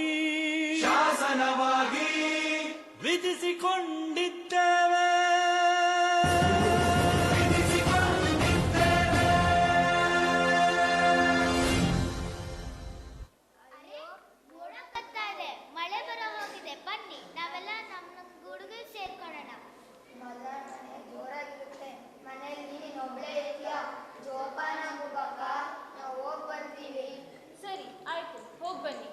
ವಿಧಿಸಿಕೊಂಡಿದ್ದೇವೆ. ಮೋಡ ಕತ್ತಾ ಇದೆ, ಮಳೆ ಬರ ಹೋಗಿದೆ. ಬನ್ನಿ ನಾವೆಲ್ಲ ನಮ್ಮ ಗೂಡುಗೆ ಸೇರ್ಕೊಳ್ಳೋಣ. ಮನೆ ಜೋರಾಗಿರುತ್ತೆ. ಮನೆಯಲ್ಲಿ ನೀನು ಒಬ್ಳೇ ಇರ್ತೀಯ. ಜೋಪಾನ ಹೋಗಕ್ಕ ನಾವು ಹೋಗಿ ಬರ್ತೀವಿ. ಸರಿ ಆಯ್ತು, ಹೋಗಿ ಬನ್ನಿ.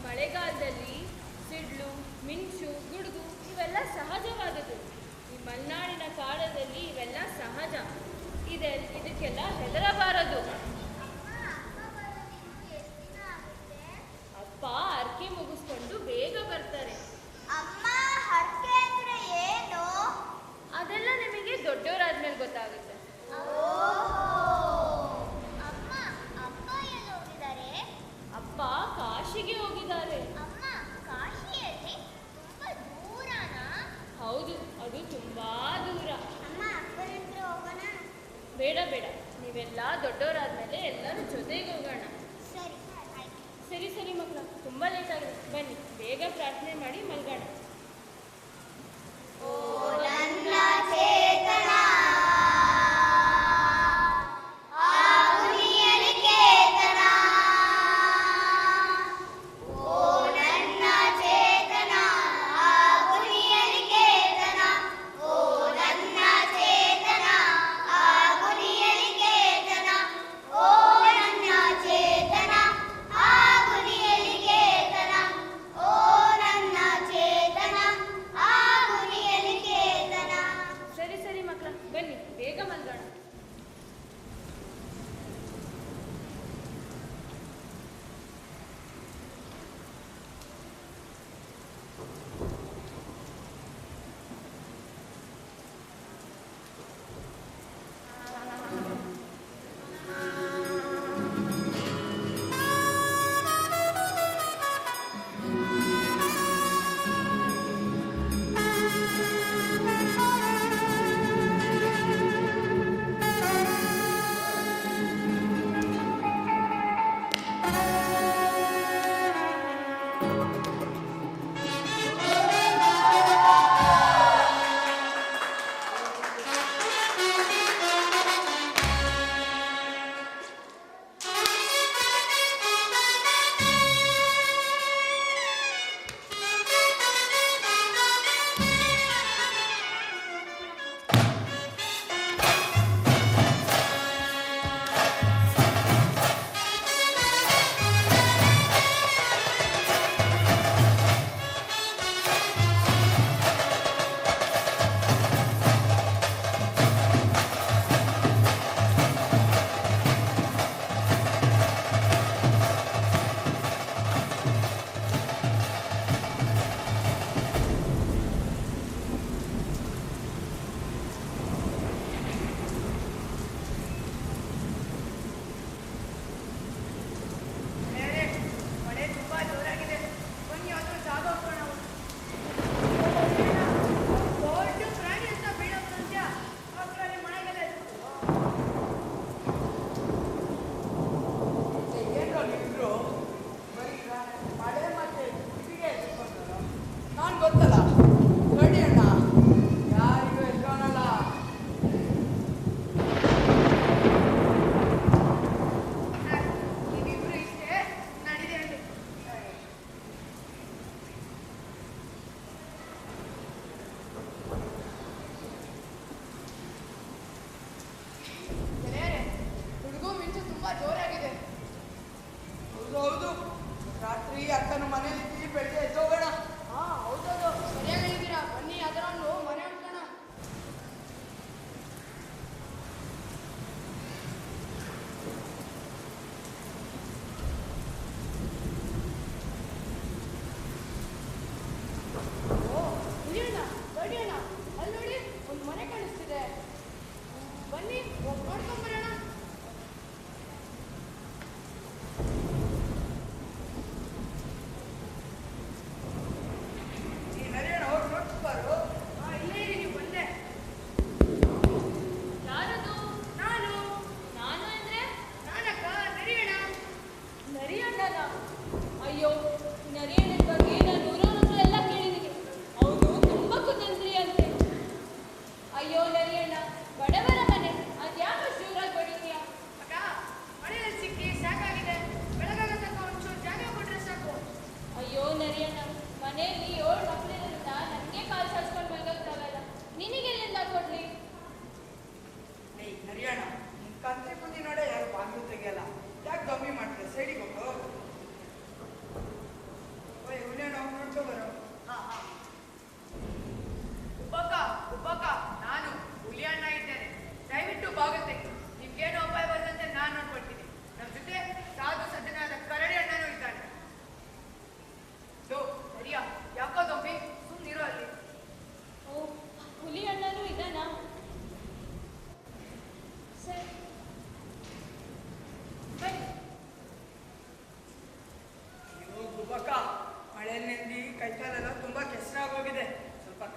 ಮಳೆಗಾಲದಲ್ಲಿ ಸಿಡ್ಲು, ಮಿಂಚು, ಗುಡುಗು ಇವೆಲ್ಲ ಸಹಜವಾದದ್ದು. ಈ ಮಲೆನಾಡಿನ ಕಾಲದಲ್ಲಿ ಇವೆಲ್ಲ ಸಹಜ. ಇದಕ್ಕೆಲ್ಲ ಹೆದರಬಾರದು. ಅಪ್ಪ ಹರಕೆ ಮುಗಿಸ್ಕೊಂಡು ಬೇಗ ಬರ್ತಾರೆ. ಅಮ್ಮ, ಹರಕೆ ಅಂದ್ರೆ ಏನು? ಅದೆಲ್ಲ ನಿಮಗೆ ದೊಡ್ಡವರಾದ್ಮೇಲೆ ಗೊತ್ತಾಗುತ್ತೆ. ಅಮ್ಮ, ಅಪ್ಪ ಎಲ್ಲಿ ಹೋಗಿದ್ದಾರೆ? ಅಪ್ಪ ಕಾಶಿಗೆ ಹೋಗಿದ್ದಾರೆ. ಅಮ್ಮ, ಕಾಶಿಯಲ್ಲಿ ತುಂಬಾ ದೂರನಾ? ಹೌದು, ಅದು ತುಂಬಾ ದೂರ. ಅಮ್ಮ, ಅಪ್ಪನ ಹತ್ರ ಹೋಗೋಣ? ಬೇಡ ಬೇಡ, ನೀವೆಲ್ಲ ದೊಡ್ಡವರಾದ್ಮೇಲೆ ಎಲ್ಲರೂ ಜೊತೆಗೆ ಹೋಗೋಣ. ಸರಿ ಆಯ್ತು. ಸರಿ ಮಕ್ಕಳ, ತುಂಬಾ ಲೇಟ್ ಆಗಿದೆ. ಬನ್ನಿ ಬೇಗ ಪ್ರಾರ್ಥನೆ ಮಾಡಿ ಮಲ್ಗೋಣ.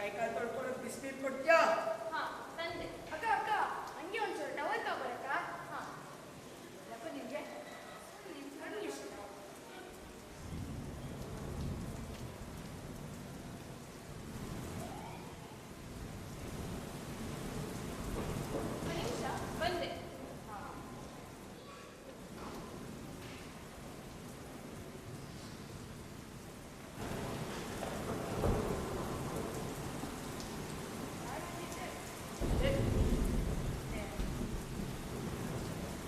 ಕೈಕಾಲು ತೊಳ್ಕೊಳ್ಳೋದು ಬಿಸಿನೀರು ಕೊಡ್ತೀಯಾ? ಹಾಂ ತಂದೆ. ಅಕ್ಕ ಅಕ್ಕ ಹಂಗೆ ಒಂಚೂರು ಟವಲ್ ತಗೋಬರಕ್ಕ? ಹಾಂ ಯಾಕೋ ನಿಮಗೆ ಕಣ್ಣು ಇಷ್ಟ. ಒಂದು ನಿಮಿಷ ಬಂದೆ.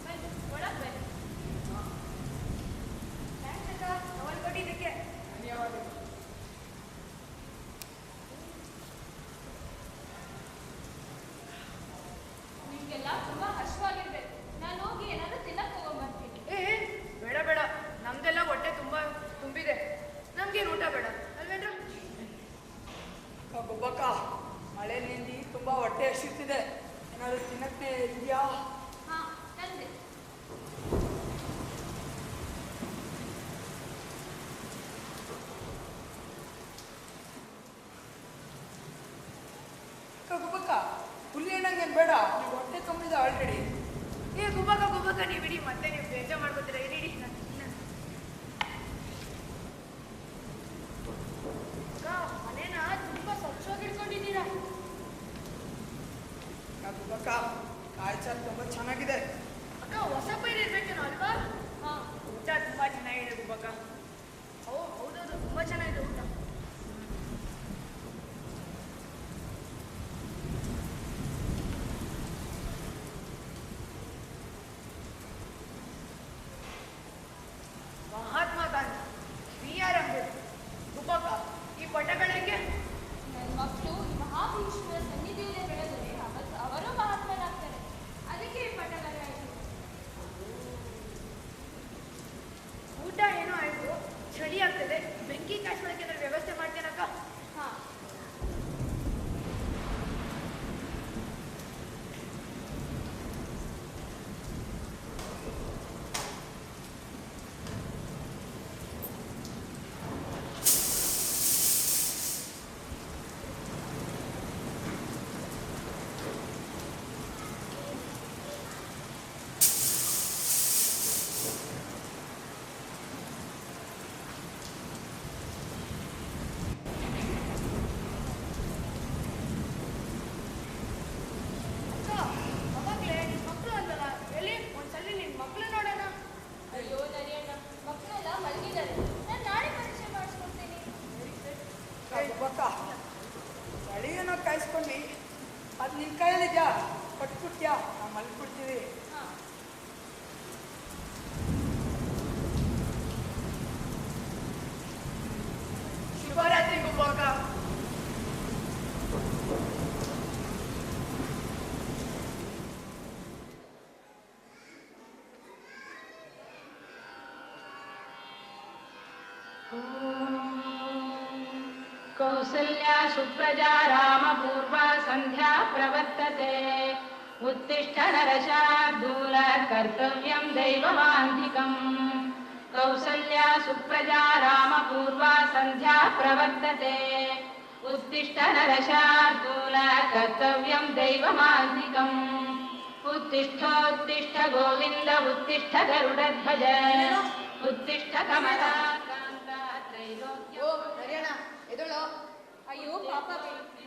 ಬನ್ನಿ ಒಳಗೆ ಬನ್ನಿ. ಥ್ಯಾಂಕ್ಸ್ ಅಕ್ಕ ಟವಲ್ ಕೊಟ್ಟಿದ್ದಕ್ಕೆ. ಧನ್ಯವಾದಗಳು. ನಿಮಗೆಲ್ಲ ತುಂಬ ಹಶ್ವಾಗಿರ್ಬೇಕು. ನಾನು ಹೋಗಿ ಏನಾದರೂ ತಿನ್ನಕ್ಕೆ ತಗೊಂಡ್ಬರ್ತೀನಿ. ಬೇಡ ಬೇಡ, ನಮ್ದೆಲ್ಲ ಹೊಟ್ಟೆ ತುಂಬಿದೆ. ನಮ್ಗೇನು ಊಟ ಬೇಡ ಅಲ್ವೇನ್ರ? ಗೊಬ್ಬಕ್ಕ ಮಳೆಯಲ್ಲಿ ತುಂಬಾ ಹೊಟ್ಟೆ ಹಸಿತಿದೆ. ಏನಾದ್ರು ತಿನ್ನಕ್ಕೆ ಇದೆಯಾ? ಹಾಂ ತಂದೆ. ಗುಬ್ಬಕ್ಕ ಹುಲಿ ಹಣ್ಣಂಗೇನು ಬೇಡ, ನೀವು ಹೊಟ್ಟೆ ತುಂಬಿದೆ ಆಲ್ರೆಡಿ. ಗುಬ್ಬಕ್ಕ ನೀವು ಇಡಿ, ಮತ್ತೆ ನೀವು ಬೇಜಾರು ಮಾಡ್ಕೋತೀರ. ಇಡಿ ಮನೇನ ತುಂಬಾ ಸ್ವಚ್ಛವಾಗಿಟ್ಕೊಂಡಿದ್ದೀರಾ. ಗುಬ್ಬಕ್ಕ ಕಾಯ್ಚಾರ ತುಂಬಾ ಚೆನ್ನಾಗಿದೆ. ಅಕ್ಕ ಹೊಸ ಪೈರು ಇರ್ಬೇಕೇನೋ ಅಲ್ವಾ? ಹಾಂ ಊಟ ತುಂಬಾ ಚೆನ್ನಾಗಿದೆ ಗುಬ್ಬಕ್ಕ. ಹೌದೌದು ತುಂಬಾ ಚೆನ್ನಾಗಿದೆ ಊಟ. ಮಹಾತ್ಮ ಗಾಂಧಿ, BR ಅಂಬೇಡ್ಕರ್. ಗುಬ್ಬಕ್ಕ ಈ ಪಟಗಳಿಗೆ ನನ್ನ ಮಕ್ಕಳು ಈ ಮಹಾಪುರುಷರ ಸನ್ನಿಧಿಯಲ್ಲೇ ಬೆಳೆದರೆ ಅವರು ಮಹಾತ್ಮರಾಗ್ತಾರೆ. ಅದಕ್ಕೆ ಈ ಪಟಗಳು ಆಯಿತು. ಊಟ ಏನೋ ಆಯ್ತು, ಚಳಿ ಆಗ್ತದೆ. ಬೆಂಕಿ ಕಾಯಿಸೋದಕ್ಕೆ ಏನಾದ್ರು ವ್ಯವಸ್ಥೆ ಮಾಡ್ತೇನಕ್ಕ? ಹಾಂ ಅಕ್ಕ ಅವಾಗಲೇ ನಿನ್ನ ಮಕ್ಕಳು ಅಂದಲ್ಲ, ಎಲ್ಲಿ ಒಂದ್ಸಲಿ ನಿನ್ನ ಮಕ್ಕಳು ನೋಡೋಣ. ಅಯ್ಯೋ ನರಿಯಣ್ಣ, ಮಕ್ಕಳೆಲ್ಲ ಮಲಗಿದ್ದಾರೆ. ನಾನು ನಾಳೆ ಪರೀಕ್ಷೆ ಮಾಡಿಸ್ಕೊಡ್ತೀನಿ. ಗುಬ್ಬಕ್ಕ ಚಳಿ ಏನೋ ಕಾಯಿಸ್ಕೊಂಡು ಅದು ನಿನ್ನ ಕೈಯಲ್ಲಿದ್ಯಾ? ಕೊಟ್ಬಿಟ್ಯಾ? ನಾವು ಮಲ್ಕೊಡ್ತೀವಿ. ಹಾಂ ಶುಭರಾತ್ರಿ ಗುಬ್ಬಕ್ಕ. कौसल्या सुप्रजा रामपूर्वा सन्ध्या प्रवर्तते उत्तिष्ठ नरशार्दूल कर्तव्यं दैवमान्धिकम् कौसल्या सुप्रजा रामपूर्वा सन्ध्या प्रवर्तते उत्तिष्ठ नरशार्दूल कर्तव्यं दैवमान्धिकम् उत्तिष्ठोत्तिष्ठ गोविन्द उत्तिष्ठ गरुडध्वज उत्तिष्ठ कमलाकान्त त्रैलोक्य. ಎದಳು. ಅಯ್ಯೋ ಪಾಪ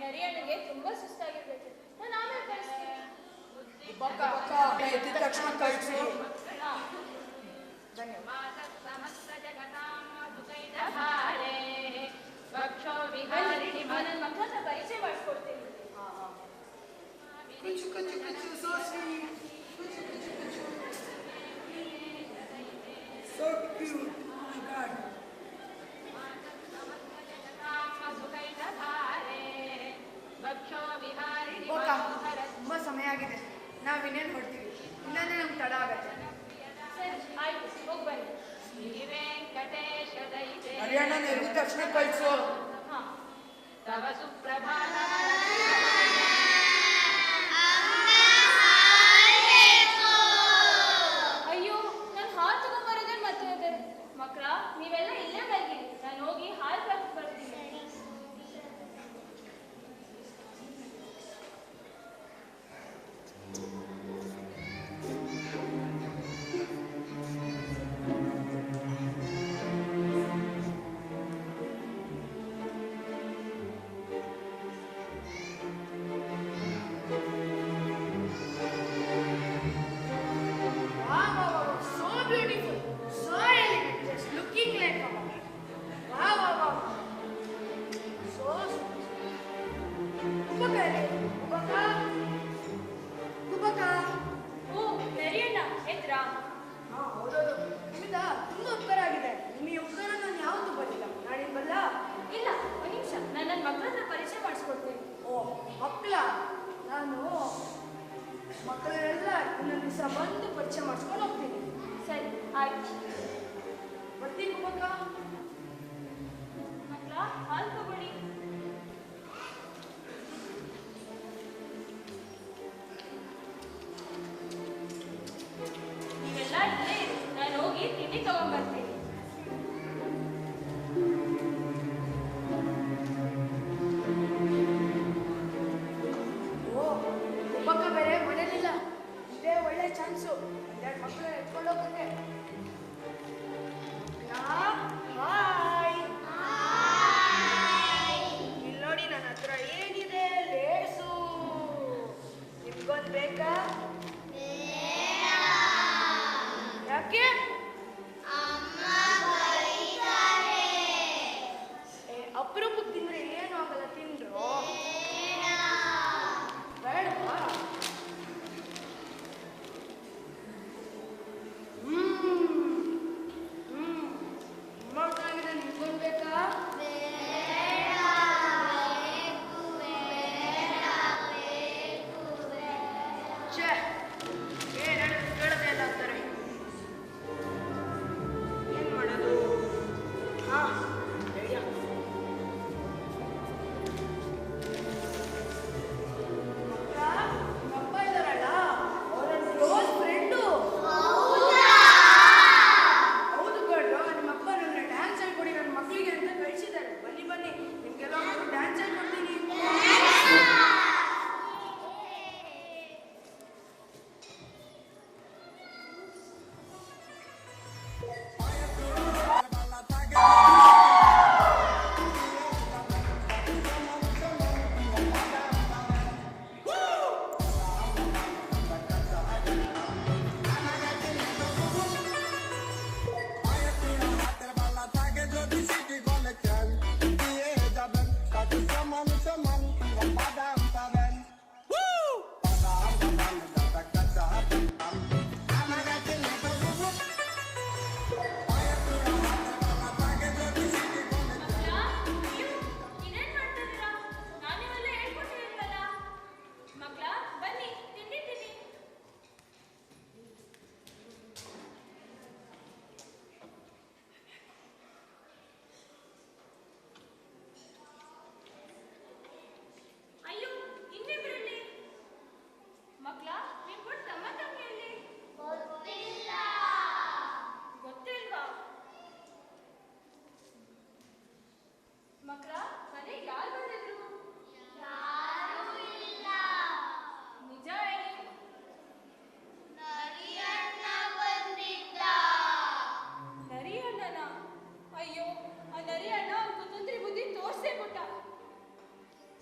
ನರಿಯಣ್ಣಗೆ ತುಂಬ ಸುಸ್ತಾಗಿರ್ಬೇಕು. ನಾನು ಆಮೇಲೆ ಕಳಿಸ್ತೀನಿ. ಗುಬ್ಬಕ್ಕ ಎದ್ದಿದ ತಕ್ಷಣ ಕಳಿಸಿ. ಹಾಂ ನನ್ನ ಮಕ್ಕಳ ಹತ್ರ ಪರಿಚಯ ಮಾಡಿಸ್ಕೊಡ್ತೀನಿ. ಕುಚು ಕುಚು ಕುಚು so sweet. So cute. Oh my God. ಗುಬ್ಬಕ್ಕ ತುಂಬಾ ಸಮಯ ಆಗಿದೆ, ನಾವು ಇನ್ನೇನು ಹೊಡ್ತೀವಿ. ಇಲ್ಲಾಂದ್ರೆ ನಮ್ಗೆ ತಡ ಆಗತ್ತೆ. ಸರಿ ಆಯ್ತು, ಹೋಗಿ ಬನ್ನಿ. ಹರಿಯಾಣ ಎದ್ದಿದ ತಕ್ಷಣ ಕಳಿಸು. ಹಾಂ तव सुप्रभात ಅಯ್ಯೋ ನಾನು ಹಾಲು ತಗೊಂಡ್ಬರೋದೇ ಮತ್ತೆ ಅದೇ. ಮಕ್ಕಳ ನೀವೆಲ್ಲ ಇಲ್ಲೇ ಮಲಗಿರಿ, ನಾನು ಹೋಗಿ ಹಾಲು ತಗೊಂಡು ಬರ್ತೀನಿ. ನನ್ನ ಮಕ್ಕಳ ಹತ್ರ ಪರಿಚಯ ಮಾಡಿಸ್ಕೊಡ್ತೀನಿ. ಓ ಮಕ್ಕಳ, ನಾನು ಮಕ್ಕಳೆಲ್ಲ ಇನ್ನೊಂದು ದಿವಸ ಬಂದು ಪರಿಚಯ ಮಾಡಿಸ್ಕೊಂಡು ಹೋಗ್ತೀನಿ. ಸರಿ ಆಯ್ತು. ಬರ್ತೀನಿ ಮಕ್ಕ. ಮಕ್ಕಳ ಹಾಲು ತಗೊಳ್ಳಿ. ನೀವೆಲ್ಲ ಇಲ್ಲೇ ಇರಿ, ನಾನು ಹೋಗಿ ತಿಂಡಿ ತಗೊಂಡ್ಬರ್ತೀನಿ. ಓ ಒಬ್ಬಕ್ಕ ಬೇರೆ ಮನೇಲಿಲ್ಲ. ಇದೇ ಒಳ್ಳೆ ಚಾನ್ಸು. ಎರಡು ಮಕ್ಕಳು ಎತ್ಕೊಂಡು ಹೋಗಂಗೆ. ಹಾಯ್. ಇಲ್ಲಿ ನೋಡಿ, ನನ್ನ ಹತ್ರ ಏನಿದೆ? ಲೇಸು. ನಿಮ್ಗೊಂದು ಬೇಕಾ? ಯಾಕೆ? ಅಪರೂಪಕ್ಕೆ ತಿಂದ್ರೆ ಏನು ಆಗಲ್ಲ, ತಿಂದ್ರು ಬೇಡವಾ? ಚೆನ್ನಾಗಿದೆ. ನಿಮ್ಗೊಂದು ಬೇಕಾ? ಛೇ, ಏನು ಕೇಳದೆ ಇಲ್ಲ ಅಂತಾರೆ. ಏನ್ ಮಾಡೋದು? ಹಾ ಐಡಿಯಾ. ಅಪ್ಪ ಇದ್ದಾರಲ್ಲ, ಅವರ ಕ್ಲೋಸ್ ಫ್ರೆಂಡು. ಹೌದು ಕಣ್ರು, ನಿಮ್ಮ ಅಪ್ಪ ನನ್ನ ಡ್ಯಾನ್ಸ್ ಹೇಳ್ಕೊಡಿ ನನ್ನ ಮಕ್ಕಳಿಗೆ ಅಂತ ಕಳಿಸಿದ್ದಾರೆ. ಬನ್ನಿ ಬನ್ನಿ, ನಿಮ್ಗೆಲ್ಲ ಡ್ಯಾನ್ಸ್ ಹೇಳ್ಕೊಡ್ತೀನಿ. ಇದೇನ್ ಮಾಡ್ತಿದ್ದೀರಾ? ನಾನಿವೆಲ್ಲ ಹೇಳ್ಕೊಟ್ಟಿದ್ದೀನಲ್ಲ. ಮಕ್ಕಳ ಬನ್ನಿ, ತಿಂಡಿ ತಿನ್ನಿ. ಅಯ್ಯೋ, ಇನ್ನಿಬ್ರಲ್ಲಿ. ಮಕ್ಕಳ, ನೀವು ಕೊಟ್ಟು ತಮ್ಮ ತಂಗಿಯಲ್ಲಿ ಗೊತ್ತಿಲ್ವಾ? ಮಕ್ಕಳ, ಮನೆಗೆ ಯಾರು ಬಂದಿದ್ರು? ನಿಜ ಹೇಳಿ. ನರಿ ಅಣ್ಣನ? ಅಯ್ಯೋ, ಆ ನರಿ ಅಣ್ಣ ಅವ್ನ ಕುತಂತ್ರಿ ಬುದ್ಧಿ ತೋರ್ಸೇ ಬಿಟ್ಟ.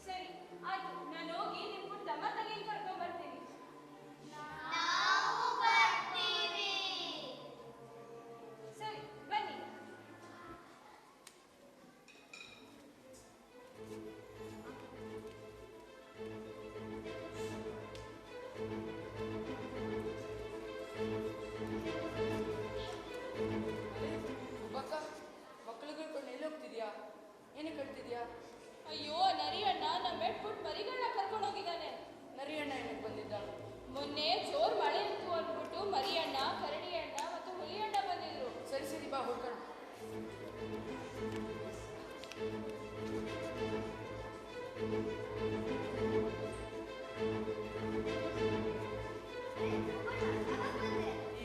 ಸರಿ ಆಯ್ತು, ನಾನು ಹೋಗಿ ನಿಮ್ ಕೊಟ್ಟು ತಮ್ಮ ತಂಗಿ ಕರ್ಕೊಂಡ್ ಬರ್ತೀನಿ. ಸರಿ ಬನ್ನಿ. ಅಕ್ಕ, ಮಕ್ಕಳಿಗೆ ಕೊಂಡು ಎಲ್ಲಿ ಹೋಗ್ತಿದ್ಯಾ? ಏನಕ್ಕೆ ಕಟ್ತಿದ್ಯಾ? ಅಯ್ಯೋ, ನರಿ ಅಣ್ಣ ನಮ್ಮ ಬಿಟ್ಬಿಟ್ಟು ಮರಿಗಳನ್ನ ಕರ್ಕೊಂಡು ಹೋಗಿದ್ದಾನೆ. ನರಿ ಅಣ್ಣ ಏನಕ್ಕೆ ಬಂದಿದ್ದ? ಮೊನ್ನೆ ಜೋರ್ ಮಳೆ ಇತ್ತು ಅಂದ್ಬಿಟ್ಟು ಮರಿ ಅಣ್ಣ, ಕರಡಿ ಅಣ್ಣ ಮತ್ತು ಹುಲಿ ಅಣ್ಣ ಬಂದಿದ್ರು. ಸರಿ ಸರಿ, ಬಾ ಹುಡ್ಕೊಂಡು.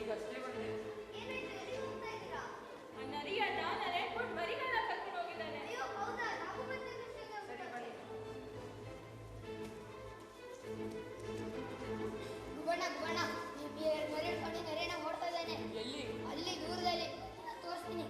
ಈಗಷ್ಟೇ ಬಂದೆ. ಆ ನರಿ ಅಣ್ಣ ನನ್ನ ಬಿಟ್ಬಿಟ್ಟು ಮರಿಗಳನ್ನ ಕರ್ಕೊಂಡು ಹೋಗಿದ್ದಾನೆ. ಸರಿ ಬನ್ನಿ. ಗುಬಣ್ಣ ಗುಬಣ್ಣ, ನೀವು ಮರಿ ಹಿಡ್ಕೊಂಡು ನರೇನ ಓಡ್ತಾ ಇದ್ದಾನೆ. ಎಲ್ಲಿ? ಅಲ್ಲಿ ದೂರದಲ್ಲಿ ತೋರಿಸ್ತೀನಿ.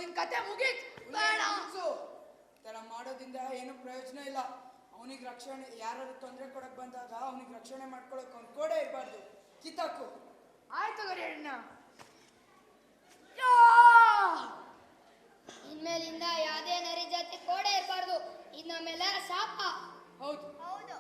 ನಿನ್ ಕತೆ ಮುಗೀತ್. ಬೇಡ ತರ ಮಾಡೋದ್ರಿಂದ ಏನು ಪ್ರಯೋಜನ ಇಲ್ಲ. ಅವನಿಗೆ ರಕ್ಷಣೆ ಯಾರಾದ್ರು ತೊಂದರೆ ಕೊಡಕ್ ಬಂದಾಗ ಅವನಿಗೆ ರಕ್ಷಣೆ ಮಾಡ್ಕೊಳಕ್ ಅವ್ನು ಕೋಡೆ ಇರಬಾರ್ದು. ಕಿತ್ತಾಕು. ಆಯ್ತು ಗರಿಯಣ್ಣ. ಇನ್ಮೇಲಿಂದ ಯಾವುದೇ ನರಿ ಜಾತಿ ಕೋಡೆ ಇರಬಾರ್ದು. ಇದು ನಮ್ಮೆಲ್ಲರ ಶಾಪ. ಹೌದು ಹೌದು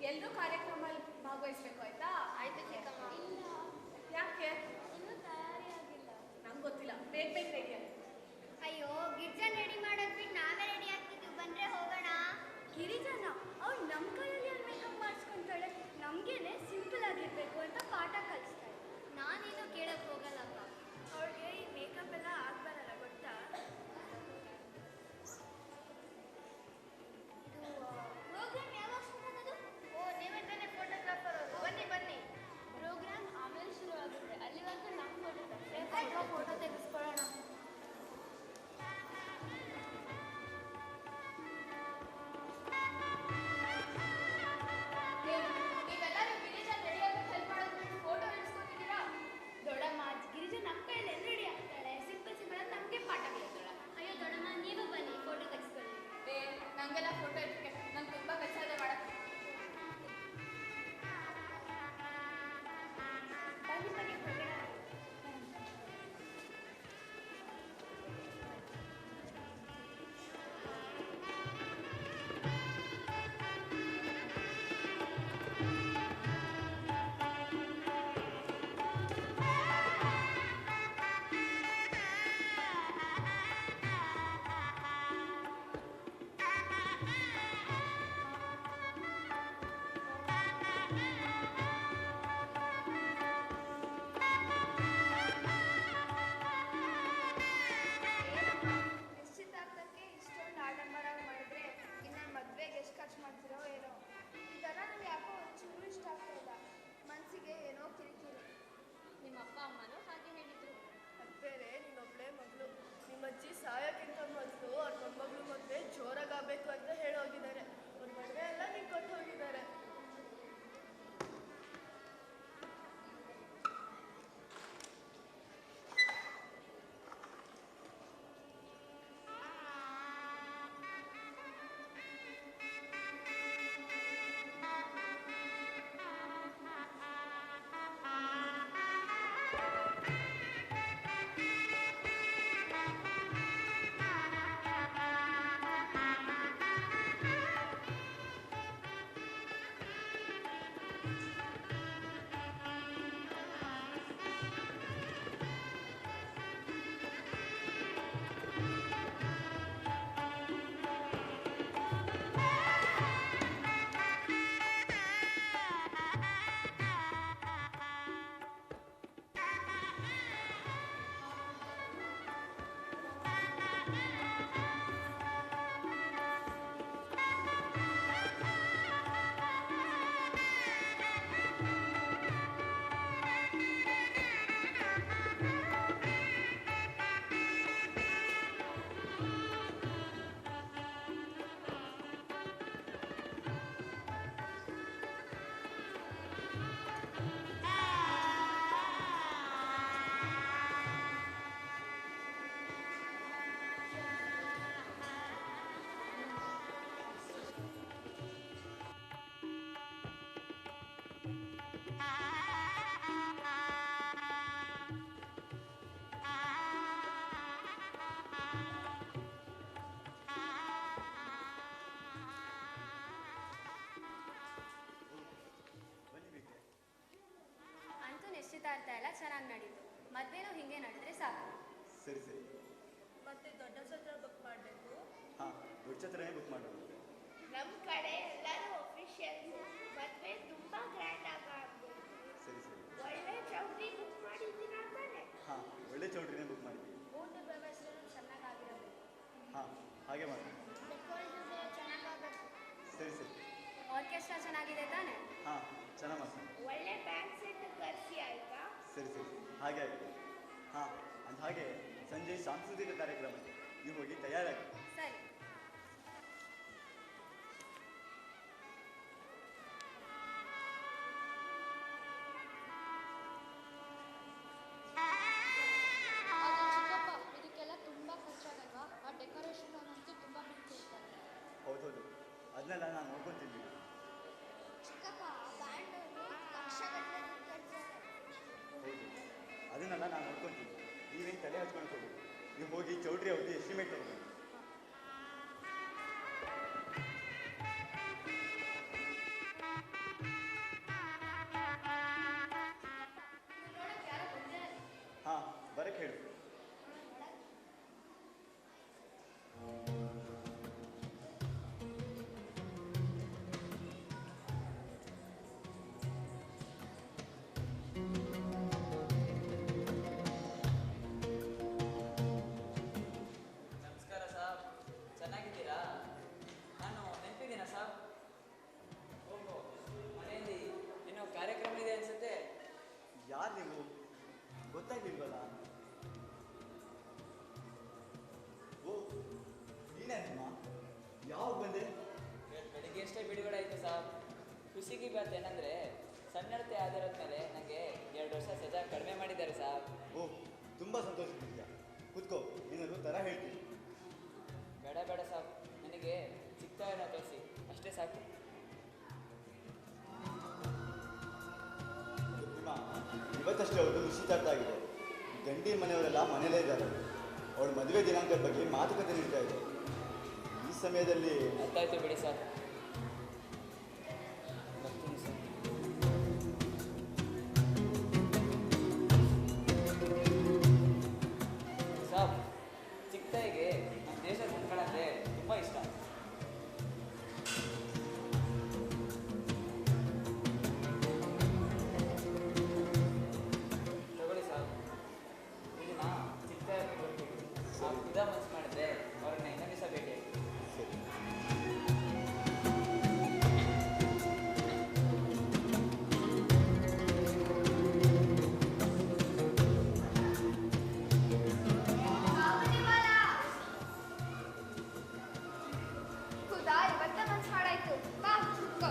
ಎಲ್ಲರೂ ಕಾರ್ಯಕ್ರಮದಲ್ಲಿ ಭಾಗವಹಿಸ್ಬೇಕು ಆಯ್ತಾ? ಆಯ್ತು ಚಿಕ್ಕಮ್ಮ. ಯಾಕೆ? ಇನ್ನೂ ತಯಾರಿ ಆಗಿಲ್ಲ. ನಂಗೆ ಗೊತ್ತಿಲ್ಲ, ಬೇಗ ಬೇಗ ರೆಡಿ ಆಗಿ. ಅಯ್ಯೋ ಗಿರ್ಜನ್ ರೆಡಿ ಮಾಡೋದ್ ಬಿಟ್ಟು ನಾವೇ ರೆಡಿ ಆಗ್ತಿದ್ವಿ, ಬಂದ್ರೆ ಹೋಗೋಣ. ಗಿರಿಜನ ಅವ್ಳು ನಮ್ಮ ಕೈಯಲ್ಲಿ ಮೇಕಪ್ ಮಾಡಿಸ್ಕೊಂತಾಳೆ. ನಮಗೇನೆ ಸಿಂಪಲ್ ಆಗಿರ್ಬೇಕು ಅಂತ ಪಾಠ ಕಲಿಸ್ತಾಳೆ. ನಾನೇನು ಕೇಳಕ್ ಹೋಗಲ್ಲಪ್ಪ. ಅವಳಿಗೆ ಈ ಮೇಕಪ್ ಎಲ್ಲ ಆಗ್ಬಾರಲ್ಲ ಗೊತ್ತಾ? ಪ್ರೋಗ್ರಾಮ್ ಯಾವಾಗ ಶುರು ಆಗೋದು? ಓ ನೀವೇ ತಾನೇ ಫೋಟೋಗ್ರಾಫರ್ ಅವರು. ಬನ್ನಿ ಬನ್ನಿ. ಪ್ರೋಗ್ರಾಮ್ ಆಮೇಲೆ ಶುರು ಆಗುತ್ತೆ. ಅಲ್ಲಿವರೆಗೂ ನಮ್ಮ ಫೋಟೋ ತೆಗೆಸ್ಕೊಳ್ಳೋಣ. ನೀವೆಲ್ಲರೂ ಗಿರಿಜನ್ ರೆಡಿ ಆಗೋಕೆ ಹೆಲ್ಪ್ ಮಾಡೋದು ಬಿಟ್ಟು ಫೋಟೋ ಇಳಿಸ್ಕೊತಿದ್ದೀರಾ? ದೊಡ್ಡಮ್ಮ ಗಿರಿಜನ್ ನಮ್ಮ ಕೈಯಲ್ಲಿ ಎಲ್ಲ ರೆಡಿ ಆಗ್ತಾಳೆ. ಸಿಂಪಲ್ ಸಿಂಪಲ್ ಅಂತ ನಮಗೆ ಪಾಠ ಕಲಿಸ್ತಾಳೆ. ಅಯ್ಯೋ ದೊಡ್ಡಮ್ಮ ನೀವು ಬನ್ನಿ ಫೋಟೋ ತೆಗೆಸ್ಕೊಳ್ಳಿ. ನಂಗೆಲ್ಲ ಫೋಟೋ ಇಟ್ಕೆ ನಂಗೆ ತುಂಬ ಕೆಲಸ ಇದೆ ಮಾಡಕ್ಕೆ. ಬನ್ನಿ ಬನ್ನಿ ಹೊರಗಡೆ. ನಿಶ್ಚಿತಾರ್ಥಕ್ಕೆ ಇಷ್ಟೊಂದು ಆಡಂಬರ ಮಾಡಿದ್ರೆ ಇನ್ನು ಮದುವೆಗೆ ಎಷ್ಟು ಖರ್ಚು ಮಾಡ್ತಿರೋ ಏನೋ. ಇದೆಲ್ಲ ನಂಗೆ ಯಾಕೋ ಒಂಚೂರು ಇಷ್ಟ ಆಗ್ತಾ ಇಲ್ಲ. ಮನಸ್ಸಿಗೆ ಏನೋ ಕಿರಿಕಿರಿ. ನಿಮ್ಮ ಅಪ್ಪ ಅಮ್ಮನೂ ಹಾಗೆ ಹೇಳಿದ್ರು. ಬೇರೆ ನೀನೊಬ್ಳೆ ಮಗಳು. ನಿಮ್ಮ ಅಜ್ಜಿ ಸಾಯೋಕ್ಕಿಂತ ಮೊದಲು ಅವ್ರ ಮೊಮ್ಮಗಳು ಮದುವೆ ಜೋರಾಗಬೇಕು ಅಂತ ಹೇಳೋಗಿದ್ದಾರೆ. ಅವ್ರ ಮದುವೆ ಎಲ್ಲ ನೀವು ಕೊಟ್ಟು ಹೋಗಿದ್ದಾರೆ. ಎಲ್ಲ ಚೆನ್ನಾಗಿ ನಡೀತು. ಮದ್ವೆನೂ ಹಿಂಗೆ ನಡೆದ್ರೆ ಸಾಕು. ಸರಿ ಸರಿ. ಮತ್ತೆ ದೊಡ್ಡ ಛತ್ರ ಬುಕ್ ಮಾಡಬೇಕು. ಹಾಂ, ದೊಡ್ಡ ಛತ್ರನೇ ಬುಕ್ ಮಾಡೋದು. ನಮ್ಮ ಕಡೆ ಎಲ್ಲರೂ ಅಫಿಷಿಯಲ್ ಮದುವೆ ತುಂಬಾ ಗ್ರ್ಯಾಂಡ್ ಆಗಬೇಕು. ಸರಿ ಸರಿ. ಒಳ್ಳೆ ಚೌಟ್ರಿ ಬುಕ್ ಮಾಡಿದ್ದೀರಾ ತಾನೆ? ಹಾಂ, ಒಳ್ಳೆ ಚೌಟ್ರಿನೇ ಬುಕ್ ಮಾಡಿದ್ದೀವಿ. ಊಟದ ವ್ಯವಸ್ಥೆ ಚೆನ್ನಾಗಾಗಿರಬೇಕು. ಹಾಂ, ಹಾಗೆ ಮಾಡಿ. ಡೆಕೋರೇಷನ್ ಚೆನ್ನಾಗಾಗಬೇಕು. ಸರಿ ಸರಿ. ಆರ್ಕೆಸ್ಟ್ರಾ ಚೆನ್ನಾಗಿದೆ ತಾನೆ? ಹಾಂ, ಚೆನ್ನಾಗಿ ಮಾಡ್ತೀನಿ. ಒಳ್ಳೆ ಬ್ಯಾಂಡ್ ಸೆಟ್ ಕರೆಸಿ ಆಯ್ತಾ? ಸರಿ ಸರಿ, ಹಾಗೆ ಆಗಿದೆ. ಹಾಂ, ಅಂದ ಹಾಗೆ ಸಂಜೆ ಸಾಂಸ್ಕೃತಿಕ ಕಾರ್ಯಕ್ರಮ, ನೀವು ಹೋಗಿ ತಯಾರಾಗಿ. ಸರಿ. ಆದರೆ ಚಿಕ್ಕಪ್ಪ, ಇದಕ್ಕೆಲ್ಲ ತುಂಬಾ ಖರ್ಚಾಗಲ್ವಾ? ಆ ಡೆಕೋರೇಷನ್ ಅಂತೂ ತುಂಬಾ ಬಿಡ್ತಿರ್ತಾರೆ. ಹೌದೌದು, ಅದನ್ನೆಲ್ಲ ನಾನು ನೋಡ್ಕೊತೀನಿ. ಚಿಕ್ಕಪ್ಪ, ಬ್ಯಾಂಡ್ ಲಕ್ಷಗಟ್ಟಲೆ ಕಟ್ತಾರೆ. ಹೌದು, ಅದನ್ನೆಲ್ಲ ನಾನು ನೋಡ್ಕೊತೀನಿ. ನೀವೇನು ತಲೆ ಹಚ್ಕೊಂಡು ಹೋಗಿ, ನೀವು ಹೋಗಿ ಚೌಟ್ರಿ ಅವ್ರಿಗೆ ಎಸ್ಟಿಮೇಟ್ ತಗೊಳ್ಳಿ. ಹಾಂ, ಬರಕ್ಕೆ ಹೇಳು. ನಮಸ್ಕಾರ ಸಾಬ್, ಚೆನ್ನಾಗಿದ್ದೀರಾ? ನಾನು ನೆನಪಿದ್ದೀನ ಸಾಬ್? ಓಹೋ, ಮನೆಯಲ್ಲಿ ಏನೋ ಕಾರ್ಯಕ್ರಮ ಇದೆ ಅನ್ಸುತ್ತೆ. ಯಾರು ನೀವು? ಗೊತ್ತಾಗ್ಲಿಲ್ವಲ್ಲ? ಓ, ನೀನೇ ಅಮ್ಮ? ಯಾವಾಗ ಬಂದೆ? ಬೆಳಿಗ್ಗೆ ಅಷ್ಟೇ ಬಿಡುಗಡೆ ಆಯಿತು ಸಾಬ್. ಖುಷಿಗೆ ಬಾತ್ ಏನಂದರೆ ಸನ್ನಡತೆ ಆಧಾರದ ಮೇಲೆ ನನಗೆ 2 ವರ್ಷ ಸಜಾ ಕಡಿಮೆ ಮಾಡಿದ್ದಾರೆ ಸಾಬ್. ಓ, ತುಂಬ ಸಂತೋಷವಿದೆಯಾ? ಕೂತ್ಕೋ, ಏನಾದರೂ ಥರ ಹೇಳ್ತೀನಿ. ಬೇಡ ಬೇಡ ಸಾಬ್, ನನಗೆ ಚಿಕ್ಕವನ್ನ ತೋರಿಸಿ ಅಷ್ಟೇ ಸಾಕು. ನಿಮ್ಮ ಇವತ್ತಷ್ಟೇ ಅವ್ರದ್ದು ನಿಶ್ಚಿತಾರ್ಥ ಆಗಿದೆ. ಗಂಡಿನ ಮನೆಯವರೆಲ್ಲ ಮನೇಲೇ ಇದ್ದಾರೆ. ಅವಳ ಮದುವೆ ದಿನಾಂಕದ ಬಗ್ಗೆ ಮಾತುಕತೆ ನಡೀತಾ ಇದೆ. ಈ ಸಮಯದಲ್ಲಿ ಅರ್ಥಾಯ್ತು ಬಿಡಿ ಸರ್, ಬರ್ತೀನಿ ಸರ್. ಸಾಬ್, ಚಿಕ್ಕ ತಾಯಿಗೆ ನಮ್ಮ ದೇಶದ ಮಕ್ಕಳಂದ್ರೆ ತುಂಬ ಇಷ್ಟ. ತಗೊಳ್ಳಿ ಸಾಬ್, ಇದನ್ನ ಚಿಕ್ಕ ತಾಯಿಗೆ ಕೊಡ್ತೀವಿ. ಸಾಬ್ ಇದ ಮನ್ಸು ಮಾಡಿದ್ರೆ ಅವ್ರನ್ನ ಇನ್ನೊಂದು ದಿವಸ ಭೇಟಿ. ಖುದಾ, ಇವತ್ತ ಮನ್ಸು ಮಾಡಾಯ್ತು. ಬಾ ಕೂತ್ಕೋ.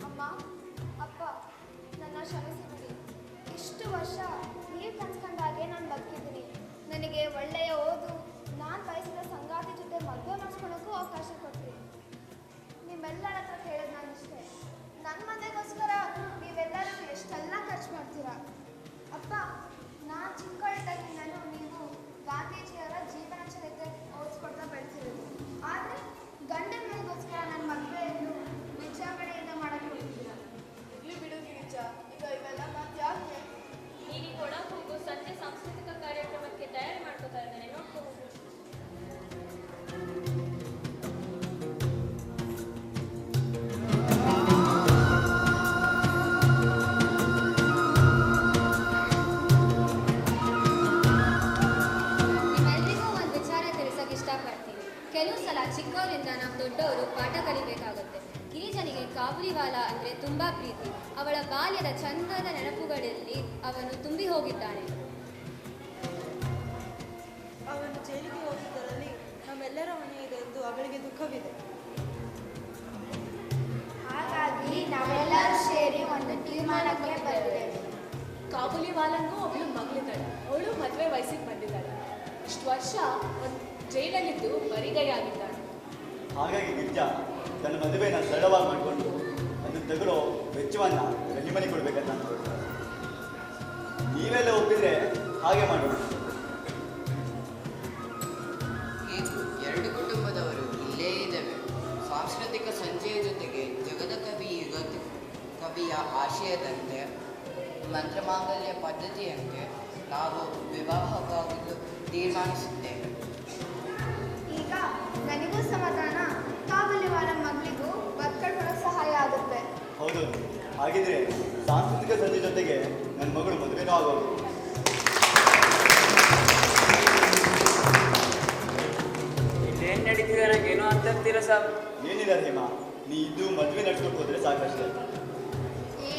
ಅಮ್ಮ, ಅಪ್ಪ, ನನ್ನ ಕ್ಷಮಿಸಿಬಿಡಿ. ಇಷ್ಟು ವರ್ಷ ನೀವು ಕನ್ಸ್ಕೊಂಡಾಗೆ ನಾನು ಬದುಕಿದ್ದೀನಿ. ನನಗೆ ಒಳ್ಳೆಯ ಓದು, ನಾನು ಬಯಸಿದ ಸಂಗಾತಿ ಜೊತೆ ಮದುವೆ ಮಾಡಿಸ್ಕೊಳ್ಳೋಕ್ಕೂ ಅವಕಾಶ ಕೊಟ್ರಿ. ನಿಮ್ಮೆಲ್ಲರ ಹತ್ರ ಕೇಳೋದು ನಾನು ಇಷ್ಟೇ, ನನ್ನ ಮನೆಗೋಸ್ಕರ ನೀವೆಲ್ಲರೂ ಎಷ್ಟೆಲ್ಲ ಖರ್ಚು ಮಾಡ್ತೀರಾ. ಅಪ್ಪ, ನಾನು ಚಿಕ್ಕವಳಿದ್ದಾಗಿಂದಲೂ ನೀವು ಗಾಂಧೀಜಿಯವರ ಜೀವನ ಚರಿತ್ರೆ ಓದಿಸ್ಕೊಡ್ತಾ ಬೆಳೆಸಿರೋದು. ಆದರೆ ಗಂಡನ ಮನೆಗೋಸ್ಕರ ನನ್ನ ಮದುವೆಯನ್ನು ವಿಜೃಂಭಣೆಯಿಂದ ಮಾಡಕ್ಕೆ ಹೋಗ್ತಿದ್ದೀರಾ. ಇರ್ಲಿ ಬಿಡು ಗಿರಿಜ, ಈಗ ಇವೆಲ್ಲ ಮಾತು ಯಾಕೆ? ನೀನು ಕೊಡಕ್ಕೆ ಹೋಗು. ಸಂಜೆ ಸಾಂಸ್ಕೃತಿಕ ಕಾರ್ಯಕ್ರಮಕ್ಕೆ ತಯಾರಿ ಮಾಡ್ಕೋತಾ ಇದ್ದಾನೆ, ನೋಡ್ಕೋ ಹೋಗು. ನಿಮ್ಮೆಲ್ರಿಗೂ ಒಂದು ವಿಚಾರ ತಿಳಿಸೋಕೆ ಇಷ್ಟಪಡ್ತೀನಿ. ಕೆಲವು ಸಲ ಚಿಕ್ಕವರಿಂದ ನಾವು ದೊಡ್ಡವರು ಪಾಠ ಕಲಿಬೇಕಾಗುತ್ತೆ. ಗಿರಿಜನಿಗೆ ಕಾಬುಲಿವಾಲ ಅಂದರೆ ತುಂಬ ಪ್ರೀತಿ. ಅವಳ ಬಾಲ್ಯದ ಚಂದದ ನೆನಪುಗಳಲ್ಲಿ ಅವನು ತುಂಬಿ ಹೋಗಿದ್ದಾನೆ. ದುಃಖವಿದೆ. ಹಾಗಾಗಿ ನಾವೆಲ್ಲರೂ ಸೇರಿ ಒಂದು ತೀರ್ಮಾನಕ್ಕೆ ಬಂದಿದ್ದೇವೆ. ಕಾಬುಲಿವಾಲಂಗೂ ಒಬ್ಳು ಮಗಳಿದ್ದಾಳೆ. ಅವಳು ಮದುವೆ ವಯಸ್ಸಿಗೆ ಬಂದಿದ್ದಾಳೆ. ಇಷ್ಟು ವರ್ಷ ಒಂದು ಜೈಲಲ್ಲಿದ್ದು ಬರಿಗೈಯಾಗಿದ್ದಾಳೆ. ಹಾಗಾಗಿ ಗಿರ್ಜಾ ತನ್ನ ಮದುವೆನ ಸರಳವಾಗಿ ಮಾಡಿಕೊಂಡು ಅದನ್ನು ತಗೊಳ್ಳೋ ವೆಚ್ಚವನ್ನ ಗಣಿಮನೆ ಕೊಡ್ಬೇಕಂತ ಅಂದ್ಕೊಳ್ತಾರೆ. ನೀವೆಲ್ಲ ಒಪ್ಪಿದ್ರೆ ಹಾಗೆ ಮಾಡೋಣ. ಹೀಗೂ ಎರಡು ಕುಟುಂಬದವರು ಇಲ್ಲೇ ಇದ್ದೇವೆ. ಸಾಂಸ್ಕೃತಿಕ ಸಂಜೆಯ ಜೊತೆಗೆ ಜಗದ ಕವಿಯ ಆಶಯದಂತೆ ಮಂತ್ರಮಾಂಗಲ್ಯ ಪದ್ಧತಿಯಂತೆ ನಾವು ವಿವಾಹವಾಗಲು ತೀರ್ಮಾನಿಸುತ್ತೇವೆ. ಈಗ ನನಗೂ ಸಮಾಧಾನ, ಕಾಬುಲಿವಾಲ ಮಗಳಿಗೂ ಬದುಕಲು ಸಹಾಯ ಆಗುತ್ತೆ. ಹೌದು, ಹಾಗಿದ್ರೆ ಸಾಂಸ್ಕೃತಿಕ ಸಂಜೆ ಜೊತೆಗೆ ನನ್ನ ಮಗಳು ಮದುವೆನೂ ಆಗೋದು. ಇಲ್ಲೇನು ನಡೀತಿದೆ ನನಗೇನೋ ಅಂತ ಇರ್ತೀರ ಸಾಬ್. ಏನಿಲ್ಲ ಹೇಮಾ, ನೀ ಇದ್ದು ಮದುವೆ ನಡ್ಸ್ಕೊಂಡು ಹೋದ್ರೆ ಸಾಕಷ್ಟೇ.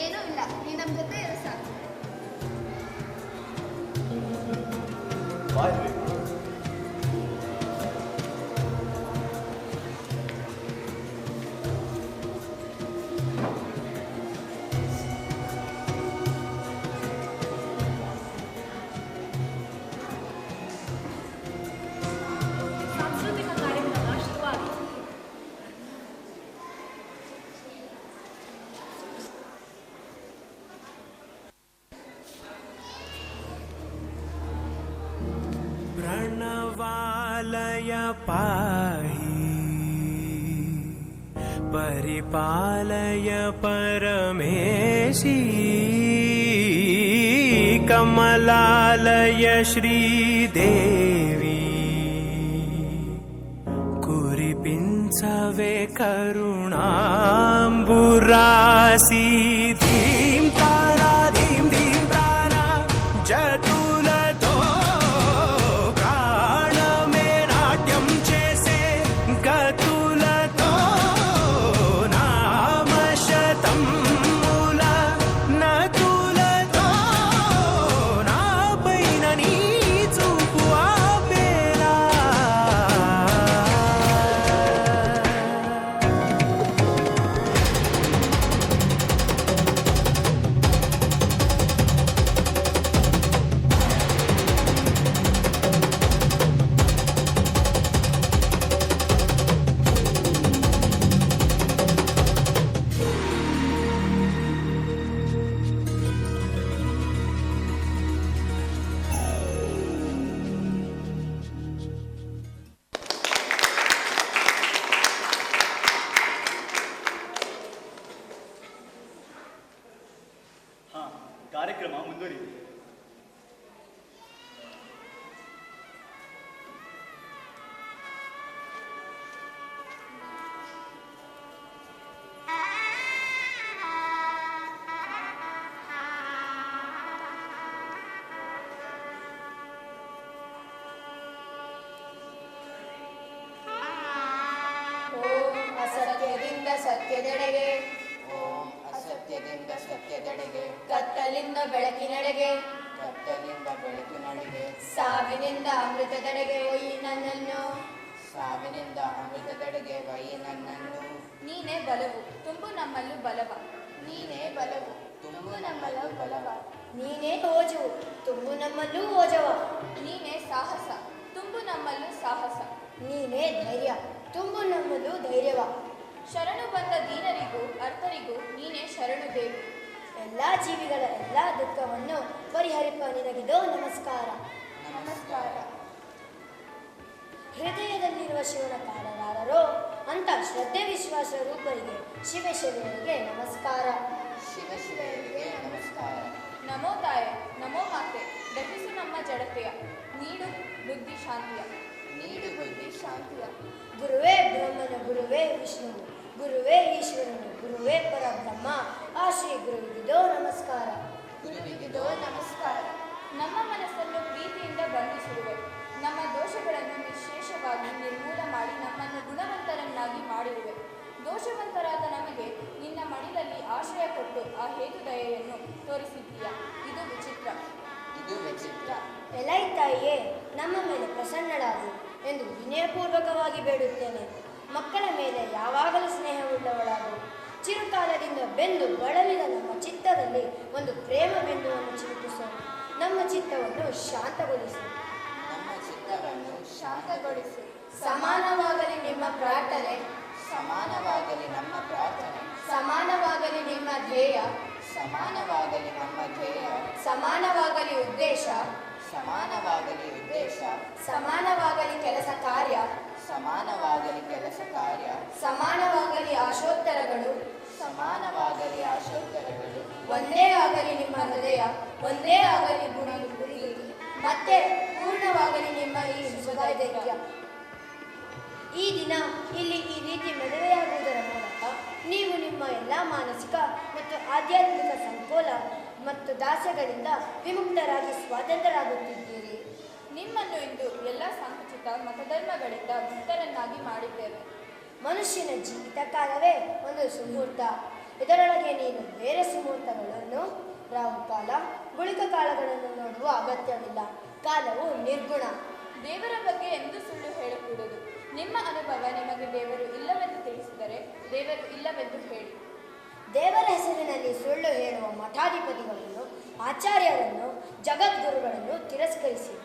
ಏನೂ ಇಲ್ಲ, ನೀ ನಮ್ಮ ಜೊತೆ ಇರೋ ಸಾಕು. ಬಾಯ್. ಸಾಂಸ್ಕೃತಿಕ ಕಾರ್ಯಕ್ರಮ ಶುರುವಾಗಿದೆ. प्रणवालय पाहि परिपालय परमेशी कमलालय श्रीदेवी कुरिपिंचवे करुणाम्बुरासी धीं तारा धीं धीं तारा जतुलतो ಕಾರ್ಯಕ್ರಮ ಮುಂದುವರಿಯಿತು. ಅಸತ್ಯದಿಂದ ಸತ್ಯದೆಡೆಗೆ, ಓಂ ಅಸತ್ಯದಿಂದ ಸತ್ಯದೆಡೆಗೆ, ಕತ್ತಲಿಂದ ಬೆಳಕಿನೆಡೆಗೆ, ಕತ್ತಲಿಂದ ಬೆಳಕಿನಡೆಗೆ, ಸಾವಿನಿಂದ ಅಮೃತದೆಡೆಗೆ ಒಯ್ಯಿ ನನ್ನನ್ನು, ಸಾವಿನಿಂದ ಅಮೃತದೆಡೆಗೆ ಒಯ್ಯಿ ನನ್ನನ್ನು. ನೀನೇ ಬಲವು, ತುಂಬು ನಮ್ಮಲ್ಲೂ ಬಲವ. ನೀನೇ ಬಲವು, ತುಂಬು ನಮ್ಮಲ್ಲೂ ಬಲವ. ನೀನೇ ಓಜವು, ತುಂಬು ನಮ್ಮಲ್ಲೂ ಓಜವ. ನೀನೇ ಸಾಹಸ, ತುಂಬು ನಮ್ಮಲ್ಲೂ ಸಾಹಸ. ನೀನೇ ಧೈರ್ಯ, ತುಂಬು ನಮ್ಮಲ್ಲೂ ಧೈರ್ಯವ. ಶರಣು ಬಂದ ದೀನರಿಗೂ ಅರ್ಥರಿಗೂ ನೀನೇ ಶರಣು ದೇವಿ. ಎಲ್ಲ ಜೀವಿಗಳ ಎಲ್ಲ ದುಃಖವನ್ನು ಪರಿಹರಿಪ ನಿನಗಿದೋ ನಮಸ್ಕಾರ. ನಮಸ್ಕಾರ. ಹೃದಯದಲ್ಲಿರುವ ಶಿವನ ಕಾಣಲಾರರೋ ಅಂತ ಶ್ರದ್ಧೆ ವಿಶ್ವಾಸ ರೂಪರಿಗೆ ಶಿವಶಿವರಿಗೆ ನಮಸ್ಕಾರ. ಶಿವಶಿವರಿಗೆ ನಮಸ್ಕಾರ. ನಮೋ ತಾಯೆ, ನಮೋ ಮಾತೆ, ದಹಿಸು ನಮ್ಮ ಜಡತೆಯ, ನೀಡು ಬುದ್ಧಿ ಶಾಂತಿಯ. ನೀಡು ಬುದ್ಧಿ ಶಾಂತಿಯ. ಗುರುವೇ ಬ್ರಹ್ಮನ ಗುರುವೇ ವಿಷ್ಣುವು, ಗುರುವೇ ಈಶ್ವರನು, ಗುರುವೇ ಪರಬ್ರಹ್ಮ, ಆ ಶ್ರೀ ಗುರುವಿಗಿದೋ ನಮಸ್ಕಾರ. ಗುರುವಿಗಿದೋ ನಮಸ್ಕಾರ. ನಮ್ಮ ಮನಸ್ಸನ್ನು ಪ್ರೀತಿಯಿಂದ ಬಂಧಿಸಿರುವೆ. ನಮ್ಮ ದೋಷಗಳನ್ನು ನಿಶ್ಶೇಷವಾಗಿ ನಿರ್ಮೂಲ ಮಾಡಿ ನಮ್ಮನ್ನು ಗುಣವಂತರನ್ನಾಗಿ ಮಾಡಿರುವೆ. ದೋಷವಂತರಾದ ನಮಗೆ ನಿನ್ನ ಮಡಿಲಲ್ಲಿ ಆಶ್ರಯ ಕೊಟ್ಟು ಆ ಹೇತುದಯೆಯನ್ನು ತೋರಿಸಿದ್ದೀಯ. ಇದು ವಿಚಿತ್ರ, ಇದು ವಿಚಿತ್ರ. ಎಲೈ ತಾಯಿಯೇ, ನಮ್ಮ ಮೇಲೆ ಪ್ರಸನ್ನಳಾಗು ಎಂದು ವಿನಯಪೂರ್ವಕವಾಗಿ ಬೇಡುತ್ತೇನೆ. ಮಕ್ಕಳ ಮೇಲೆ ಯಾವಾಗಲೂ ಸ್ನೇಹವುಳ್ಳವಳಾಗು. ಚಿರಕಾಲದಿಂದ ಬೆಂದು ಬಳಲಿದ ನಮ್ಮ ಚಿತ್ತದಲ್ಲಿ ಒಂದು ಪ್ರೇಮ ಬಿಂದುವನ್ನು ಚಿಮುಕಿಸು. ನಮ್ಮ ಚಿತ್ತವನ್ನು ಶಾಂತಗೊಳಿಸು. ನಮ್ಮ ಚಿತ್ತವನ್ನು ಶಾಂತಗೊಳಿಸಿ. ಸಮಾನವಾಗಲಿ ನಿಮ್ಮ ಪ್ರಾರ್ಥನೆ, ಸಮಾನವಾಗಲಿ ನಮ್ಮ ಪ್ರಾರ್ಥನೆ, ಸಮಾನವಾಗಲಿ ನಿಮ್ಮ ಧ್ಯೇಯ, ಸಮಾನವಾಗಲಿ ನಮ್ಮ ಧ್ಯೇಯ, ಸಮಾನವಾಗಲಿ ಉದ್ದೇಶ, ಸಮಾನವಾಗಲಿ ಉದ್ದೇಶ, ಸಮಾನವಾಗಲಿ ಕೆಲಸ ಕಾರ್ಯ, ಸಮಾನವಾಗಲಿ ಕೆಲಸ ಕಾರ್ಯ, ಸಮಾನವಾಗಲಿ ಆಶೋತ್ತರಗಳು, ಸಮಾನವಾಗಲಿ ಆಶೋತ್ತರಗಳು, ಒಂದೇ ಆಗಲಿ ನಿಮ್ಮ ಹೃದಯ, ಒಂದೇ ಆಗಲಿ ಗುರಿ, ಮತ್ತೆ ಪೂರ್ಣವಾಗಲಿ ನಿಮ್ಮ ಈ ಹೃದಯ. ಈ ದಿನ ಇಲ್ಲಿ ಈ ರೀತಿ ಮದುವೆಯಾಗುವುದರ ಮೂಲಕ ನೀವು ನಿಮ್ಮ ಎಲ್ಲ ಮಾನಸಿಕ ಮತ್ತು ಆಧ್ಯಾತ್ಮಿಕ ಸಂಕೋಲ ಮತ್ತು ದಾಸ್ಯಗಳಿಂದ ವಿಮುಕ್ತರಾಗಿ ಸ್ವಾತಂತ್ರ್ಯರಾಗುತ್ತಿದ್ದೀರಿ. ನಿಮ್ಮನ್ನು ಇಂದು ಎಲ್ಲ ಸಂಕುಚಿತ ಮತಧರ್ಮಗಳಿಂದ ಮುಕ್ತರನ್ನಾಗಿ ಮಾಡಿದ್ದೇವೆ. ಮನುಷ್ಯನ ಜೀವಿತ ಕಾಲವೇ ಒಂದು ಸುಮೂರ್ತ. ಇದರೊಳಗೆ ನೀನು ಬೇರೆ ಸುಮೂರ್ತಗಳನ್ನು, ರಾಹುಕಾಲ, ಗುಳಿಕ ಕಾಲಗಳನ್ನು ನೋಡುವ ಅಗತ್ಯವಿಲ್ಲ. ಕಾಲವು ನಿರ್ಗುಣ. ದೇವರ ಬಗ್ಗೆ ಎಂದು ಸುಳ್ಳು ಹೇಳಕೂಡದು. ನಿಮ್ಮ ಅನುಭವ ನಿಮಗೆ ದೇವರು ಇಲ್ಲವೆಂದು ತಿಳಿಸಿದರೆ ದೇವರು ಇಲ್ಲವೆಂದು ಹೇಳಿ. ದೇವರ ಹೆಸರಿನಲ್ಲಿ ಸುಳ್ಳು ಹೇಳುವ ಮಠಾಧಿಪತಿಗಳನ್ನು, ಆಚಾರ್ಯರನ್ನು, ಜಗದ್ಗುರುಗಳನ್ನು ತಿರಸ್ಕರಿಸಿ.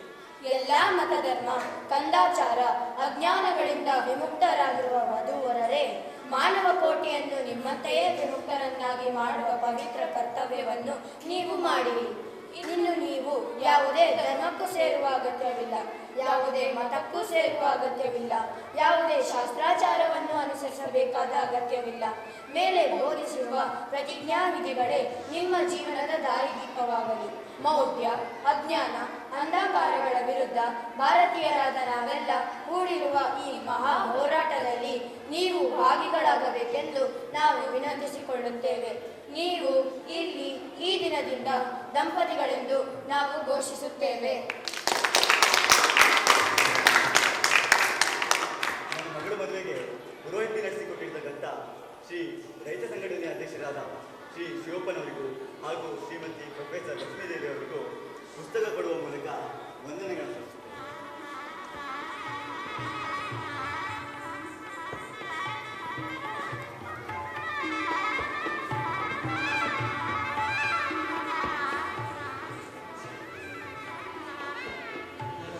ಎಲ್ಲ ಮತಧರ್ಮ, ಕಂದಾಚಾರ, ಅಜ್ಞಾನಗಳಿಂದ ವಿಮುಕ್ತರಾಗಿರುವ ವಧೂವರರೇ, ಮಾನವ ಕೋಟಿಯನ್ನು ನಿಮ್ಮಂತೆಯೇ ವಿಮುಕ್ತರನ್ನಾಗಿ ಮಾಡುವ ಪವಿತ್ರ ಕರ್ತವ್ಯವನ್ನು ನೀವು ಮಾಡಿರಿ. ಇನ್ನು ನೀವು ಯಾವುದೇ ಧರ್ಮಕ್ಕೂ ಸೇರುವ ಅಗತ್ಯವಿಲ್ಲ, ಯಾವುದೇ ಮತಕ್ಕೂ ಸೇರುವ ಅಗತ್ಯವಿಲ್ಲ, ಯಾವುದೇ ಶಾಸ್ತ್ರಾಚಾರವನ್ನು ಅನುಸರಿಸಬೇಕಾದ ಅಗತ್ಯವಿಲ್ಲ. ಮೇಲೆ ಬೋಧಿಸಿರುವ ಪ್ರತಿಜ್ಞಾವಿಧಿಗಳೇ ನಿಮ್ಮ ಜೀವನದ ದಾರಿದೀಪವಾಗಲಿ. ಮೌಢ್ಯ, ಅಜ್ಞಾನ, ಅಂಧಕಾರಗಳ ವಿರುದ್ಧ ಭಾರತೀಯರಾದ ನಾವೆಲ್ಲ ಕೂಡಿರುವ ಈ ಮಹಾ ಹೋರಾಟದಲ್ಲಿ ನೀವು ಭಾಗಿಗಳಾಗಬೇಕೆಂದು ನಾವು ವಿನಂತಿಸಿಕೊಳ್ಳುತ್ತೇವೆ. ನೀವು ಇಲ್ಲಿ ಈ ದಿನದಿಂದ ದಂಪತಿಗಳೆಂದು ನಾವು ಘೋಷಿಸುತ್ತೇವೆ. ನನ್ನ ಮಗಳ ಮದುವೆಗೆ ಪುರೋಹಿತಿ ನಡೆಸಿಕೊಟ್ಟಿರ್ತಕ್ಕಂಥ ಶ್ರೀ ರೈತ ಸಂಘಟನೆಯ ಅಧ್ಯಕ್ಷರಾದ ಶ್ರೀ ಶಿವಪ್ಪನವರಿಗೂ ಹಾಗೂ ಶ್ರೀಮತಿ ಪ್ರೊಫೆಸರ್ ಲಕ್ಷ್ಮೀದೇವಿ ಅವರಿಗೂ ಪುಸ್ತಕ ಕೊಡುವ ಮೂಲಕ ವಂದನೆಗಳನ್ನು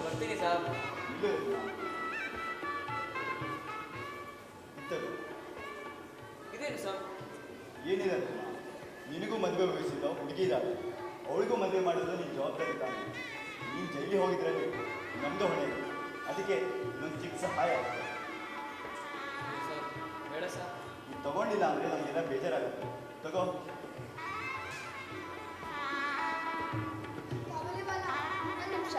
ಬರ್ತೀನಿ ಸಾಬ್. ಇದೇನು ಸಾಬ್? ಏನಿದೆ ನಿನಗೂ ಮದುವೆ ವಹಿಸಿದ ಹುಡುಗಿ ಇದ್ದಾಳೆ, ಅವಳಿಗೂ ಮದುವೆ ಮಾಡೋದು ನಿನ್ನ ಜವಾಬ್ದಾರಿ ತಾನೆ. ನೀನು ಜೈಲಿಗೆ ಹೋಗಿದ್ರಲ್ಲಿ ನಮ್ಮದು ಹೊಣೆ ಇದೆ. ಅದಕ್ಕೆ ಇನ್ನೊಂದು ಚಿಕ್ಕ ಸಹಾಯ ಆಗ್ತದೆ. ಸಾಬ್ ಬೇಡ ಸಾಬ್. ಇದು ತಗೊಂಡಿಲ್ಲ ಅಂದರೆ ನಮಗೆಲ್ಲ ಬೇಜಾರಾಗುತ್ತೆ. ತಗೋ. ಒಂದು ನಿಮಿಷ.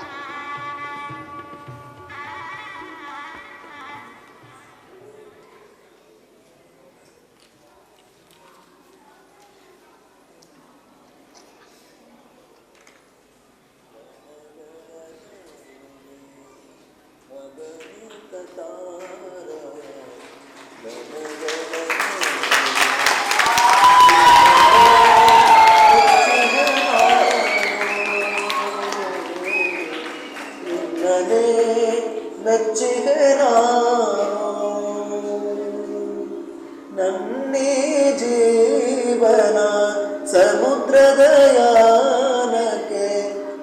ನನ್ನೇ ಜೀವನ ಸಮುದ್ರದ ಯಾನಕ್ಕೆ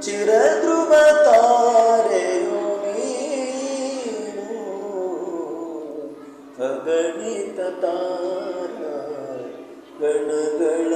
ಚಿರಧ್ರುವ ತಾರೆಯು ನೀನು, ಅಗಣಿತ ತಾರ ಗಣಗಳ